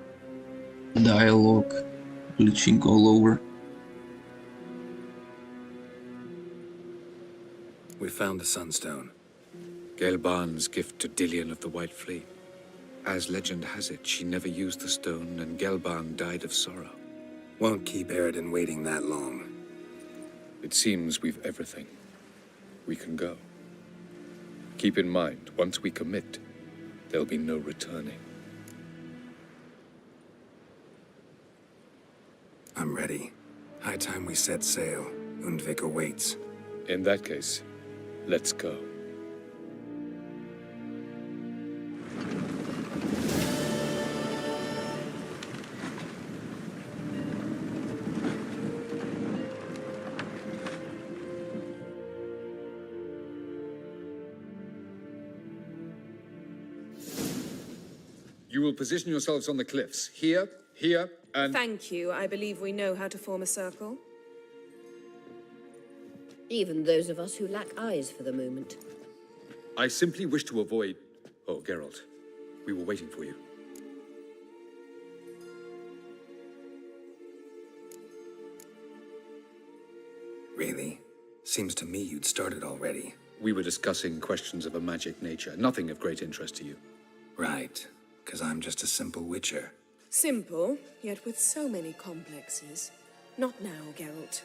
dialogue glitching all over. We found the Sunstone. Gelban's gift to Dillion of the White Fleet. As legend has it, she never used the stone, and Gelban died of sorrow. Won't keep Eredin waiting that long. It seems we've everything. We can go. Keep in mind, once we commit, there'll be no returning. I'm ready. High time we set sail. Undvik awaits. In that case, let's go. You will position yourselves on the cliffs. Here, here, and... Thank you. I believe we know how to form a circle. Even those of us who lack eyes for the moment. I simply wish to avoid... Oh, Geralt. We were waiting for you. Really? Seems to me you'd started already. We were discussing questions of a magic nature, nothing of great interest to you. Right, because I'm just a simple witcher. Simple, yet with so many complexes. Not now, Geralt.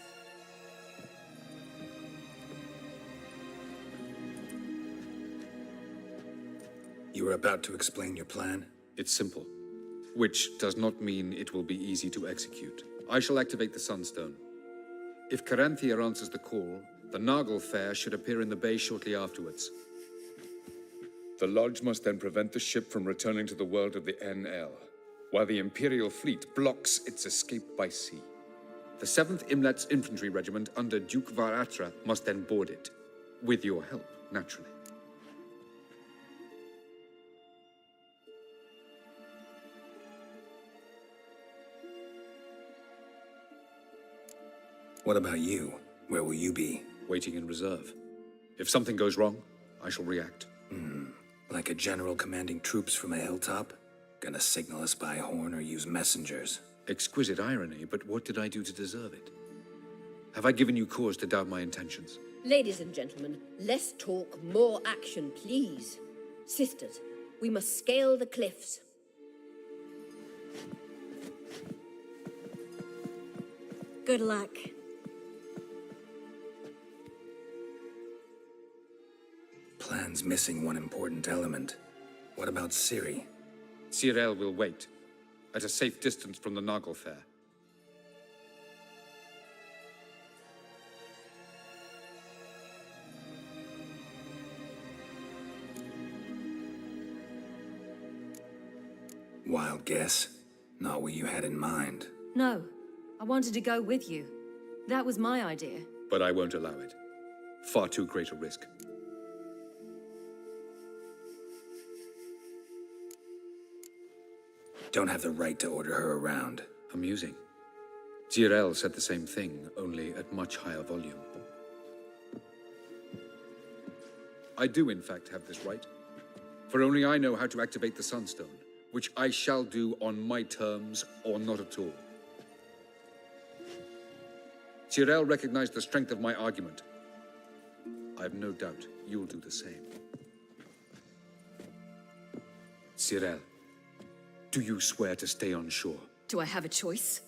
You were about to explain your plan? It's simple, which does not mean it will be easy to execute. I shall activate the Sunstone. If Caranthia answers the call, the Nagel Fair should appear in the bay shortly afterwards. The Lodge must then prevent the ship from returning to the world of the NL, while the Imperial fleet blocks its escape by sea. The 7th Imlet's infantry regiment under Duke Varatra must then board it. With your help, naturally. What about you? Where will you be? Waiting in reserve. If something goes wrong, I shall react. Like a general commanding troops from a hilltop? Gonna signal us by horn or use messengers? Exquisite irony, but what did I do to deserve it? Have I given you cause to doubt my intentions? Ladies and gentlemen, less talk, more action, please. Sisters, we must scale the cliffs. Good luck. Plan's missing one important element. What about Ciri? Cyril will wait, at a safe distance from the Nagel Fair. Wild guess. Not what you had in mind. No, I wanted to go with you. That was my idea. But I won't allow it. Far too great a risk. Don't have the right to order her around. Amusing. Cyril said the same thing, only at much higher volume. I do, in fact, have this right. For only I know how to activate the Sunstone, which I shall do on my terms or not at all. Cyril recognized the strength of my argument. I have no doubt you'll do the same. Cyril, do you swear to stay on shore? Do I have a choice?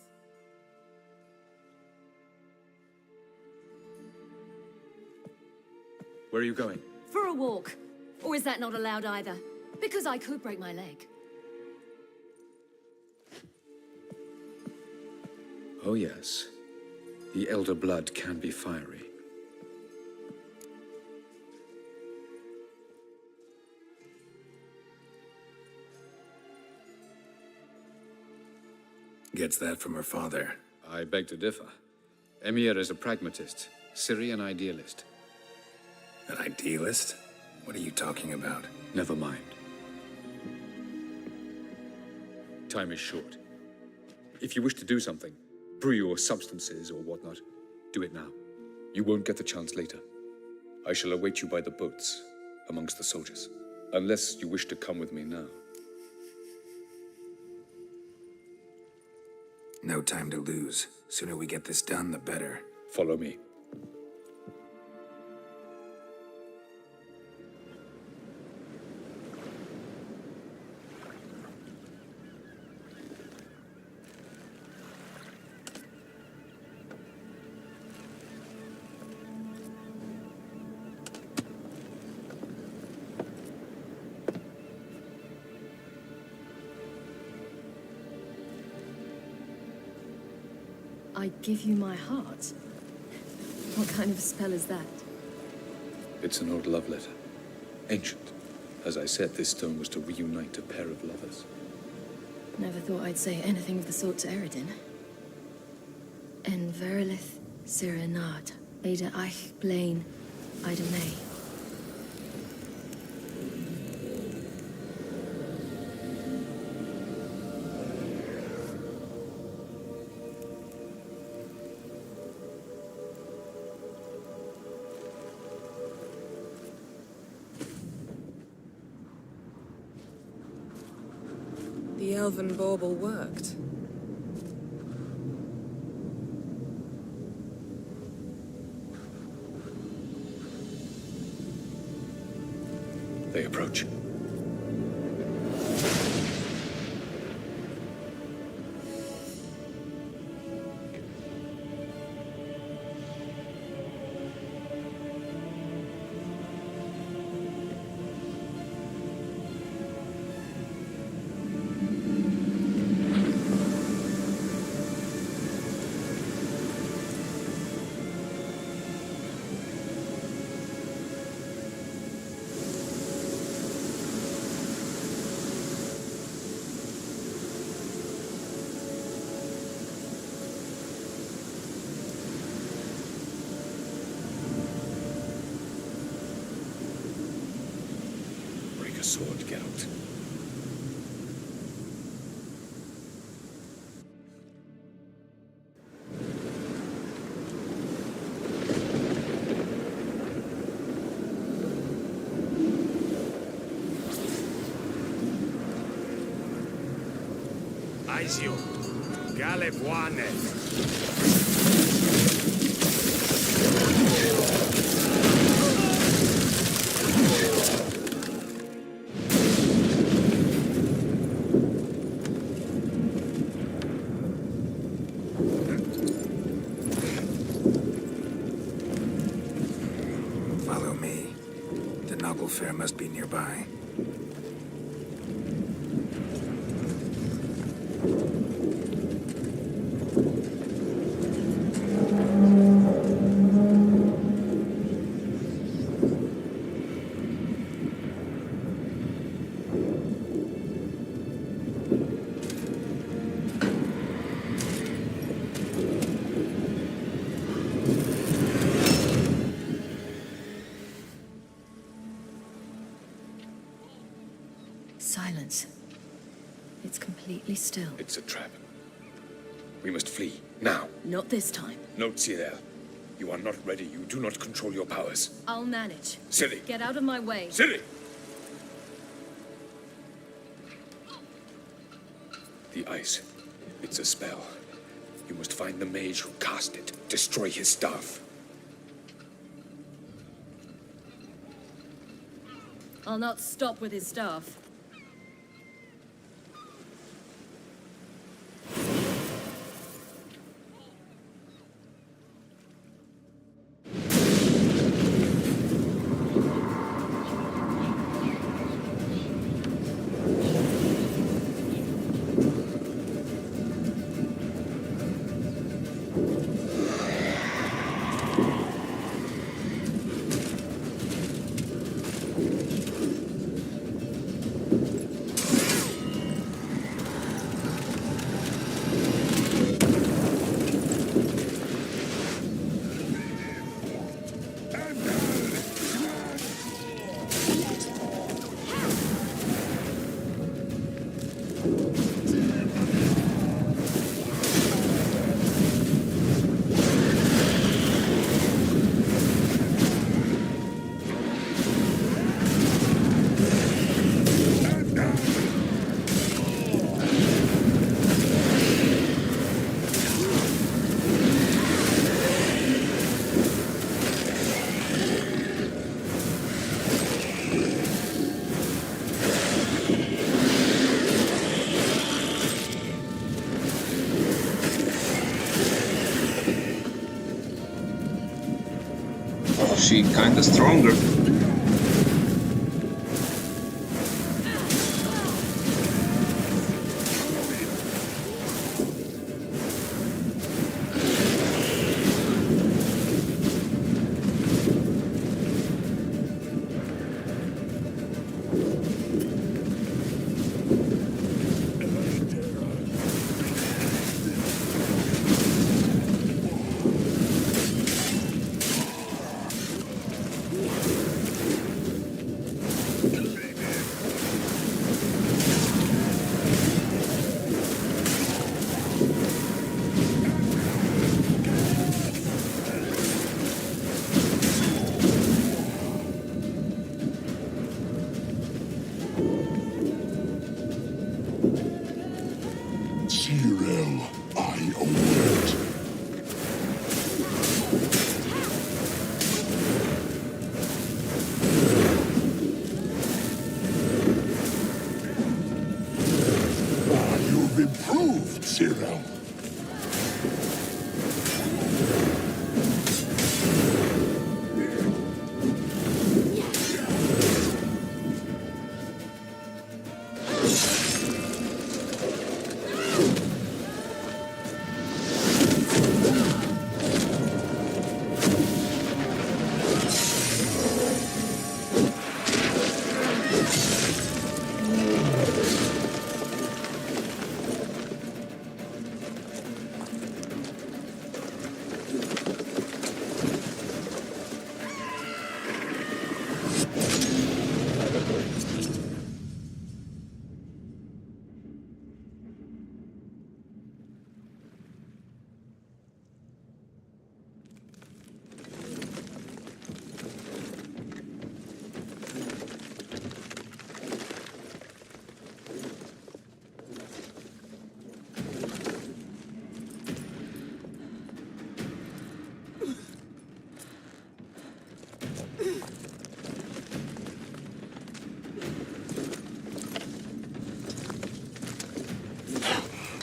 Where are you going? For a walk. Or is that not allowed either? Because I could break my leg. Oh yes. The elder blood can be fiery. Gets that from her father. I beg to differ. Emir is a pragmatist, Ciri an idealist. An idealist? What are you talking about? Never mind. Time is short. If you wish to do something, brew your substances or whatnot, do it now. You won't get the chance later. I shall await you by the boats, amongst the soldiers. Unless you wish to come with me now. No time to lose. Sooner we get this done, the better. Follow me. I give you my heart? What kind of spell is that? It's an old love letter. Ancient. As I said, this stone was to reunite a pair of lovers. Never thought I'd say anything of the sort to Eredin. En verilith Sirenad, Ada Eich Blaine, Ida May. The elven bauble worked. approach. Break a sword, Geralt. Aizio, Galebuane. Follow me. The noble fair must be nearby. Silence. It's completely still. It's a trap. We must flee, now. Not this time. Note, Cyril. You are not ready. You do not control your powers. I'll manage. Ciri! Get out of my way. Ciri! The ice. It's a spell. You must find the mage who cast it. Destroy his staff. I'll not stop with his staff. She kinda stronger. Cyril, I await. You've improved, Cyril.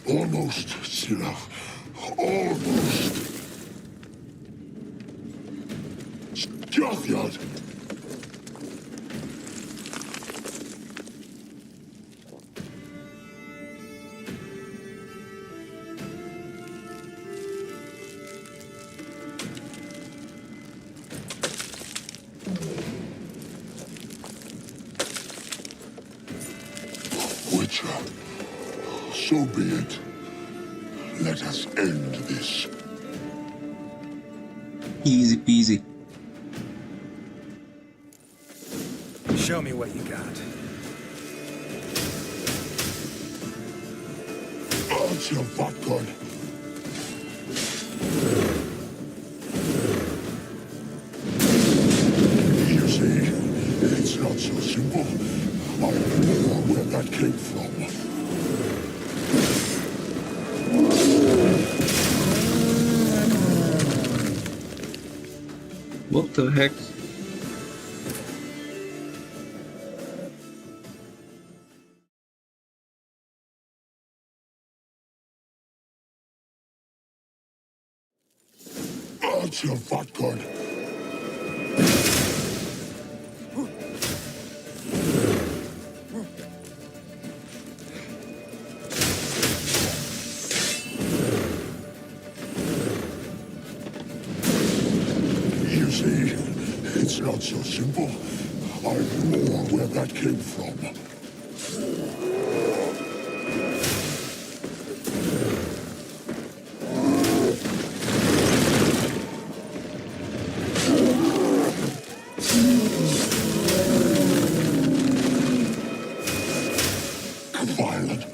Almost, Cyril. Almost. Stockyard. Witcher, so be it. Let us end this. Easy peasy. Show me what you got. Answer, Vatgon. You see, it's not so simple. I know where that came from. What the heck? Answer, Vatgon. You see, it's not so simple. I know where that came from. Violent.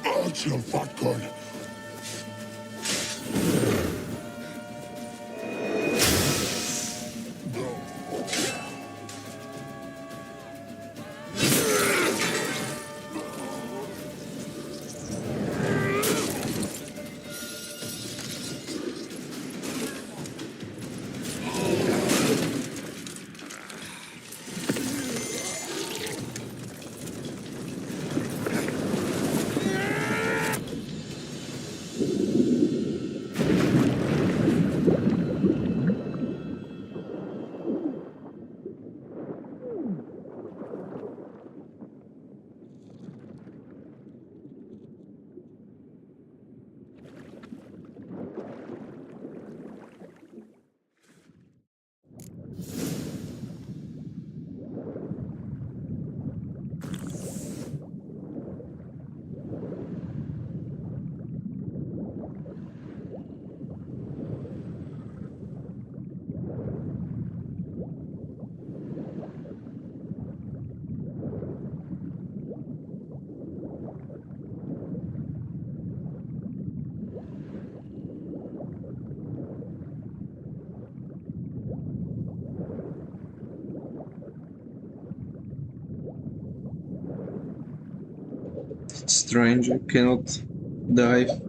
Answer, Vatgon. strange, I cannot dive.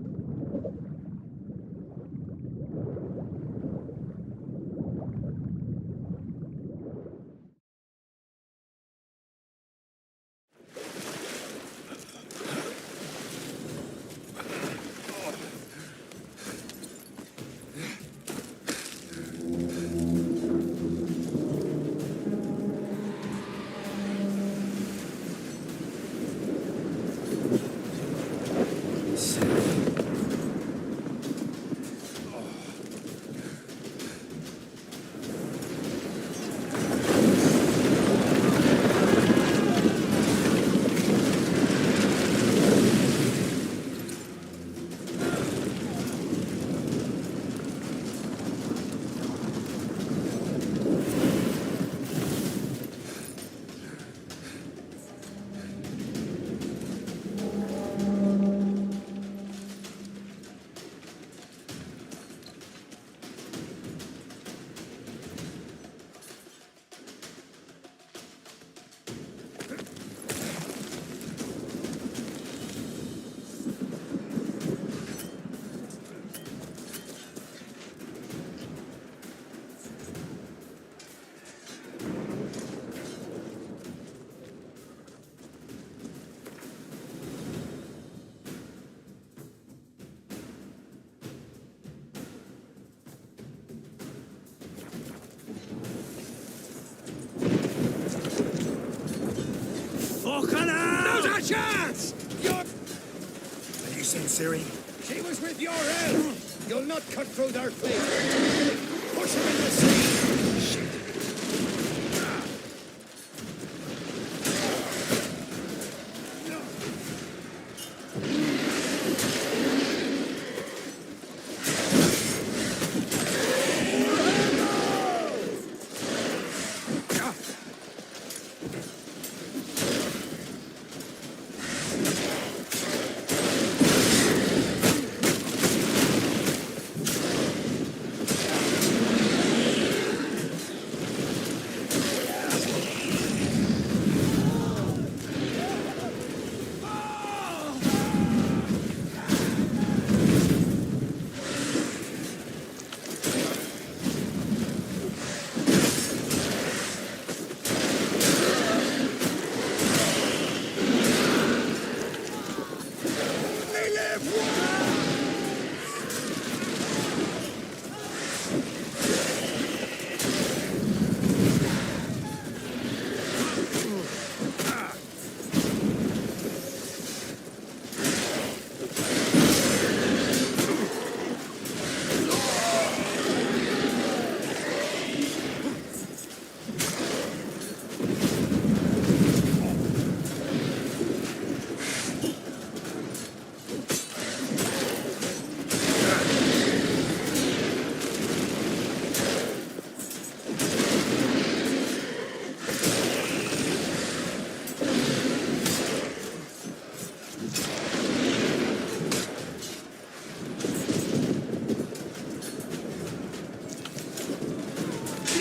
Not a chance! Have you seen Ciri? She was with your elf! You'll not cut through their fleet! Push him in the sea!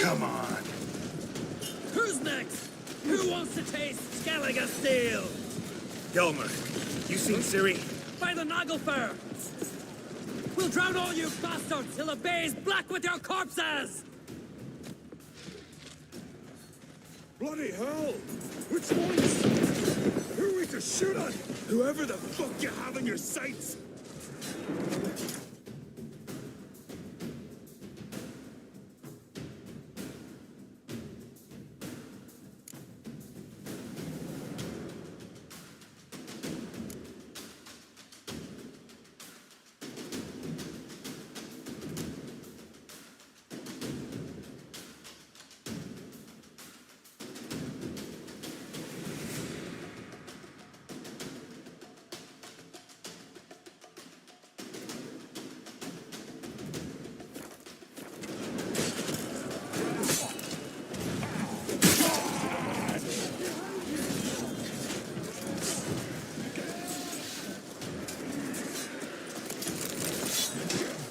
Come on. Who's next? Who wants to taste Skellige steel? Gelmer, you seen Ciri? By the Nagelfur! We'll drown all you bastards till the bay's black with your corpses! Bloody hell! Which ones? Who are we to shoot at? Whoever the fuck you have in your sights!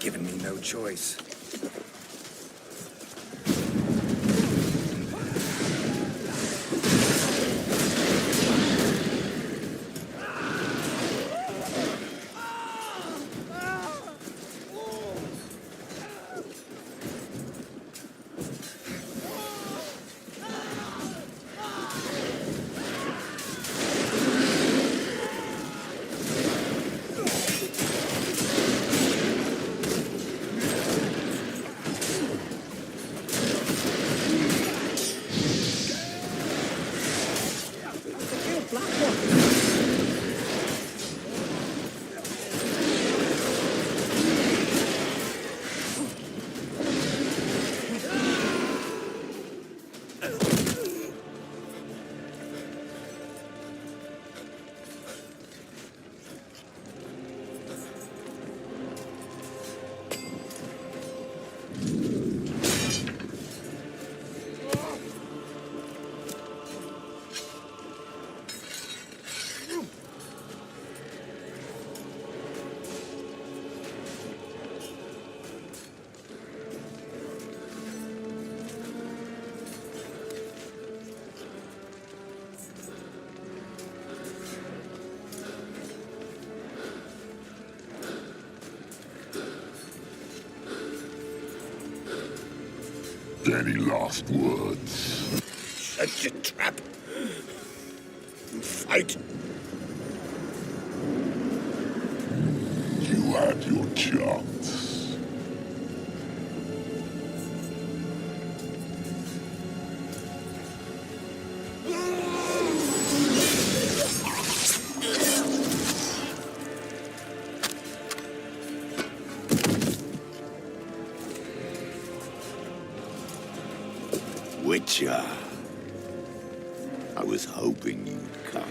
Giving me no choice. Any last words? Shut your trap. Fight. You had your chance. Witcher. I was hoping you'd come.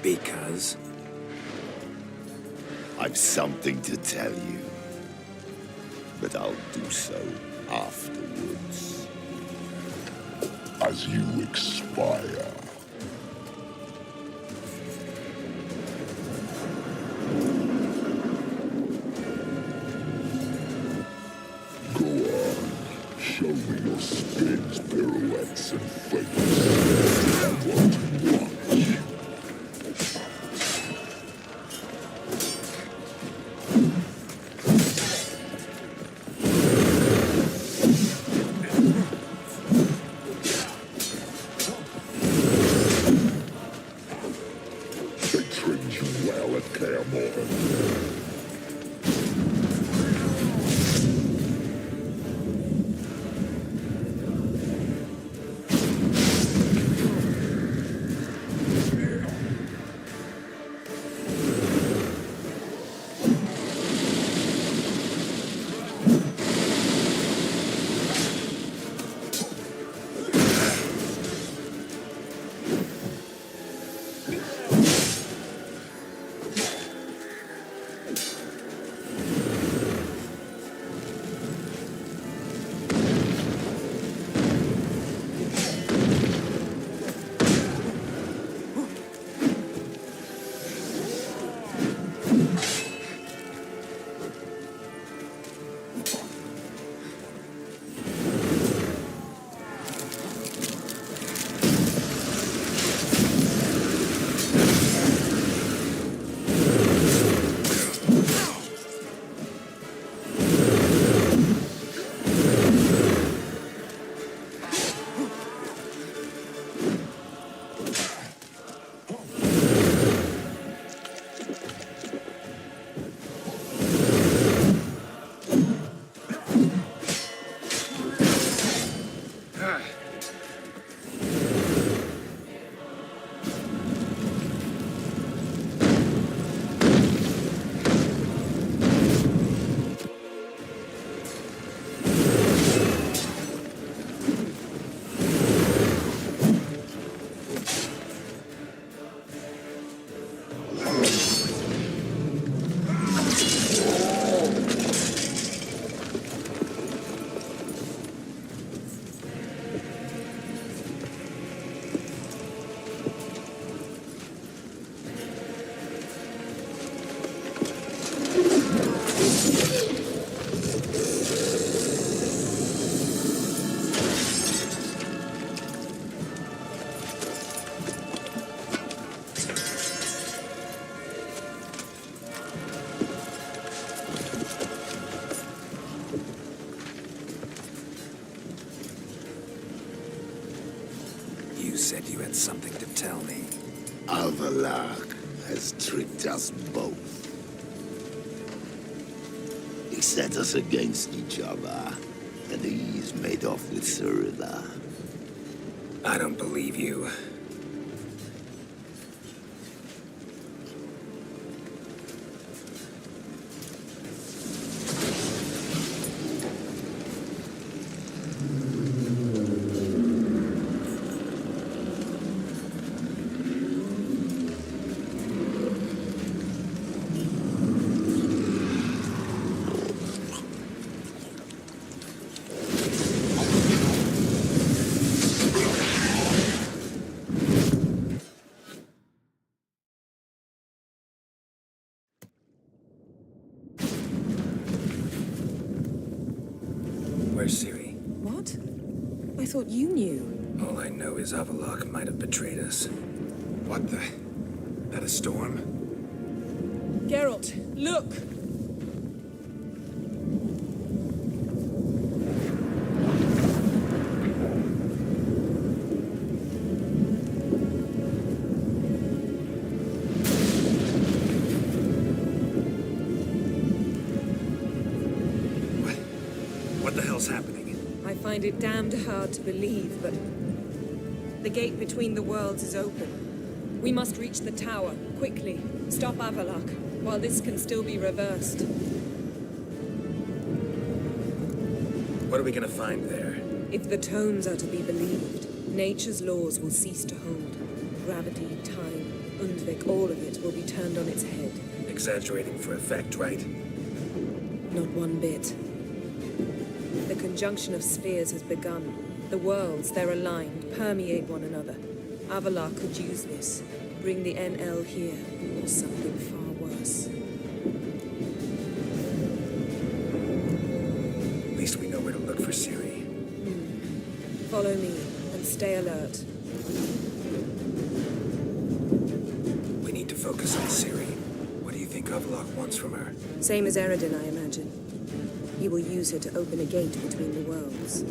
Because? I've something to tell you. But I'll do so afterwards. As you expire. Go on. Show me your spins, pirouettes, and feints. I want to watch. They trained you well at Kaer Morhen. You said you had something to tell me. Avallac'h has tricked us both. He set us against each other, and he's made off with Cyrilla. I don't believe you. Where's Ciri? What? I thought you knew. All I know is Avallac'h might have betrayed us. What the? That a storm? Geralt, look! What the hell's happening? I find it damned hard to believe, but the gate between the worlds is open. We must reach the tower, quickly. Stop Avalok, while this can still be reversed. What are we gonna find there? If the tomes are to be believed, nature's laws will cease to hold. Gravity, time, Undvik, all of it will be turned on its head. Exaggerating for effect, right? Not one bit. The conjunction of spheres has begun. The worlds, they're aligned, permeate one another. Avalok could use this. Bring the NL here, or something far worse. At least we know where to look for Ciri. Follow me, and stay alert. We need to focus on Ciri. What do you think Avalok wants from her? Same as Eredin, I imagine. He will use her to open a gate between the worlds.